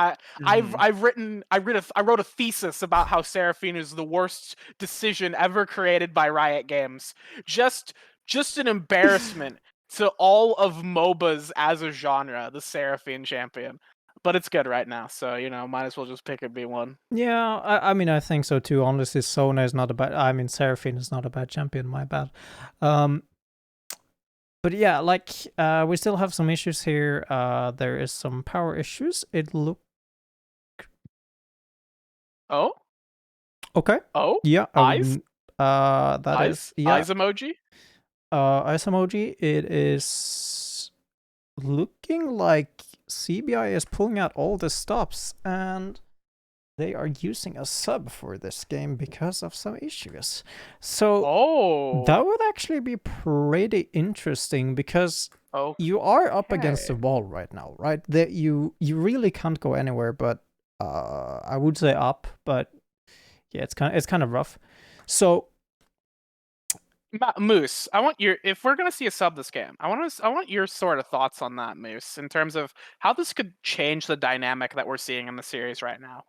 Mhm. I wrote a thesis about how Seraphine is the worst decision ever created by Riot Games. Just an embarrassment to all of MOBAs as a genre. The Seraphine champion, but it's good right now, so might as well just pick it B1. Yeah, I mean, I think so too. Honestly, Sona is not a bad. I mean, Seraphine is not a bad champion. My bad. But yeah, like we still have some issues here. There is some power issues. It look Oh, okay. oh, Yeah, eyes, that eyes, is yeah. eyes emoji. Ice emoji. It is looking like CBI is pulling out all the stops, and they are using a sub for this game because of some issues. So Oh, that would actually be pretty interesting because oh, you are up against the wall right now, right? That you really can't go anywhere, but I would say up, but yeah, it's kind of rough. So Moose, if we're gonna see a sub this game, I want your sort of thoughts on that, Moose, in terms of how this could change the dynamic that we're seeing in the series right now.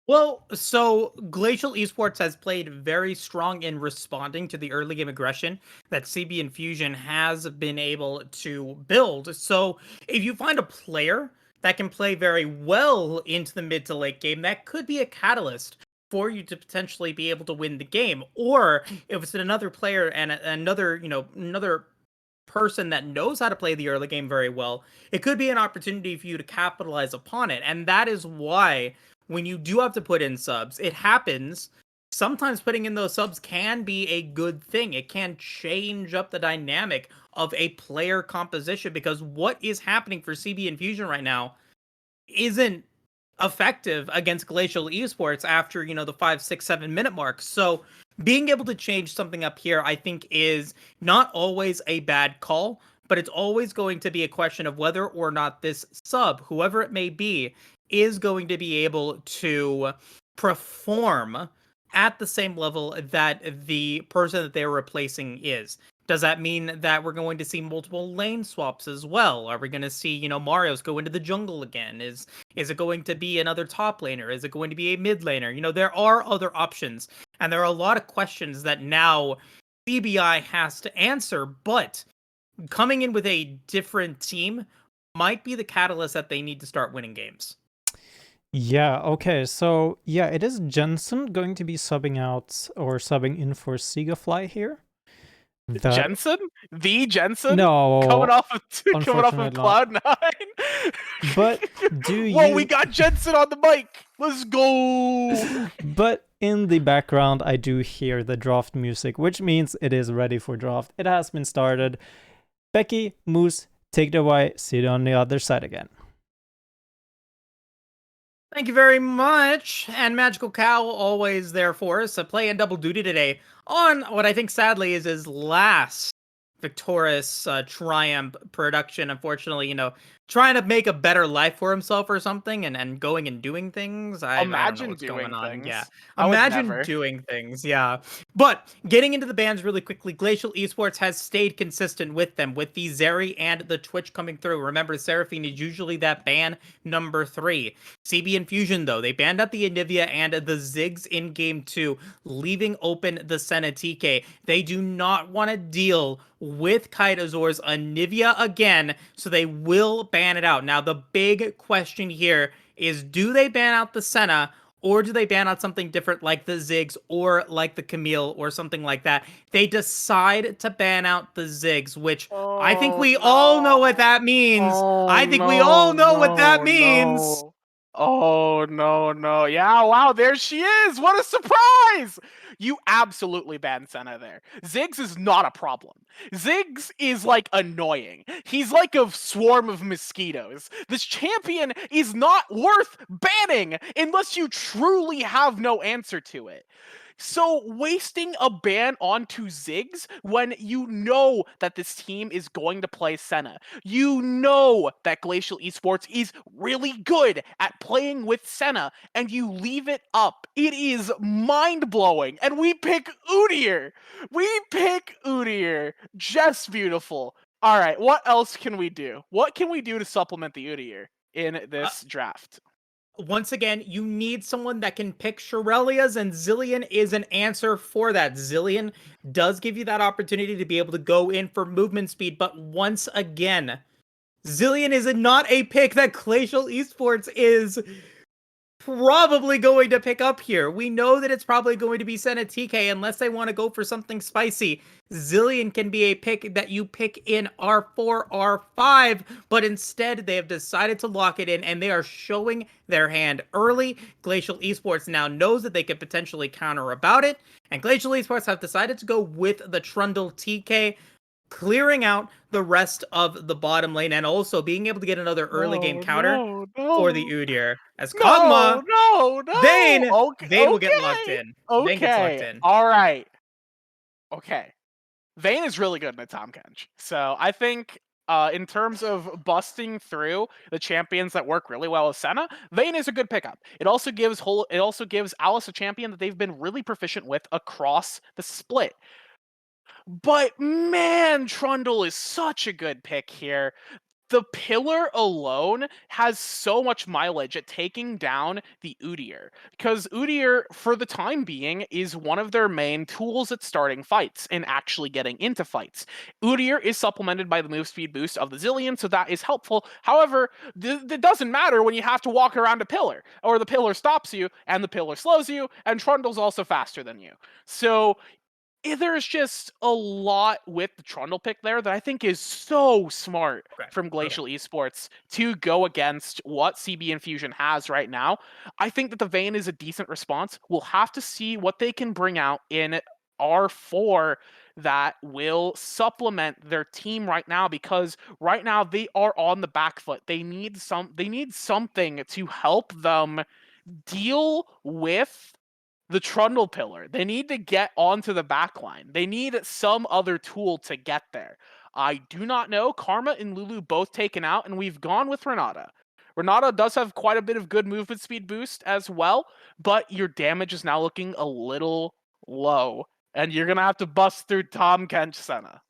Well, so Glacial Esports has played very strong in responding to the early game aggression that CB Infusion has been able to build. So if you find a player that can play very well into the mid to late game, that could be a catalyst for you to potentially be able to win the game. Or if it's another player and another person that knows how to play the early game very well, it could be an opportunity for you to capitalize upon it. And that is why when you do have to put in subs, it happens. Sometimes putting in those subs can be a good thing. It can change up the dynamic of a player composition because what is happening for CB Infusion right now isn't effective against Glacial Esports after, the 5, 6, 7 minute mark. So being able to change something up here, I think, is not always a bad call, but it's always going to be a question of whether or not this sub, whoever it may be, is going to be able to perform at the same level that the person that they're replacing is. Does that mean that we're going to see multiple lane swaps as well? Are we going to see, Mario's go into the jungle again? Is it going to be another top laner? Is it going to be a mid laner? There are other options, and there are a lot of questions that now CBI has to answer, but coming in with a different team might be the catalyst that they need to start winning games. yeah, okay. So yeah, it is Jensen going to be subbing out or subbing in for Sigafly here. Jensen? The Jensen? No, coming off of unfortunately not. Cloud9. But do Whoa, you? we got Jensen on the mic. Let's go. But in the background, I do hear the draft music, which means it is ready for draft. It has been started. Becky, Moose, take it away. See you on the other side again. Thank you very much. And Magical Cow always there for us. Playing double duty today on what I think sadly is his last Victoris Triumph production. Unfortunately, trying to make a better life for himself or something and going and doing things. I don't know Imagine what's doing going on. things. Yeah. I would Imagine never. doing things. Yeah. But getting into the bans really quickly, Glacial Esports has stayed consistent with them, with the Zeri and the Twitch coming through. Remember, Seraphine is usually that ban number 3. CB Infusion, though, they banned out the Anivia and the Ziggs in game 2, leaving open the Senna TK. They do not want to deal with Kaitazor's Anivia again, so they will ban it out. Now, the big question here is, do they ban out the Senna, or do they ban out something different like the Ziggs or like the Camille or something like that? They decide to ban out the Ziggs, which I think we all know what that means. I think we all know what that means. Oh, no. Yeah, wow, there she is. What a surprise. You absolutely banned Senna there. Ziggs is not a problem. Ziggs is, annoying. He's like a swarm of mosquitoes. This champion is not worth banning unless you truly have no answer to it. So wasting a ban onto Ziggs when you know that this team is going to play Senna. You know that Glacial Esports is really good at playing with Senna, and you leave it up. It is mind-blowing. And we pick Udyr. Just beautiful. All right, what else can we do? What can we do to supplement the Udyr in this draft? Once again, you need someone that can pick Shurelias, and Zilean is an answer for that. Zilean does give you that opportunity to be able to go in for movement speed, but once again, Zilean is not a pick that Glacial Esports is probably going to pick up here. We know that it's probably going to be Senna TK unless they want to go for something spicy. Zilean can be a pick that you pick in R4, R5, but instead they have decided to lock it in and they are showing their hand early. Glacial Esports now knows that they could potentially counter about it, and Glacial Esports have decided to go with the Trundle TK, clearing out the rest of the bottom lane and also being able to get another early game counter for the Udyr. As Kog'Maw, no. Vayne Okay. will get locked in. Vayne gets locked in. All right. Okay. Vayne is really good in a Tahm Kench. So I think in terms of busting through the champions that work really well with Senna, Vayne is a good pickup. It also gives Alice a champion that they've been really proficient with across the split. But man, Trundle is such a good pick here. The pillar alone has so much mileage at taking down the Udyr, because Udyr, for the time being, is one of their main tools at starting fights and actually getting into fights. Udyr is supplemented by the move speed boost of the Zilean, so that is helpful. However, it doesn't matter when you have to walk around a pillar, or the pillar stops you, and the pillar slows you, and Trundle's also faster than you. So there's just a lot with the Trundle pick there that I think is so smart from Glacial Esports to go against what CB Infusion has right now. I think that the Vayne is a decent response. We'll have to see what they can bring out in R4 that will supplement their team right now, because right now they are on the back foot. They need something to help them deal with the Trundle pillar. They need to get onto the backline. They need some other tool to get there. I do not know. Karma and Lulu both taken out, and we've gone with Renata. Renata does have quite a bit of good movement speed boost as well, but your damage is now looking a little low, and you're going to have to bust through Tahm Kench Senna.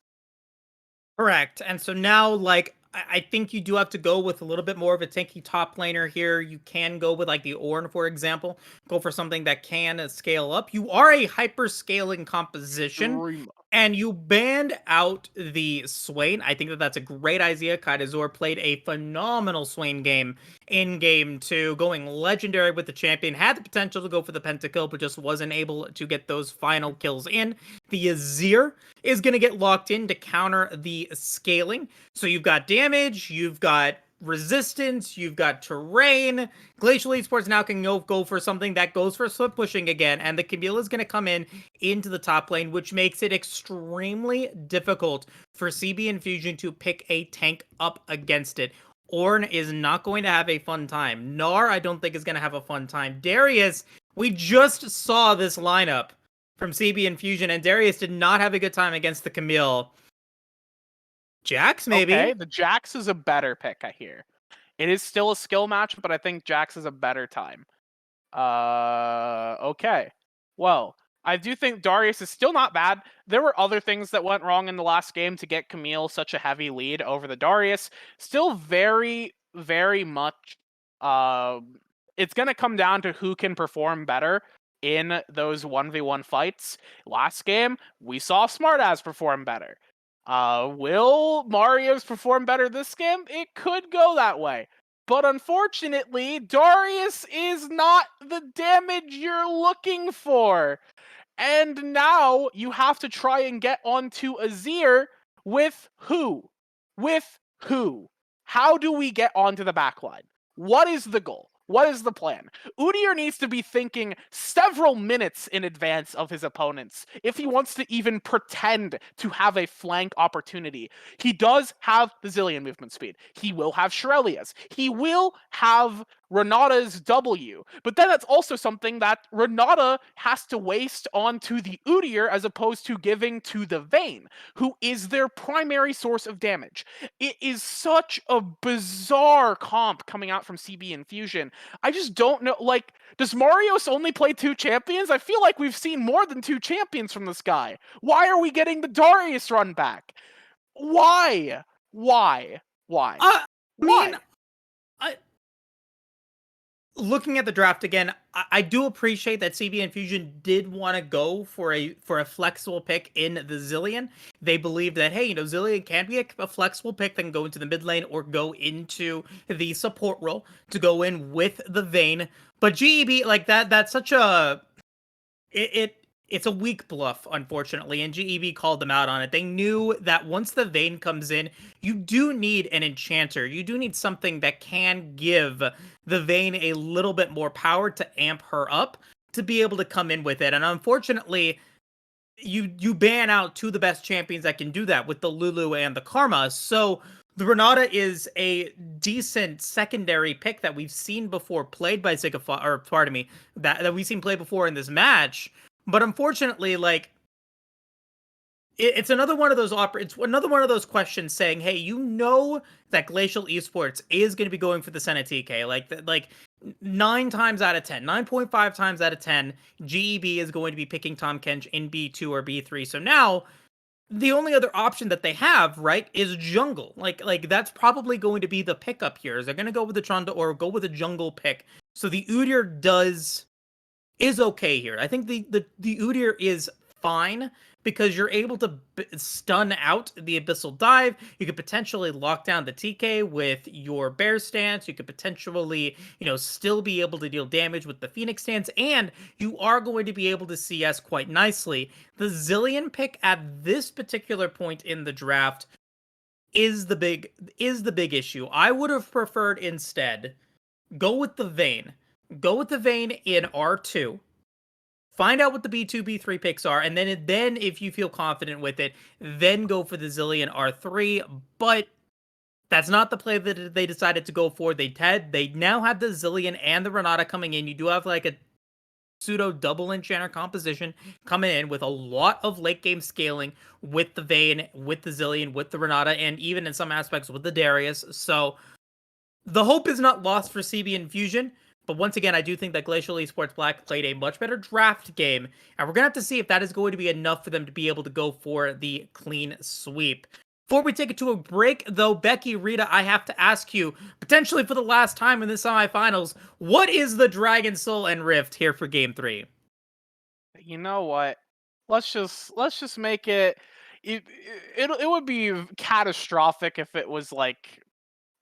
Correct. And so now, like, I think you do have to go with a little bit more of a tanky top laner here. You can go with, like, the Ornn, for example. Go for something that can scale up. You are a hyper-scaling composition, and you banned out the Swain. I think that that's a great idea. Kaidazor played a phenomenal Swain game in Game 2, going legendary with the champion. Had the potential to go for the pentakill, but just wasn't able to get those final kills in. The Azir is going to get locked in to counter the scaling. So you've got damage, you've got resistance, you've got terrain. Glacial Esports now can go for something that goes for split pushing again, and the Camille is going to come in into the top lane, which makes it extremely difficult for CB Infusion to pick a tank up against it. Ornn is not going to have a fun time. Gnar, I don't think, is going to have a fun time. Darius, we just saw this lineup from CB Infusion, and Darius did not have a good time against the Camille. Jax, maybe? Okay, the Jax is a better pick, I hear. It is still a skill match, but I think Jax is a better time. Okay. Well, I do think Darius is still not bad. There were other things that went wrong in the last game to get Camille such a heavy lead over the Darius. Still very, very much, it's going to come down to who can perform better in those 1v1 fights. Last game, we saw Smartass perform better. Will Mario's perform better this game? It could go that way. But unfortunately, Darius is not the damage you're looking for. And now you have to try and get onto Azir with who? With who? How do we get onto the backline? What is the goal? What is the plan? Udyr needs to be thinking several minutes in advance of his opponents if he wants to even pretend to have a flank opportunity. He does have the Zilean movement speed. He will have Shurelia's. He will have Renata's W. But then that's also something that Renata has to waste onto the Udyr as opposed to giving to the Vayne, who is their primary source of damage. It is such a bizarre comp coming out from CB Infusion. I just don't know, like, does Marios only play 2 champions? I feel like we've seen more than 2 champions from this guy. Why are we getting the Darius run back? Why? Why? Why? I mean, Why? looking at the draft again, I do appreciate that CB Infusion did want to go for a flexible pick in the Zillion. They believe that, hey, Zillion can be a flexible pick that can go into the mid lane or go into the support role to go in with the Vayne. But GEB, like that's such a it's a weak bluff, unfortunately, and GEB called them out on it. They knew that once the Vayne comes in, you do need an enchanter. You do need something that can give the Vayne a little bit more power to amp her up to be able to come in with it. And unfortunately, you ban out two of the best champions that can do that with the Lulu and the Karma. So the Renata is a decent secondary pick that we've seen before played by Zigafy, or pardon me, that we've seen played before in this match. But unfortunately, like, it's another one of those it's another one of those questions saying, hey, that Glacial Esports is going to be going for the Senna TK. Like 9 times out of 10, 9.5 times out of 10, GEB is going to be picking Tahm Kench in B2 or B3. So now the only other option that they have, right, is jungle. Like that's probably going to be the pickup here. Is they're going to go with the Trunda or go with a jungle pick. So the Udyr is okay here. I think the Udyr is fine because you're able to stun out the Abyssal Dive. You could potentially lock down the TK with your Bear stance. You could potentially, still be able to deal damage with the Phoenix stance, and you are going to be able to CS quite nicely. The Zillion pick at this particular point in the draft is the big issue. I would have preferred instead go with the Vayne. Go with the Vayne in R2. Find out what the B2, B3 picks are, and then if you feel confident with it, then go for the Zillion R3. But that's not the play that they decided to go for. They now have the Zillion and the Renata coming in. You do have like a pseudo double enchanter composition coming in with a lot of late game scaling with the Vayne, with the Zillion, with the Renata, and even in some aspects with the Darius. So the hope is not lost for CB Infusion. But once again, I do think that Glacial Esports Black played a much better draft game, and we're going to have to see if that is going to be enough for them to be able to go for the clean sweep. Before we take it to a break, though, Becky, Rita, I have to ask you, potentially for the last time in the semifinals, what is the Dragon Soul and Rift here for Game 3? You know what? Let's just make it would be catastrophic if it was like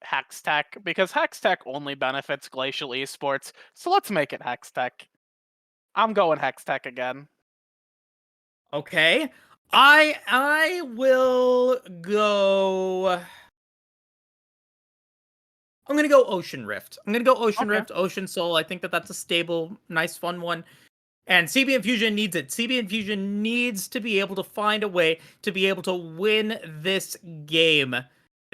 Hextech, because Hextech only benefits Glacial Esports, so let's make it Hextech. I'm going Hextech again. Okay. I will go... I'm going to go Ocean Rift. Rift, Ocean Soul. I think that's a stable, nice, fun one. And CB Infusion needs it. CB Infusion needs to be able to find a way to be able to win this game.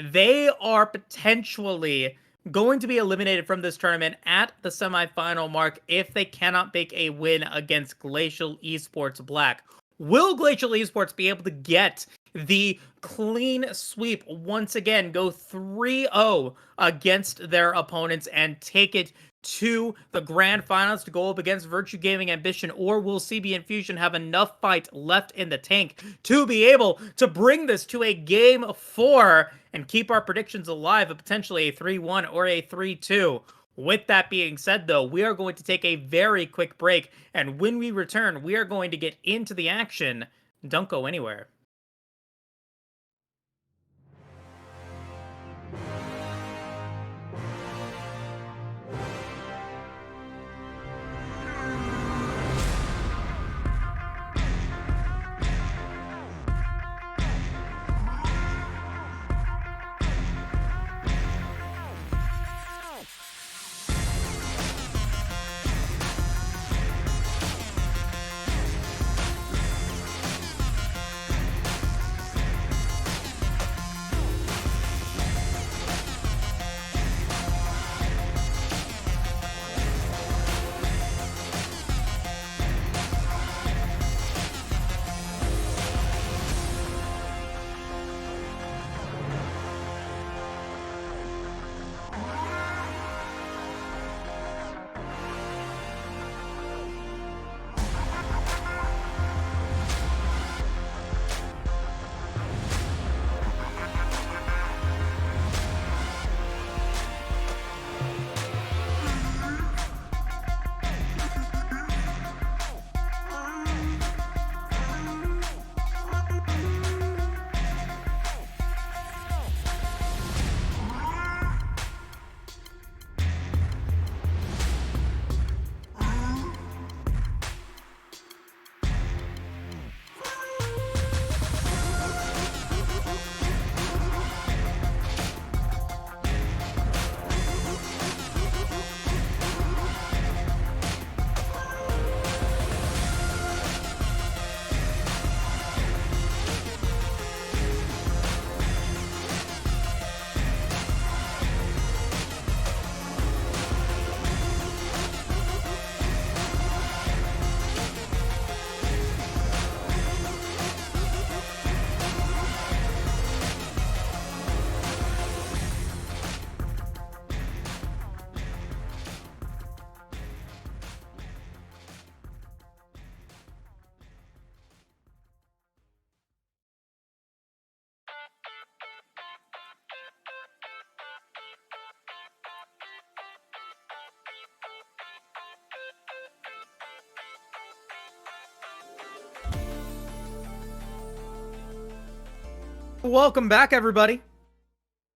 They are potentially going to be eliminated from this tournament at the semifinal mark if they cannot make a win against Glacial Esports Black. Will Glacial Esports be able to get the clean sweep once again, go 3-0 against their opponents and take it to the grand finals to go up against Virtue Gaming Ambition, or will CB Infusion have enough fight left in the tank to be able to bring this to a Game 4 and keep our predictions alive of potentially a 3-1 or a 3-2? With that being said, though, we are going to take a very quick break, and when we return, we are going to get into the action. Don't go anywhere. Welcome back, everybody.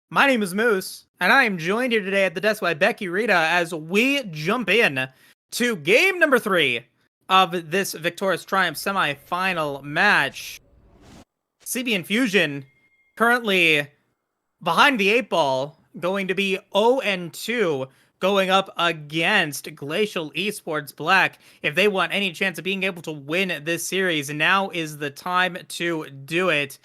My name is Moose, and I am joined here today at the desk by Becky Rita as we jump in to game number 3 of this Victoris Triumph semi-final match. CB Infusion currently behind the 8 ball, going to be 0-2, going up against Glacial Esports Black. If they want any chance of being able to win this series, now is the time to do it.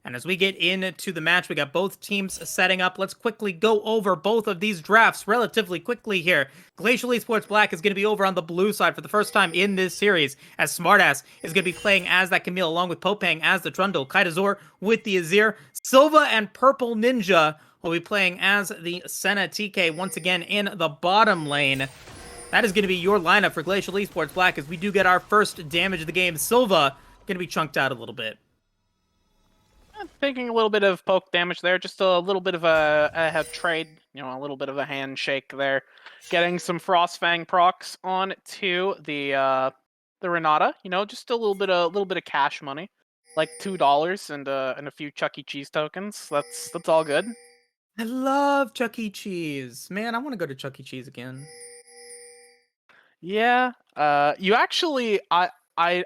And as we get into the match, we got both teams setting up. Let's quickly go over both of these drafts relatively quickly here. Glacial Esports Black is going to be over on the blue side for the first time in this series, as Smartass is going to be playing as that Camille, along with Popang as the Trundle, Kaitazor with the Azir, Silva and Purple Ninja will be playing as the Senna TK once again in the bottom lane. That is going to be your lineup for Glacial Esports Black as we do get our first damage of the game. Silva going to be chunked out a little bit. Taking a little bit of poke damage there, just a little bit of a trade, a little bit of a handshake there. Getting some Frostfang procs on to the Renata, just a little bit of cash money, like $2 and a few Chuck E. Cheese tokens. That's all good. I love Chuck E. Cheese. Man, I want to go to Chuck E. Cheese again. Yeah, you actually, I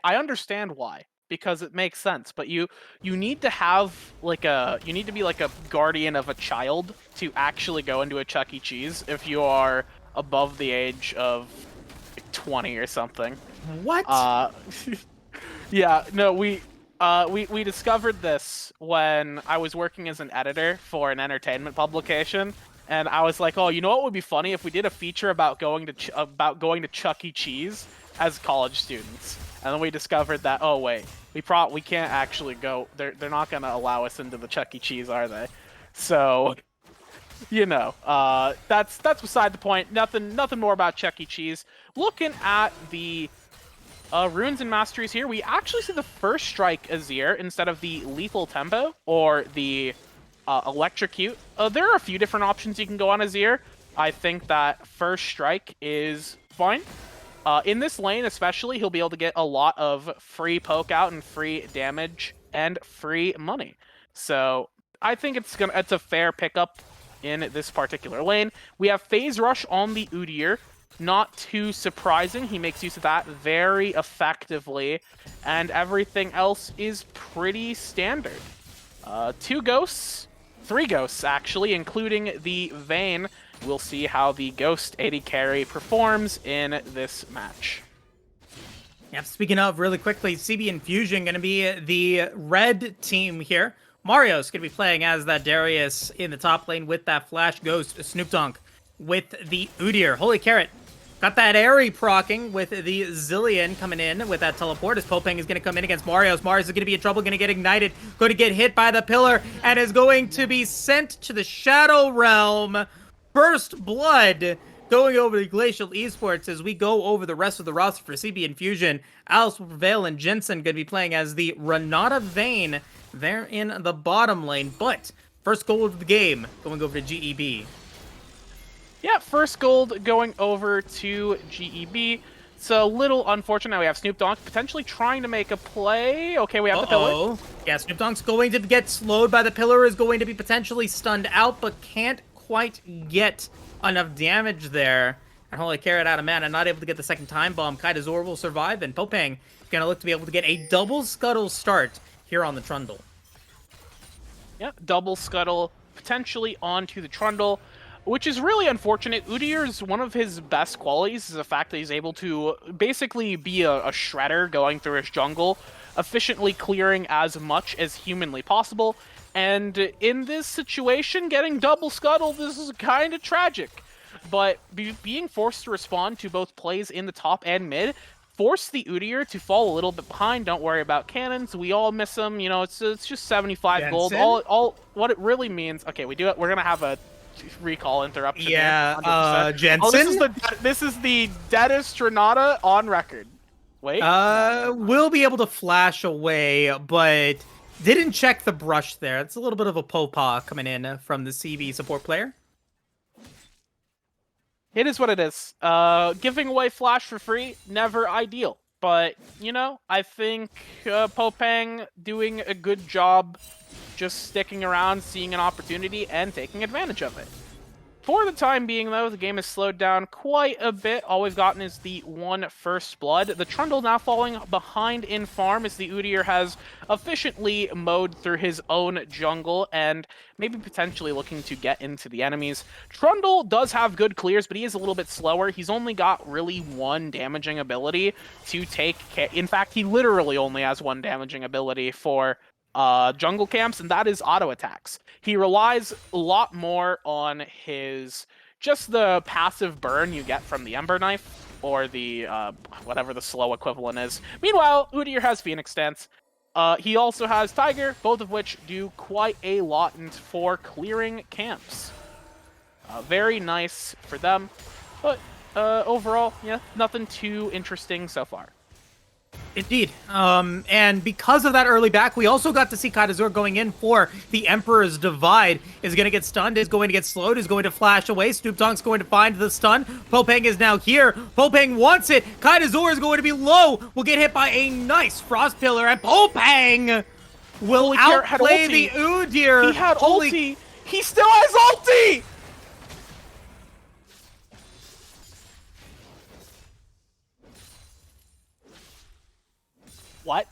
understand why. Because it makes sense, but you need to have you need to be like a guardian of a child to actually go into a Chuck E. Cheese if you are above the age of 20 or something. What? Yeah, no, we discovered this when I was working as an editor for an entertainment publication, and I was like, oh, you know what would be funny if we did a feature about going to Chuck E. Cheese as college students. And then we discovered that, oh wait, we can't actually go. They're not gonna allow us into the Chuck E. Cheese, are they? So, that's beside the point. Nothing more about Chuck E. Cheese. Looking at the runes and masteries here, we actually see the first strike Azir instead of the lethal tempo or the electrocute. There are a few different options you can go on Azir. I think that first strike is fine. In this lane especially, he'll be able to get a lot of free poke out and free damage and free money. So I think it's a fair pickup in this particular lane. We have Phase Rush on the Udyr. Not too surprising. He makes use of that very effectively. And everything else is pretty standard. 2 ghosts, 3 ghosts actually, including the Vayne. We'll see how the Ghost AD carry performs in this match. Yep, speaking of, really quickly, CB Infusion going to be the red team here. Mario's going to be playing as that Darius in the top lane with that Flash Ghost. Snoop Dogg with the Udyr. Holy Carrot got that Airy procking with the Zillion coming in with that teleport as Popang is going to come in against Mario's. Mario's is going to be in trouble, going to get ignited, going to get hit by the pillar, and is going to be sent to the Shadow Realm. First blood going over to Glacial Esports as we go over the rest of the roster for CB Infusion. Alice will prevail and Jensen going to be playing as the Renata Vayne there in the bottom lane. But first gold of the game going over to GEB. Yeah, first gold going over to GEB. It's a little unfortunate. We have Snoop Dogg potentially trying to make a play. Okay, we have the pillar. Yeah, Snoop Dogg's going to get slowed by the pillar, is going to be potentially stunned out, but can't quite get enough damage there. And Holy Carrot out of mana, not able to get the second time bomb. Kaitazor will survive, and Popang gonna look to be able to get a double scuttle start here on the Trundle. Yeah, double scuttle potentially onto the Trundle, which is really unfortunate. Udyr's one of his best qualities is the fact that he's able to basically be a shredder going through his jungle, efficiently clearing as much as humanly possible. And in this situation, getting double scuttle, this is kind of tragic. But being forced to respond to both plays in the top and mid forced the Udyr to fall a little bit behind. Don't worry about cannons. We all miss them. It's just 75 gold. All what it really means. Okay, we do it. We're gonna have a recall interruption. Yeah, here, Jensen. This is the deadest Renata on record. Wait. We'll be able to flash away, but didn't check the brush there. It's a little bit of a Popa coming in from the CB support player. It is what it is. Giving away flash for free, never ideal. But, I think Popang doing a good job just sticking around, seeing an opportunity, and taking advantage of it. For the time being, though, the game has slowed down quite a bit. All we've gotten is the one first blood. The Trundle now falling behind in farm as the Udyr has efficiently mowed through his own jungle and maybe potentially looking to get into the enemies. Trundle does have good clears, but he is a little bit slower. He's only got really one damaging ability to take care. In fact, he literally only has one damaging ability for jungle camps, and that is auto attacks. He relies a lot more on his just the passive burn you get from the Ember Knife or the whatever the slow equivalent is. Meanwhile, Udyr has Phoenix Stance. He also has Tiger, both of which do quite a lot for clearing camps. Very nice for them, but overall, yeah, nothing too interesting so far. Indeed. And because of that early back, we also got to see Kaidazor going in for the Emperor's Divide. Is going to get stunned, is going to get slowed, is going to flash away. Snoopdonk's going to find the stun. Popeng is now here. Popeng wants it. Kaidazor is going to be low. Will get hit by a nice Frost Pillar, and Popeng will outplay the Udyr. He had ulti. He still has ulti! What?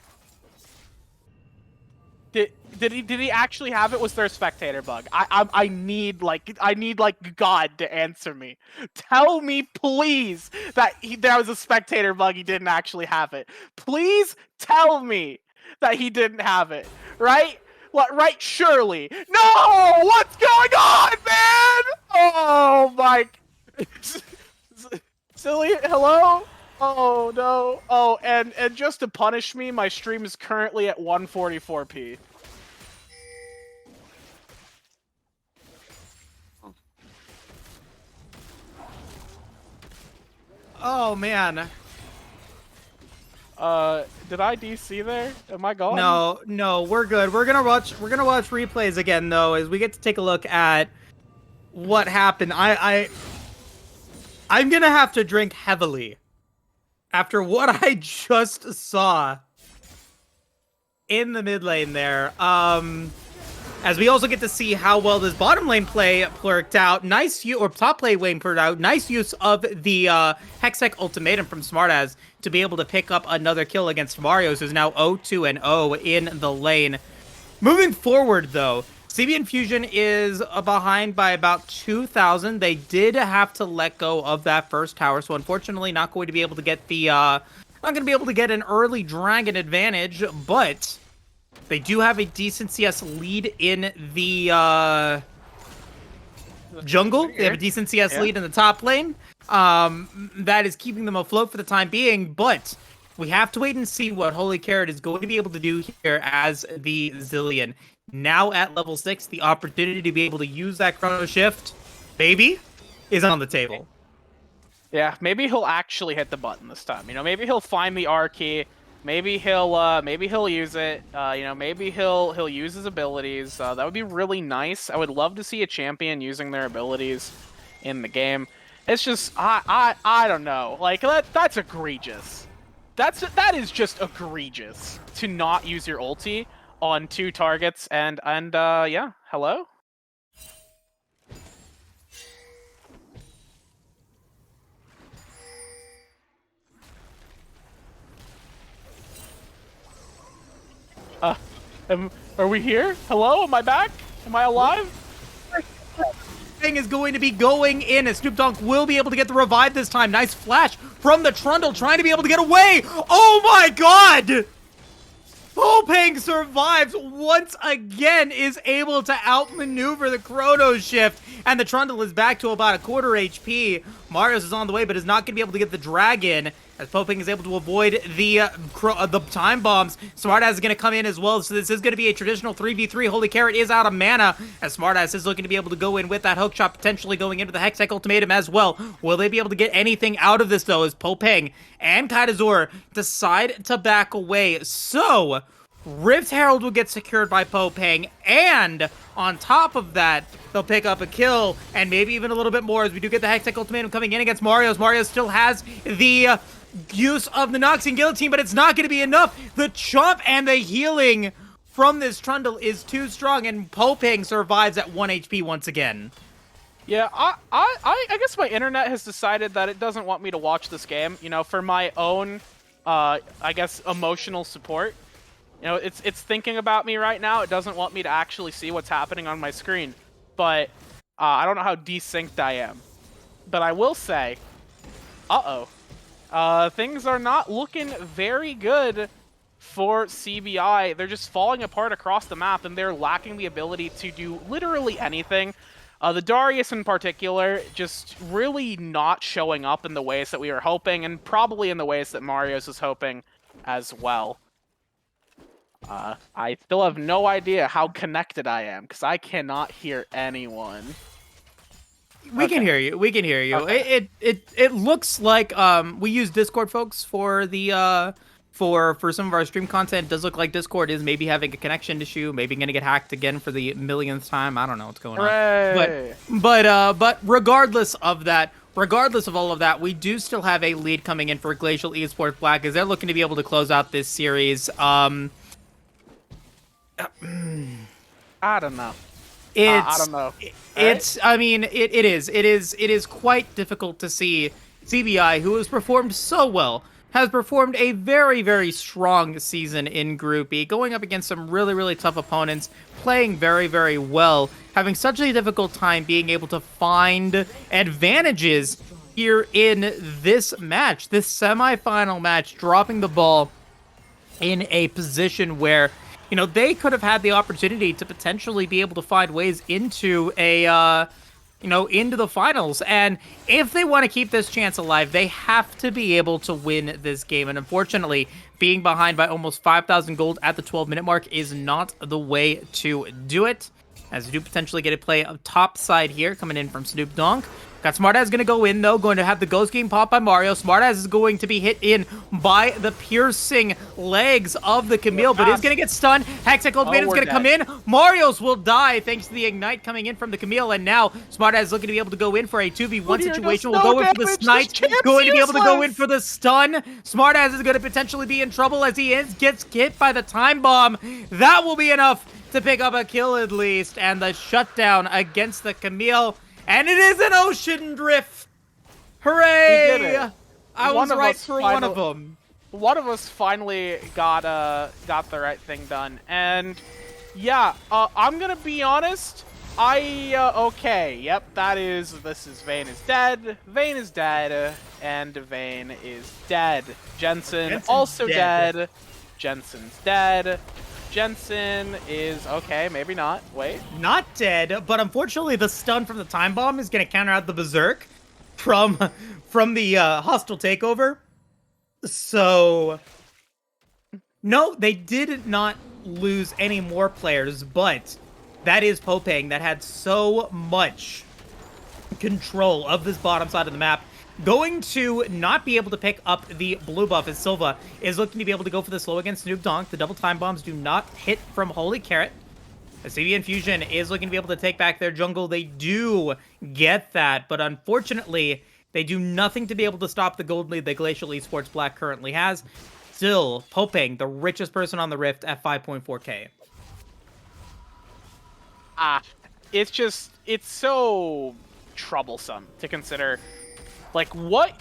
Did he actually have it? Was there a spectator bug? I need God to answer me. Tell me, please, that there was a spectator bug. He didn't actually have it. Please tell me that he didn't have it. Right? What? Right? Surely. No! What's going on, man? Oh my! Silly. Hello. Oh no! Oh, and just to punish me, my stream is currently at 144p. Oh man. Did I DC there? Am I gone? No, we're good. We're gonna watch replays again though, as we get to take a look at what happened. I'm gonna have to drink heavily after what I just saw in the mid lane there. As we also get to see how well this bottom lane play worked out. Top lane played out. Nice use of the Hextech ultimatum from Smartaz to be able to pick up another kill against Marios, who's now 0-2-0 in the lane. Moving forward, though, CBI Infusion is behind by about 2,000. They did have to let go of that first tower, so unfortunately not going to be able to get the not going to be able to get an early dragon advantage, but they do have a decent CS lead in the jungle. They have a decent CS lead in the top lane. That is keeping them afloat for the time being, but we have to wait and see what Holy Carrot is going to be able to do here as the Zilean. Now at level 6, the opportunity to be able to use that Chrono Shift, baby, is on the table. Yeah, maybe he'll actually hit the button this time. You know, maybe he'll find the R key. Maybe he'll use it. You know, maybe he'll use his abilities. That would be really nice. I would love to see a champion using their abilities in the game. It's just I don't know. Like that's egregious. That is just egregious to not use your ulti on 2 targets and yeah, hello? Are we here? Hello? Am I back? Am I alive? Thing is going to be going in, and Snoopdonk will be able to get the revive this time. Nice flash from the Trundle, trying to be able to get away. Oh my god! Popeng survives once again, is able to outmaneuver the Chrono Shift, and the Trundle is back to about a quarter HP. Marios is on the way, but is not going to be able to get the dragon, as Popeng is able to avoid the time bombs. Smartaz is going to come in as well, so this is going to be a traditional 3v3. Holy Carrot is out of mana, as Smartaz is looking to be able to go in with that hook shot, potentially going into the Hextech ultimatum as well. Will they be able to get anything out of this, though, as Popeng and Kaidazor decide to back away? So Rift Herald will get secured by Popeng, and on top of that, they'll pick up a kill, and maybe even a little bit more, as we do get the Hextech ultimatum coming in against Marios. Marios still has the use of the Noxian Guillotine, but it's not going to be enough. The chomp and the healing from this Trundle is too strong, and Popeng survives at 1 HP once again. Yeah, I guess my internet has decided that it doesn't want me to watch this game, you know, for my own, I guess, emotional support. You know, it's thinking about me right now. It doesn't want me to actually see what's happening on my screen. But I don't know how desynced I am. But I will say, things are not looking very good for CBI. They're just falling apart across the map, and they're lacking the ability to do literally anything. The Darius in particular just really not showing up in the ways that we were hoping, and probably in the ways that Mario's is hoping as well. I still have no idea how connected I am, because I cannot hear anyone. We can hear you. We can hear you. Okay. It looks like we use Discord, folks, for the for some of our stream content. It does look like Discord is maybe having a connection issue, maybe gonna get hacked again for the millionth time. I don't know what's going Hooray! on. But regardless of that, regardless of all of that, we do still have a lead coming in for Glacial Esports Black, as they're looking to be able to close out this series. I don't know. I don't know. It's. I mean, it is quite difficult to see CBI, who has performed so well, has performed a very, very strong season in Group E, going up against some really, really tough opponents, playing very, very well, having such a difficult time being able to find advantages here in this match, this semifinal match, dropping the ball in a position where, you know, they could have had the opportunity to potentially be able to find ways into a, into the finals. And if they want to keep this chance alive, they have to be able to win this game. And unfortunately, being behind by almost 5,000 gold at the 12-minute mark is not the way to do it. As we do potentially get a play of top side here, coming in from Snoop Donk. Got Smartass going to go in, though, going to have the Ghost Game pop by Mario. Smartass is going to be hit in by the piercing legs of the Camille, but is going to get stunned. Hextech Ultimate is going to come in. Mario's will die thanks to the Ignite coming in from the Camille, and now Smartass is looking to be able to go in for a 2v1 situation. We'll go in for the Snipe, going to be able to go in for the stun. Smartass is going to potentially be in trouble as he gets hit by the Time Bomb. That will be enough to pick up a kill at least, and the shutdown against the Camille. And it is an Ocean Drift! Hooray! We did it. I was right for one of them. One of us finally got the right thing done. And yeah, I'm gonna be honest. Okay, yep, this is Vayne is dead. Vayne is dead, and Vayne is dead. Jensen's also dead. Jensen's dead. Jensen is okay, maybe not. Wait. Not dead, but unfortunately the stun from the Time Bomb is going to counter out the Berserk from the hostile takeover. So no, they did not lose any more players, but that is Popeng that had so much control of this bottom side of the map. Going to not be able to pick up the blue buff as Silva is looking to be able to go for the slow against Snoop Donk. The double Time Bombs do not hit from Holy Carrot. The CBI Infusion is looking to be able to take back their jungle. They do get that, but unfortunately, they do nothing to be able to stop the gold lead that Glacial Esports Black currently has. Still, Popeng, the richest person on the Rift at 5.4k. It's so troublesome to consider. Like, what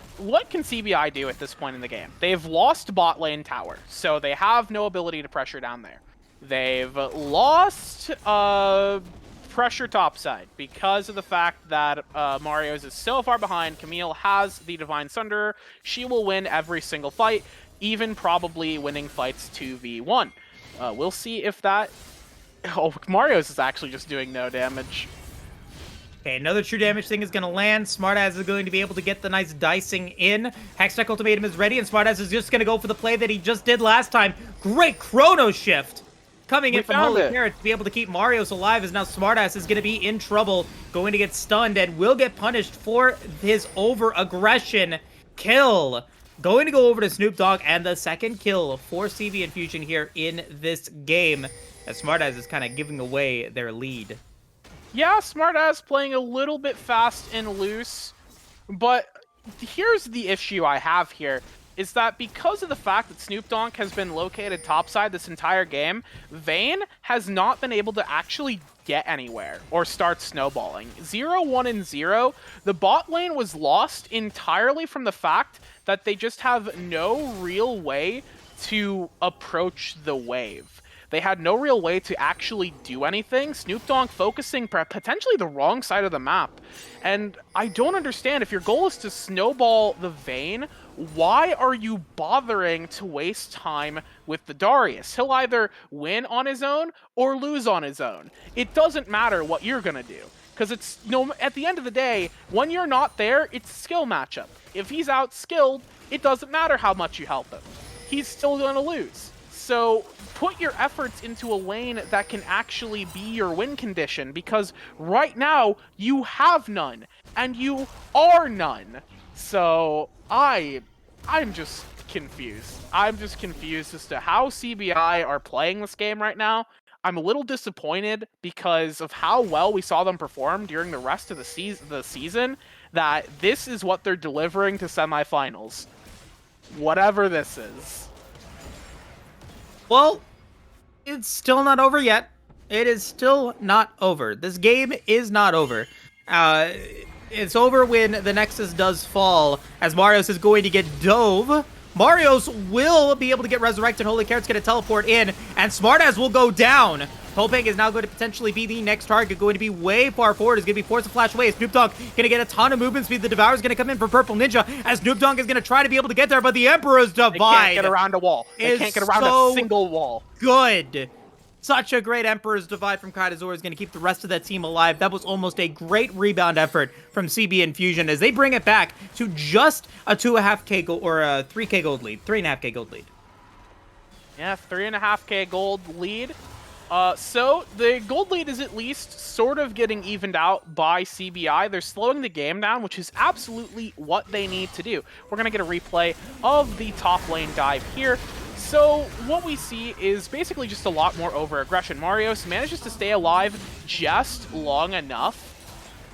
can CBI do at this point in the game? They've lost bot lane tower, so they have no ability to pressure down there. They've lost pressure topside because of the fact that Mario's is so far behind. Camille has the Divine Sunderer. She will win every single fight, even probably winning fights 2v1. We'll see if that... Oh, Mario's is actually just doing no damage. Okay, another true damage thing is going to land. Smartass is going to be able to get the nice dicing in. Hextech Ultimatum is ready, and Smartass is just going to go for the play that he just did last time. Great Chrono Shift coming in from Holy Carrot to be able to keep Marios alive, as now Smartass is going to be in trouble, going to get stunned, and will get punished for his over-aggression kill. Going to go over to Snoop Dogg, and the second kill for CBI Infusion here in this game, as Smartass is kind of giving away their lead. Yeah, Smartass playing a little bit fast and loose, but here's the issue I have here, is that because of the fact that Snoop Donk has been located topside this entire game, Vayne has not been able to actually get anywhere or start snowballing. 0, 1, and 0, the bot lane was lost entirely from the fact that they just have no real way to approach the wave. They had no real way to actually do anything. Snoop Donk focusing potentially the wrong side of the map. And I don't understand, if your goal is to snowball the Vayne, why are you bothering to waste time with the Darius? He'll either win on his own or lose on his own. It doesn't matter what you're gonna do. Because it's, at the end of the day, when you're not there, it's a skill matchup. If he's out-skilled, it doesn't matter how much you help him. He's still gonna lose. So put your efforts into a lane that can actually be your win condition, because right now you have none and you are none. So I'm just confused. I'm just confused as to how CBI are playing this game right now. I'm a little disappointed because of how well we saw them perform during the rest of the season, that this is what they're delivering to semifinals. Whatever this is. Well, it's still not over yet. It is still not over. This game is not over. It's over when the Nexus does fall, as Marios is going to get dove. Marios will be able to get resurrected. Holy Carrot's going to teleport in, and Smartass will go down. Tolpang is now going to potentially be the next target, going to be way far forward. Is going to be forced to flash away. Snoop Dogg going to get a ton of movement speed. The Devour is going to come in for Purple Ninja, as Snoop Dogg is going to try to be able to get there, but the Emperor's Divide They can't get around a wall. They can't get around a single wall. Good. Such a great Emperor's Divide from Kaidazor is going to keep the rest of that team alive. That was almost a great rebound effort from CB Infusion as they bring it back to just a 2.5k gold, or a 3k gold lead. 3.5k gold lead. Yeah, 3.5k gold lead. So the gold lead is at least sort of getting evened out by CBI. They're slowing the game down, which is absolutely what they need to do. We're going to get a replay of the top lane dive here. So what we see is basically just a lot more over-aggression. Marios manages to stay alive just long enough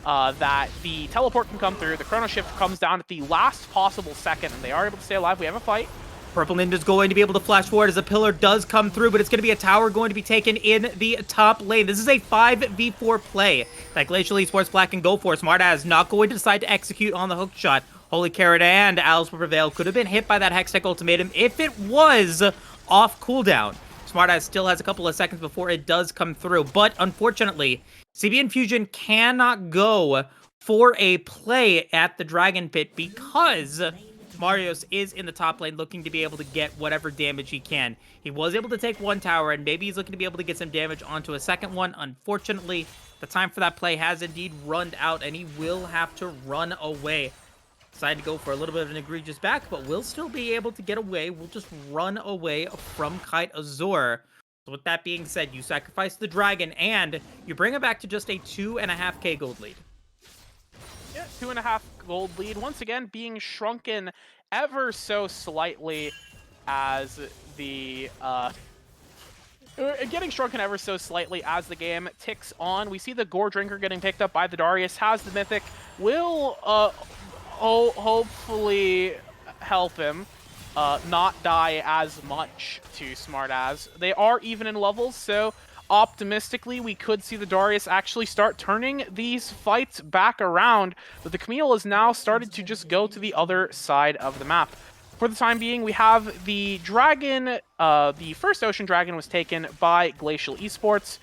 that the teleport can come through. The chrono shift comes down at the last possible second, and they are able to stay alive. We have a fight. Purple Ninja's going to be able to flash forward as a pillar does come through, but it's going to be a tower going to be taken in the top lane. This is a 5v4 play that Glacial Esports Black can go for. Smartass not going to decide to execute on the hook shot. Holy Carrot and Alice will prevail. Could have been hit by that Hextech ultimatum if it was off cooldown. Smartass still has a couple of seconds before it does come through, but unfortunately, CB Infusion cannot go for a play at the Dragon Pit because Marios is in the top lane looking to be able to get whatever damage he can. He was able to take one tower, and maybe he's looking to be able to get some damage onto a second one. Unfortunately, the time for that play has indeed run out, and he will have to run away. Decided to go for a little bit of an egregious back, but will still be able to get away. We'll just run away from Kaidazor. So with that being said, you sacrifice the dragon, and you bring it back to just a 2.5k gold lead. Yeah, 2.5 gold lead. Once again, being shrunken ever so slightly as the getting shrunken ever so slightly as the game ticks on. We see the Gore Drinker getting picked up by the Darius. Has the Mythic. Will hopefully help him not die as much to Smartass. They are even in levels, so optimistically, we could see the Darius actually start turning these fights back around, but the Camille has now started to just go to the other side of the map. For the time being, we have the Dragon, the first Ocean Dragon was taken by Glacial Esports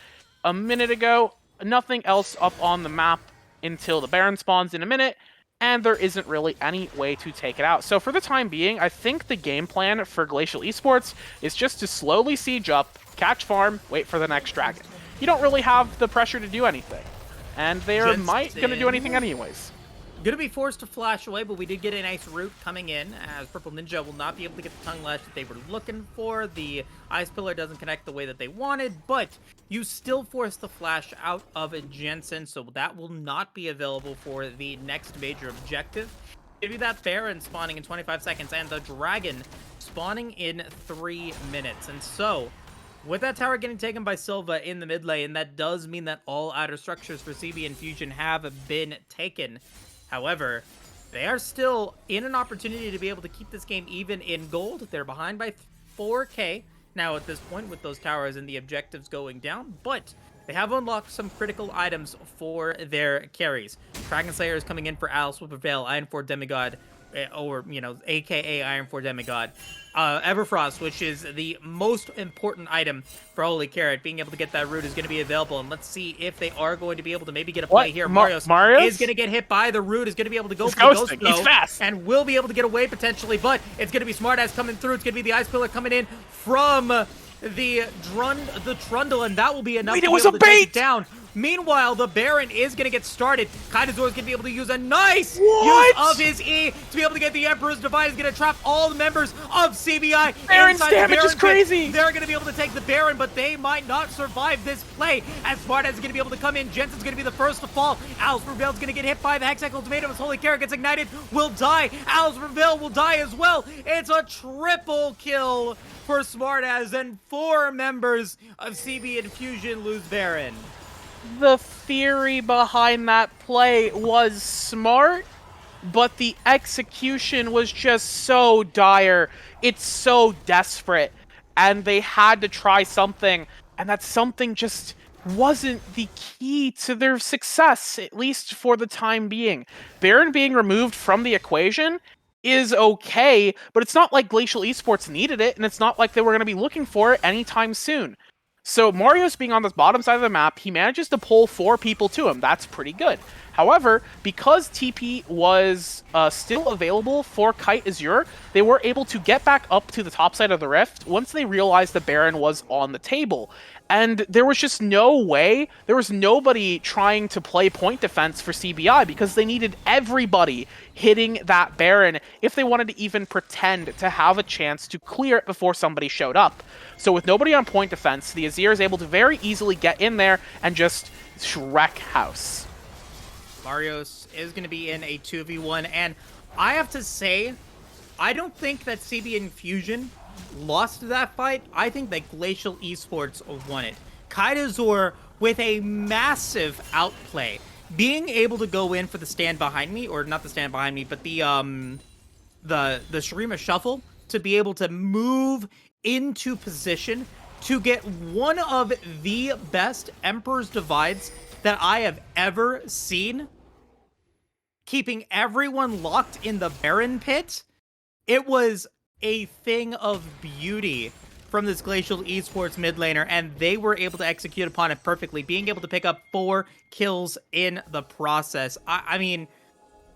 a minute ago. Nothing else up on the map until the Baron spawns in a minute, and there isn't really any way to take it out. So for the time being, I think the game plan for Glacial Esports is just to slowly siege up, catch farm, wait for the next dragon. You don't really have the pressure to do anything, and they're going to do anything anyways. Gonna be forced to flash away, but we did get a nice root coming in, as Purple Ninja will not be able to get the tongue lash that they were looking for. The Ice Pillar doesn't connect the way that they wanted, but you still force the flash out of a Jensen, so that will not be available for the next major objective. Give you that Baron spawning in 25 seconds, and the Dragon spawning in 3 minutes. And so, with that tower getting taken by Silva in the mid lane, that does mean that all outer structures for CB Infusion have been taken. However, they are still in an opportunity to be able to keep this game even in gold. They're behind by 4K now at this point with those towers and the objectives going down, but they have unlocked some critical items for their carries. Dragon Slayer is coming in for Alice will prevail, Iron 4 Demigod, or, you know, aka Iron 4 Demigod. Everfrost, which is the most important item for Holy Carrot, being able to get that root is going to be available, and let's see if they are going to be able to maybe get a play here. Marios is going to get hit by the root, is going to be able to go for the Ghost Blow, he's fast, and will be able to get away potentially, but it's going to be Smartass coming through. It's going to be the Ice Pillar coming in from the Trundle, and that will be enough to be able to take it down. Meanwhile, the Baron is going to get started. Kaidazor is going to be able to use a nice use of his E to be able to get the Emperor's Divide. He's going to trap all the members of CBI. Baron's damage is crazy. They're going to be able to take the Baron, but they might not survive this play. As Smartass is going to be able to come in. Jensen's going to be the first to fall. Alice Prevail's going to get hit by the Hexagonal Ultimatum as Holy Carrot gets ignited. Will die. Alice Prevail will die as well. It's a triple kill for Smartass, and 4 members of CB Infusion lose Baron. The theory behind that play was smart, but the execution was just so dire. It's so desperate, and they had to try something, and that something just wasn't the key to their success, at least for the time being. Baron being removed from the equation is okay, but it's not like Glacial Esports needed it, and it's not like they were going to be looking for it anytime soon. So Marios being on this bottom side of the map, he manages to pull 4 people to him. That's pretty good. However, because TP was still available for Kite Azure, they were able to get back up to the top side of the rift once they realized the Baron was on the table. And there was just no way, there was nobody trying to play point defense for CBI because they needed everybody hitting that Baron if they wanted to even pretend to have a chance to clear it before somebody showed up. So with nobody on point defense, the Azir is able to very easily get in there and just wreck house. Marios is going to be in a 2v1, and I have to say, I don't think that CB Infusion lost that fight. I think that Glacial Esports won it. Kaidazor with a massive outplay, being able to go in for the stand behind me, or not the stand behind me, but the Shurima Shuffle, to be able to move into position to get one of the best Emperor's Divides that I have ever seen, keeping everyone locked in the Baron pit. It was a thing of beauty from this Glacial Esports mid laner, and they were able to execute upon it perfectly, being able to pick up 4 kills in the process. I mean,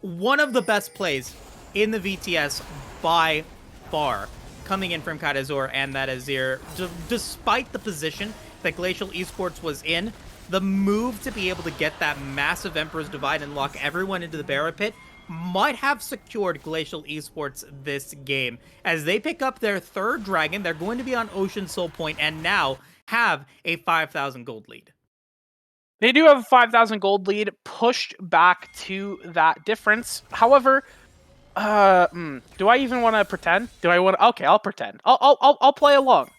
one of the best plays in the VTS by far, coming in from Kaidazor and that Azir. Despite the position that Glacial Esports was in, the move to be able to get that massive Emperor's Divide and lock everyone into the Baron pit might have secured Glacial Esports this game. As they pick up their 3rd dragon, they're going to be on Ocean Soul Point and now have a 5,000 gold lead. They do have a 5,000 gold lead, pushed back to that difference. However, do I even want to pretend? Do I want to? Okay, I'll pretend. I'll play along.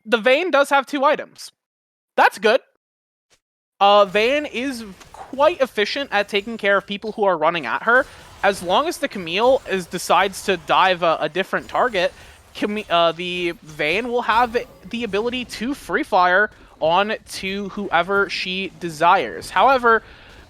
The Vayne does have 2 items. That's good. Vayne is quite efficient at taking care of people who are running at her. As long as the Camille decides to dive a different target, the Vayne will have the ability to free fire on to whoever she desires. However,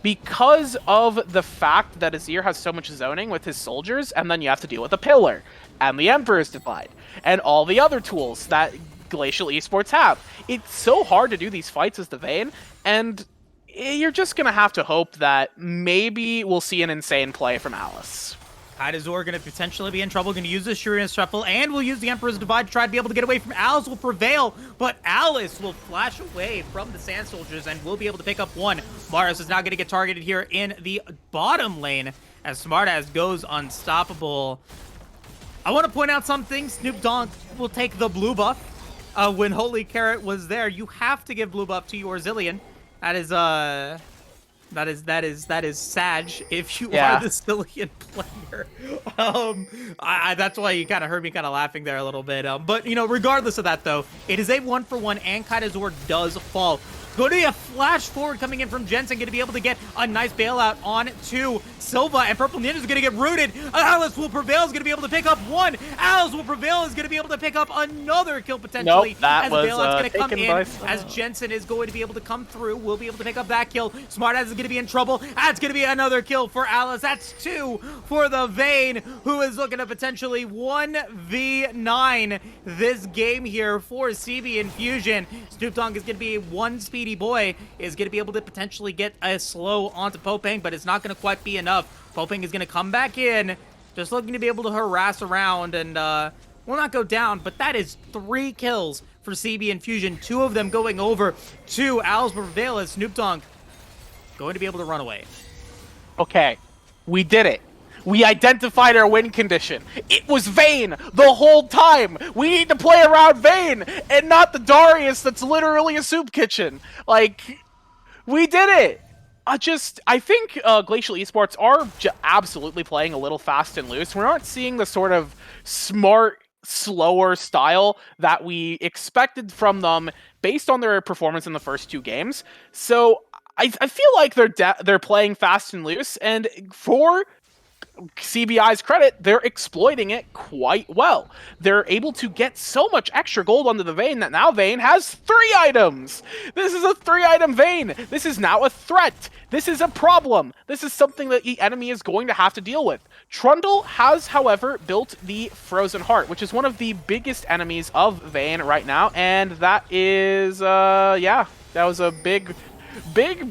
because of the fact that Azir has so much zoning with his soldiers, and then you have to deal with the Pillar, and the Emperor's Divide, and all the other tools that Glacial Esports have, it's so hard to do these fights as the Vayne, and you're just going to have to hope that maybe we'll see an insane play from Alice. Kaidazor going to potentially be in trouble, going to use the Shurima Shuffle, and will use the Emperor's Divide to try to be able to get away from Alice. Will prevail, but Alice will flash away from the Sand Soldiers and will be able to pick up 1. Marios is now going to get targeted here in the bottom lane as Smartass goes unstoppable. I want to point out something. Snoop Dogg will take the blue buff. When Holy Carrot was there, you have to give blue buff to your Zilean. That is Sag if you are the Zilean player. That's why you kind of heard me kind of laughing there a little bit. But you know, regardless of that though, it is a 1-for-1, and Kaidazor does fall. Going to be a flash forward coming in from Jensen, going to be able to get a nice bailout on to Silva, and Purple Ninja is going to get rooted. Alice Will Prevail is going to be able to pick up one. Alice Will Prevail is going to be able to pick up another kill potentially. Nope, that as was bailout's going to come in, by... as Jensen is going to be able to come through, will be able to pick up that kill. Smartass is going to be in trouble. That's going to be another kill for Alice. That's 2 for the Vayne, who is looking to potentially 1v9 this game here for CB Infusion. Snoop Dogg is going to be one speedy boy, is going to be able to potentially get a slow onto Popeng, but it's not going to quite be enough. Popeng is going to come back in, just looking to be able to harass around and will not go down, but that is 3 kills for CB Infusion, 2 of them going over to Alice Prevail as Snoop Dogg going to be able to run away. Okay, we did it. We identified our win condition. It was Vayne the whole time. We need to play around Vayne and not the Darius that's literally a soup kitchen. Like, we did it. I think Glacial Esports are absolutely playing a little fast and loose. We're not seeing the sort of smart, slower style that we expected from them based on their performance in the first 2 games. So I feel like they're playing fast and loose, and for CBI's credit, they're exploiting it quite well. They're able to get so much extra gold onto the Vayne that now Vayne has 3 items! This is a 3-item Vayne! This is now a threat! This is a problem! This is something that the enemy is going to have to deal with. Trundle has, however, built the Frozen Heart, which is one of the biggest enemies of Vayne right now, and that is, yeah, that was a big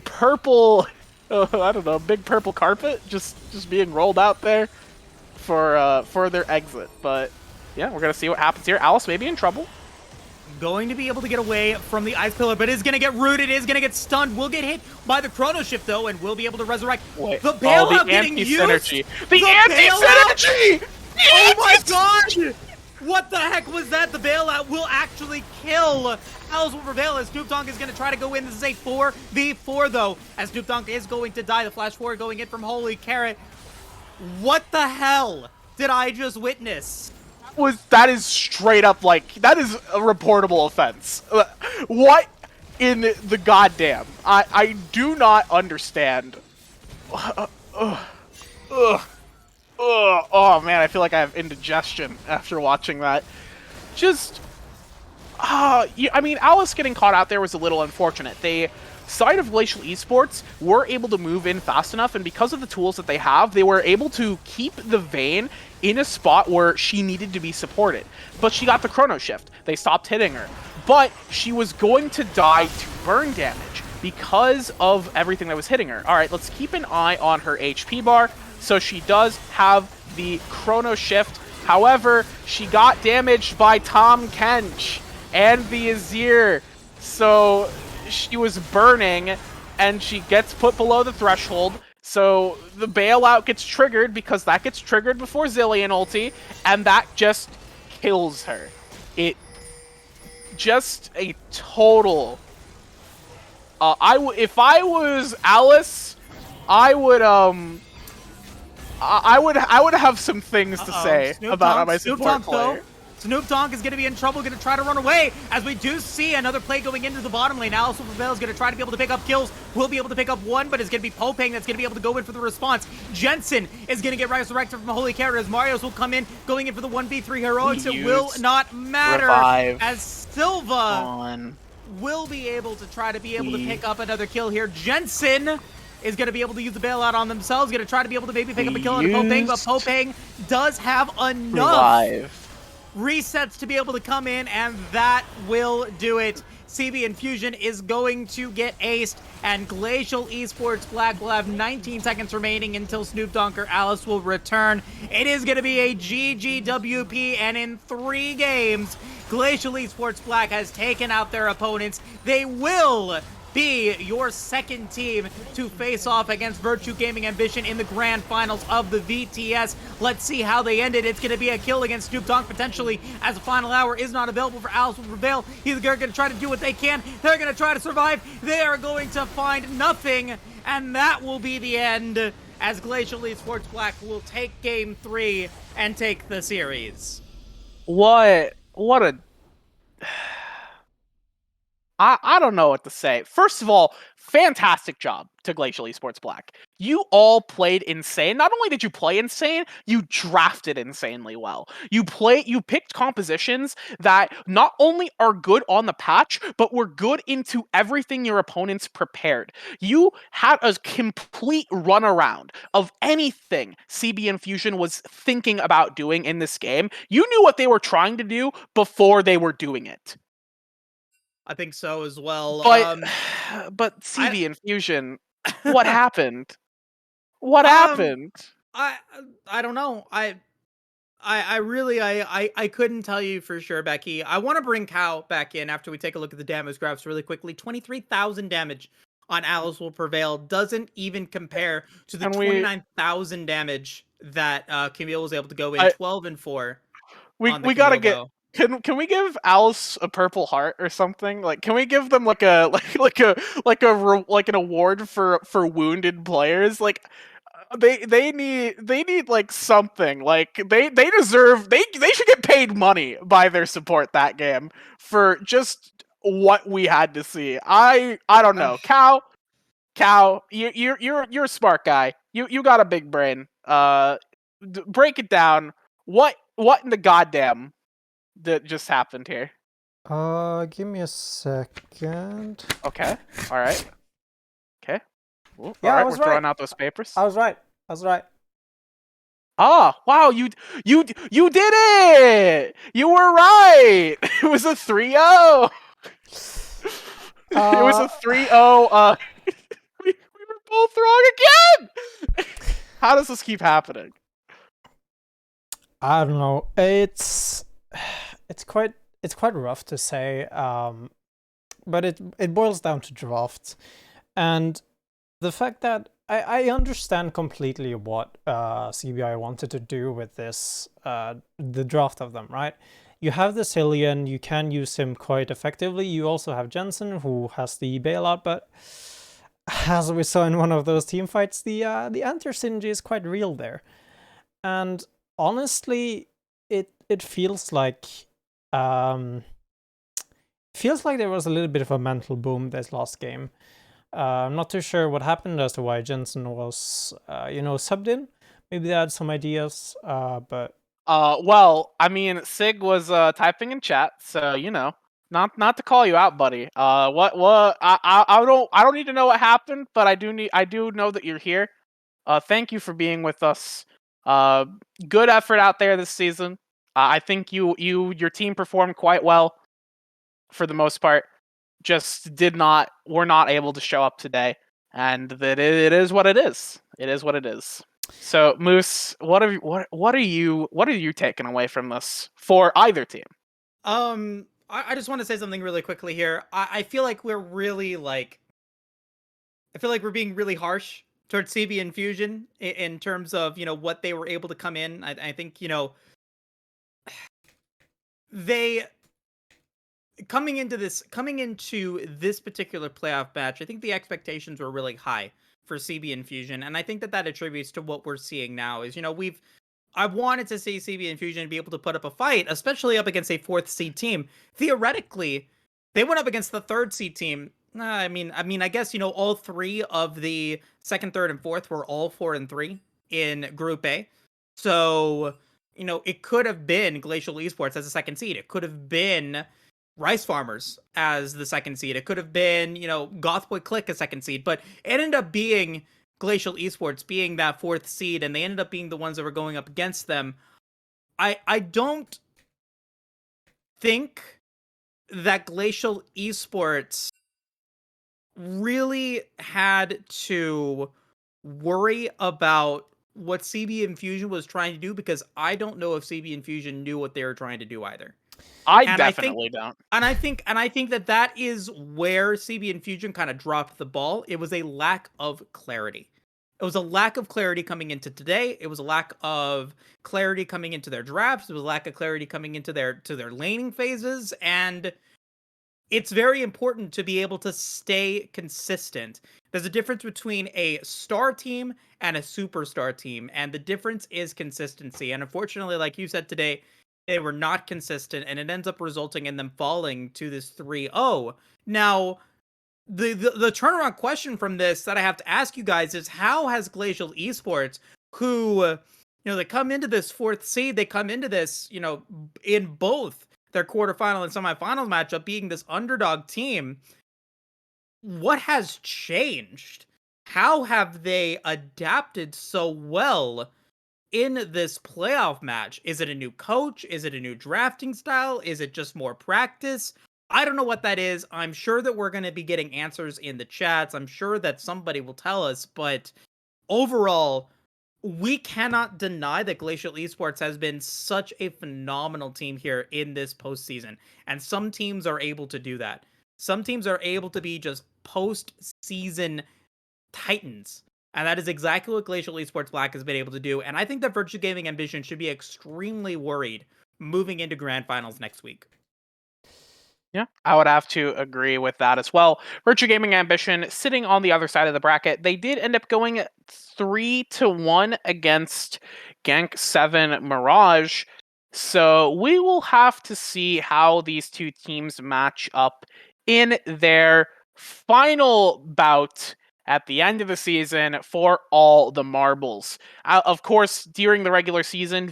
purple... I don't know, big purple carpet just being rolled out there for their exit. But yeah, we're gonna see what happens here. Alice may be in trouble. Going to be able to get away from the Ice Pillar, but is going to get rooted, is going to get stunned, will get hit by the Chrono Shift though, and will be able to resurrect. Wait, the bailout getting used! The anti-synergy! Oh my god! What the heck was that? The bailout will actually kill. Alice Will Prevail as Snoop Dogg is going to try to go in. This is a 4v4 though, as Snoop Dogg is going to die. The flash forward going in from Holy Carrot. What the hell did I just witness? That is straight up, like, that is a reportable offense. What in the goddamn? I do not understand. Oh man, I feel like I have indigestion after watching that. Just, I mean, Alice getting caught out there was a little unfortunate. The side of Glacial Esports were able to move in fast enough, and because of the tools that they have, they were able to keep the Vayne in a spot where she needed to be supported. But she got the Chrono Shift. They stopped hitting her. But she was going to die to burn damage because of everything that was hitting her. All right, let's keep an eye on her HP bar. So she does have the Chrono Shift. However, she got damaged by Tom Kench and the Azir. So she was burning, and she gets put below the threshold. So the bailout gets triggered because that gets triggered before Zillion ulti, and that just kills her. It just a total. If I was Alice, I would have some things to say about my support player. Snoop Dogg is going to be in trouble, going to try to run away, as we do see another play going into the bottom lane. Alice Will Prevail is going to try to be able to pick up kills. Will be able to pick up one, but it's going to be Popeng that's going to be able to go in for the response. Jensen is going to get resurrected from Holy Carrot, as Marios will come in, going in for the 1v3 heroics. It will not matter, as Silva will be able to try to pick up another kill here. Jensen is going to be able to use the bailout on themselves, going to try to be able to maybe pick up a kill on Popeng, but Popeng does have enough resets to be able to come in, and that will do it. CB Infusion is going to get aced, and Glacial Esports Black will have 19 seconds remaining until Snoop Dogg or Alice will return. It is going to be a GGWP, and in 3 games, Glacial Esports Black has taken out their opponents. They will be your second team to face off against Virtue Gaming Ambition in the grand finals of the VTS. Let's see how they ended. It's going to be a kill against Snoop Dogg potentially, as the final hour is not available for Alice Will Prevail. They're going to try to do what they can. They're going to try to survive. They are going to find nothing, and that will be the end, as Glacial Esports Black will take game 3 and take the series. What a... I don't know what to say. First of all, fantastic job to Glacial Esports Black. You all played insane. Not only did you play insane, you drafted insanely well. You picked compositions that not only are good on the patch, but were good into everything your opponents prepared. You had a complete runaround of anything CB Infusion was thinking about doing in this game. You knew what they were trying to do before they were doing it. I think so as well. But but I CB Infusion, what happened? What um happened? I I don't know. I really I couldn't tell you for sure, Becky. I want to bring Cow back in after we take a look at the damage graphs really quickly. 23,000 damage on Alice Will Prevail doesn't even compare to the Can we 29,000 damage that Camille was able to go in. I 12 and 4 we on the we gotta Camille get bow. can we give Alice a purple heart or something? Like, can we give them like a like an award for wounded players? Like, they need like something. Like they deserve they should get paid money by their support that game for just what we had to see. I don't know. Cow, you're a smart guy. You got a big brain. Break it down. What in the goddamn that just happened here? Give me a second. Okay. All right. Okay. Ooh, Yeah, all I right. was We're throwing right. out those papers. I was right. I was right. Ah, wow, you did it! You were right! It was a 3-0! It was a 3-0, we were both wrong again! How does this keep happening? I don't know. It's quite rough to say. But it boils down to drafts, and the fact that I understand completely what CBI wanted to do with this the draft of them, right? You have the Cillian, you can use him quite effectively. You also have Jensen, who has the bailout, but as we saw in one of those team fights, the anti-synergy is quite real there. And honestly, it feels like there was a little bit of a mental boom this last game. I'm not too sure what happened as to why Jensen was, subbed in. Maybe they had some ideas, but Well, I mean, Sig was typing in chat, so not to call you out, buddy. What? I don't need to know what happened, but I do know that you're here. Thank you for being with us. Good effort out there this season. I think your team performed quite well for the most part. Just were not able to show up today, and that it is what it is. It is what it is. So Moose, what are you taking away from this for either team? I just want to say something really quickly here. I feel like we're really I feel like we're being really harsh towards CB Infusion in terms of what they were able to come in. I think they coming into this particular playoff match. I think the expectations were really high for CB Infusion, and I think that attributes to what we're seeing now. Is I wanted to see CB Infusion be able to put up a fight, especially up against a 4th seed team. Theoretically, they went up against the 3rd seed team. I mean, I guess all 3 of the 2nd, 3rd, and 4th were all 4 and 3 in Group A. So it could have been Glacial Esports as a 2nd seed. It could have been Rice Farmers as the 2nd seed. It could have been Gothboy Click a 2nd seed, but it ended up being Glacial Esports being that 4th seed, and they ended up being the ones that were going up against them. I don't think that Glacial Esports really had to worry about what CB Infusion was trying to do, because I don't know if CB Infusion knew what they were trying to do either. I And definitely don't. And I think that is where CB Infusion kind of dropped the ball. It was a lack of clarity. It was a lack of clarity coming into today. It was a lack of clarity coming into their drafts. It was a lack of clarity coming into their laning phases. And it's very important to be able to stay consistent. There's a difference between a star team and a superstar team, and the difference is consistency. And unfortunately, like you said today, They were not consistent, and it ends up resulting in them falling to this 3-0. Now, the turnaround question from this that I have to ask you guys is, how has Glacial Esports, who, they come into this fourth seed, they come into this, in both their quarterfinal and semifinals matchup being this underdog team, what has changed? How have they adapted so well in this playoff match? Is it a new coach? Is it a new drafting style? Is it just more practice? I don't know what that is. I'm sure that we're going to be getting answers in the chats. I'm sure that somebody will tell us, but overall, we cannot deny that Glacial Esports has been such a phenomenal team here in this postseason. And some teams are able to do that. Some teams are able to be just postseason titans. And that is exactly what Glacial Esports Black has been able to do. And I think that Virtue Gaming Ambition should be extremely worried moving into Grand Finals next week. Yeah, I would have to agree with that as well. Virtue Gaming Ambition sitting on the other side of the bracket. They did end up going 3-1 against Gank 7 Mirage. So we will have to see how these two teams match up in their final bout at the end of the season for all the marbles. Of course, during the regular season,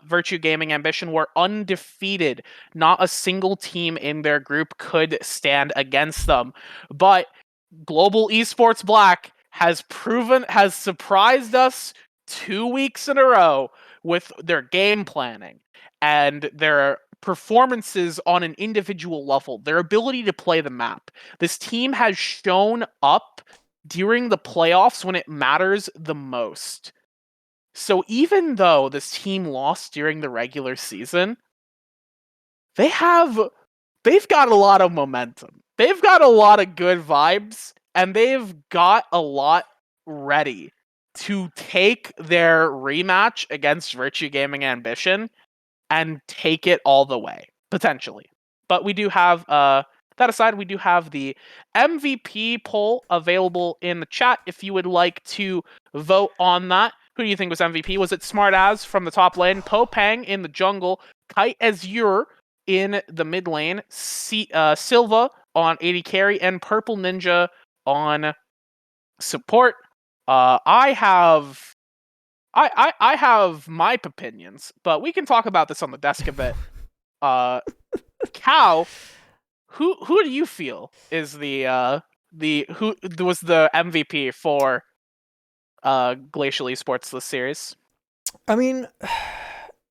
Virtue Gaming Ambition were undefeated. Not a single team in their group could stand against them. But Global Esports Black has surprised us 2 weeks in a row with their game planning and their performances on an individual level, their ability to play the map. This team has shown up during the playoffs when it matters the most. So even though this team lost during the regular season, they've got a lot of momentum. They've got a lot of good vibes, and they've got a lot ready to take their rematch against Virtue Gaming Ambition and take it all the way, potentially. But we do have, that aside, we do have the MVP poll available in the chat if you would like to vote on that. Who do you think was MVP? Was it Smartaz from the top lane, Popang in the jungle, Kite Azure in the mid lane, Silva on AD carry, and Purple Ninja on support? I have my opinions, but we can talk about this on the desk a bit. Cow, who do you feel is who was the MVP for Glacial Esports this series? I mean,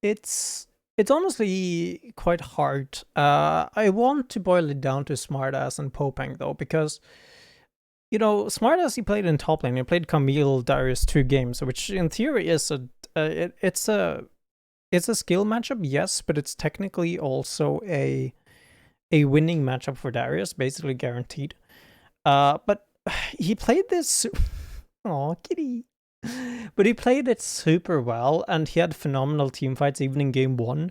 it's honestly quite hard. I want to boil it down to Smartass and Popang though, because Smartass, he played in top lane. He played Camille Darius 2 games, which in theory is it's a skill matchup, yes, but it's technically also a winning matchup for Darius, basically guaranteed. But he played this. Oh, kitty. But he played it super well, and he had phenomenal team fights even in game 1.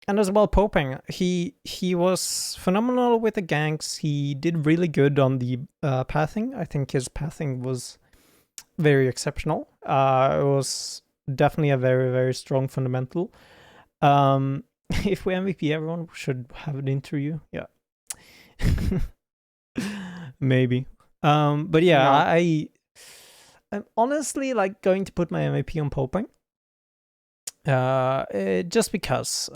And as well, Popang, he was phenomenal with the ganks. He did really good on the pathing. I think his pathing was very exceptional. It was definitely a very, very strong fundamental. If we MVP, everyone should have an interview. Yeah. Maybe. But yeah, no. I'm honestly going to put my MVP on Popang. Just because,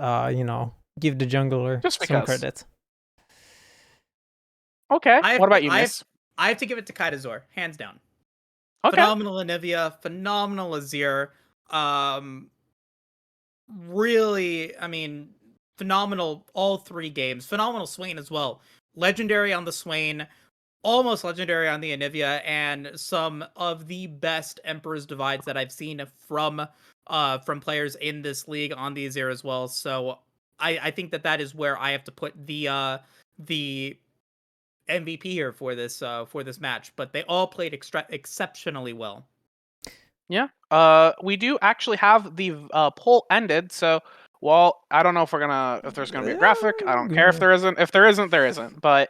give the jungler some credit. Okay. What about you, Miss? I have to give it to Kaitazor, hands down. Okay. Phenomenal Anivia, phenomenal Azir. Really, phenomenal all 3 games. Phenomenal Swain as well. Legendary on the Swain, almost legendary on the Anivia, and some of the best Emperor's Divides that I've seen from players in this league on the Azir as well. So I think that is where I have to put the MVP here for this match. But they all played exceptionally well. Yeah. We do actually have the poll ended. So, I don't know if there's gonna be a graphic. I don't care if there isn't. If there isn't, there isn't. But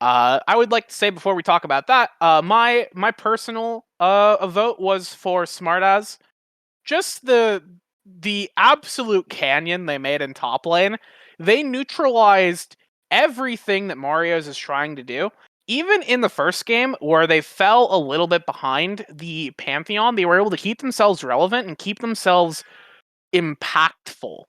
I would like to say before we talk about that, my personal vote was for Smartaz. Just the the absolute canyon they made in top lane, they neutralized everything that Mario's is trying to do. Even in the first game, where they fell a little bit behind the Pantheon, they were able to keep themselves relevant and keep themselves impactful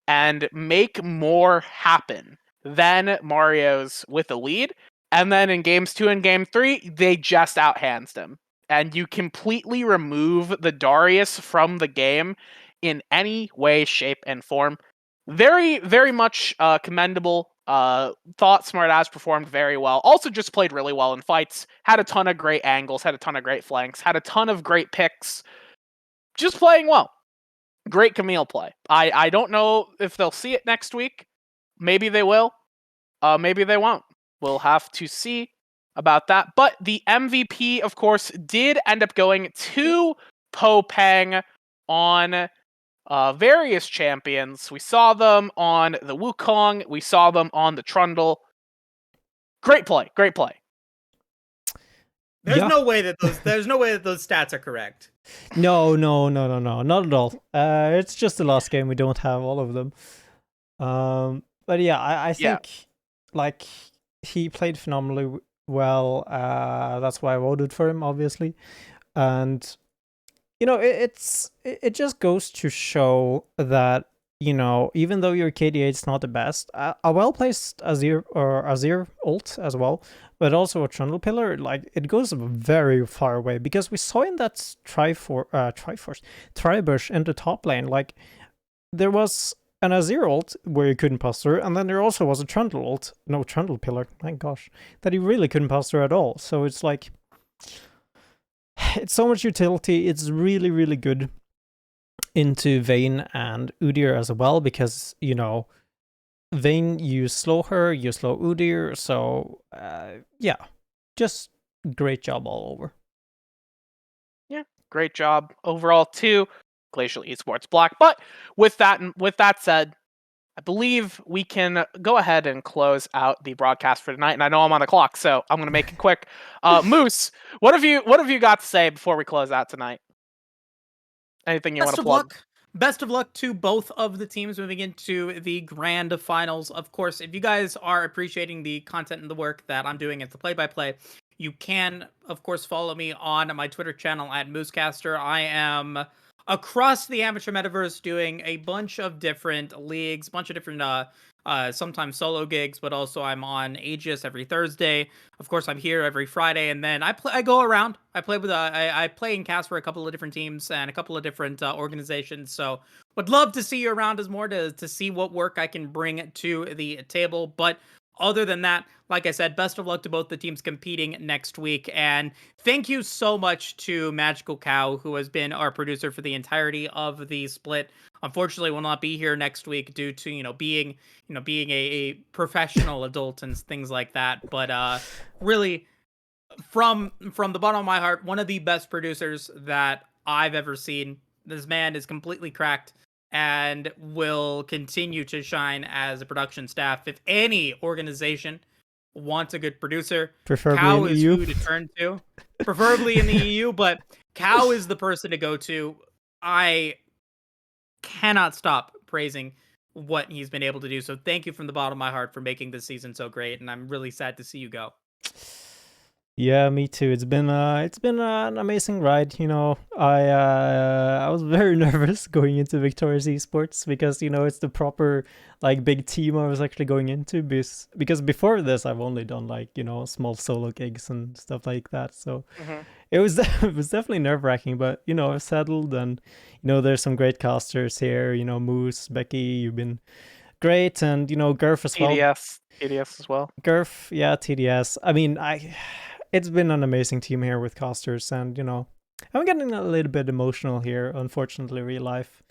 and make more happen than Mario's with a lead. And then in games 2 and game 3, they just outhands them. And you completely remove the Darius from the game in any way, shape, and form. Very, very much commendable. Thought Smartass performed very well. Also just played really well in fights. Had a ton of great angles, had a ton of great flanks, had a ton of great picks. Just playing well. Great Camille play. I don't know if they'll see it next week. Maybe they will. Maybe they won't. We'll have to see about that. But the MVP, of course, did end up going to Popang on various champions. We saw them on the Wukong. We saw them on the Trundle. Great play. Great play. There's Yeah. no way that those stats are correct. No, not at all. It's just the last game. We don't have all of them. But yeah, I think like he played phenomenally well. That's why I voted for him, obviously. And you know, it just goes to show that, you know, even though your KDA is not the best, a well-placed Azir ult as well, but also a Trundle Pillar, like, it goes very far away, because we saw in that Tribush in the top lane, like, there was an Azir ult where you couldn't pass through, and then there also was a Trundle ult, no, Trundle Pillar, my gosh, that he really couldn't pass through at all. So it's like, it's so much utility. It's really, really good into Vayne and Udyr as well, because, you know, Vayne, you slow her, you slow Udyr, so yeah, just great job all over. Yeah, great job overall too. Glacial Esports Black. But with that said, I believe we can go ahead and close out the broadcast for tonight. And I know I'm on the clock, so I'm going to make it quick. Moose, what have you got to say before we close out tonight? Anything you want to plug? Best of luck to both of the teams moving into the grand finals. Of course, if you guys are appreciating the content and the work that I'm doing as the play-by-play, you can, of course, follow me on my Twitter channel at Moosecaster. I am across the amateur metaverse doing a bunch of different leagues, bunch of different sometimes solo gigs, but also I'm on Aegis every Thursday. Of course, I'm here every Friday, and then I go around. I play with I play and cast for a couple of different teams and a couple of different organizations. So would love to see you around as more to see what work I can bring to the table. But other than that, like I said, best of luck to both the teams competing next week. And thank you so much to Magical Cow, who has been our producer for the entirety of the split. Unfortunately, will not be here next week due to, being a professional adult and things like that. But really, from the bottom of my heart, one of the best producers that I've ever seen. This man is completely cracked and will continue to shine as a production staff. If any organization wants a good producer, Preferably Cow in is EU. who to turn to. Preferably in the EU, but Cow is the person to go to. I cannot stop praising what he's been able to do. So thank you from the bottom of my heart for making this season so great, and I'm really sad to see you go. Yeah, me too. It's been an amazing ride. I was very nervous going into Victoris Esports because it's the proper like big team I was actually going into, because before this I've only done like small solo gigs and stuff like that. So it was it was definitely nerve-wracking, but I've settled, and there's some great casters here. Moose, Becky, you've been great, and Gurf as well. TDS as well. Gurf, yeah, TDS. I mean, it's been an amazing team here with casters, and I'm getting a little bit emotional here. Unfortunately, real life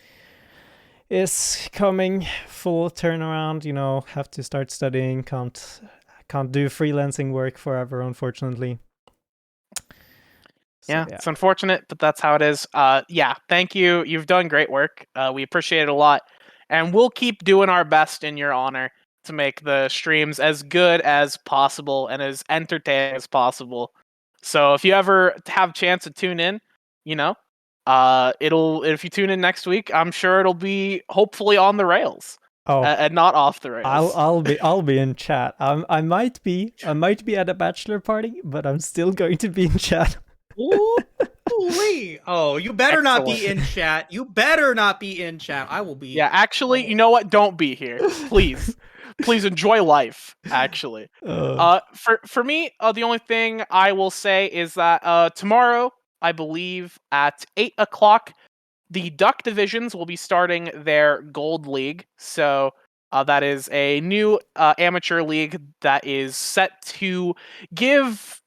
is coming full turnaround. Have to start studying. Can't do freelancing work forever, unfortunately. So, yeah, it's unfortunate, but that's how it is. Yeah, thank you. You've done great work. We appreciate it a lot, and we'll keep doing our best in your honor to make the streams as good as possible and as entertaining as possible. So if you ever have a chance to tune in, If you tune in next week, I'm sure it'll be hopefully on the rails. Oh, And not off the rails. I'll be in chat. I might be at a bachelor party, but I'm still going to be in chat. Ooh-wee. Oh, you better not be Excellent. in chat. You better not be in chat. I will be. Yeah, actually, you know what? Don't be here, please. Please enjoy life. Actually, for me, the only thing I will say is that tomorrow, I believe at 8 o'clock, the Duck divisions will be starting their Gold League. So that is a new amateur league that is set to give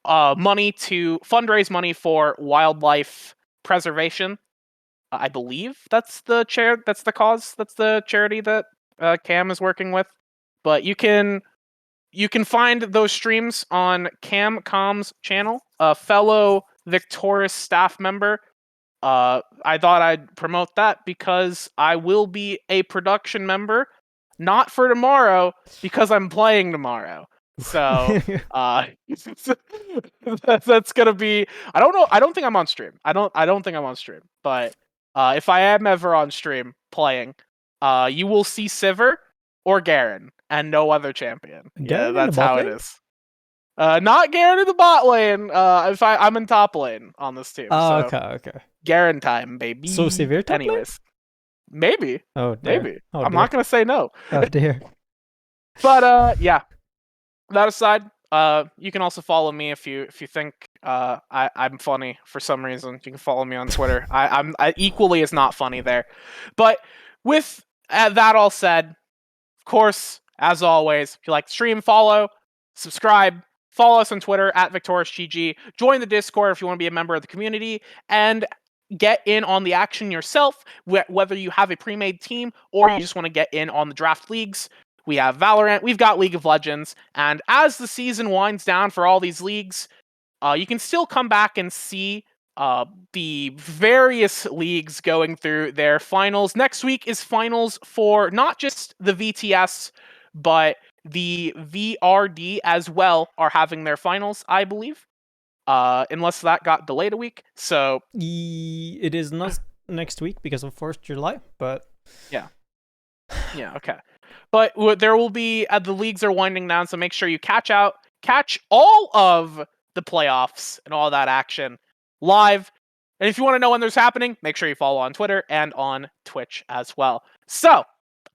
fundraise money for wildlife preservation. I believe that's the cause, that's the charity that Cam is working with. But you can find those streams on Camcom's channel. A fellow Victoris staff member. I thought I'd promote that because I will be a production member, not for tomorrow, because I'm playing tomorrow. So that's gonna be. I don't know. I don't think I'm on stream. I don't think I'm on stream. But if I am ever on stream playing, you will see Sivir or Garen and no other champion. Garen in that's the bot how lane? it is. Not Garen in the bot lane. I'm in top lane on this team. Oh, so okay. Garen time, baby. So Sivir top lane? Anyways, maybe. Oh dear. Maybe. Oh, I'm dear. not gonna say no. Oh dear. But yeah. That aside, you can also follow me if you think I'm funny for some reason. You can follow me on Twitter. I'm equally as not funny there. But with that all said, of course, as always, if you like the stream, follow, subscribe, follow us on Twitter at VictorisGG, join the Discord if you want to be a member of the community, and get in on the action yourself, whether you have a pre-made team or you just want to get in on the draft leagues. We have Valorant, we've got League of Legends, and as the season winds down for all these leagues, you can still come back and see the various leagues going through their finals. Next week is finals for not just the VTS, but the VRD as well are having their finals, I believe. Unless that got delayed a week. So It is not next week because of 4th July, but yeah, okay. But there will be the leagues are winding down, so make sure you catch all of the playoffs and all that action live. And if you want to know when there's happening, make sure you follow on Twitter and on Twitch as well. So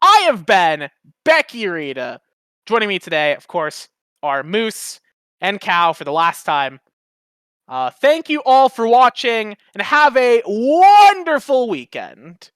I have been Becky Rita. Joining me today, of course, are Moose and Cow for the last time. Thank you all for watching, and have a wonderful weekend.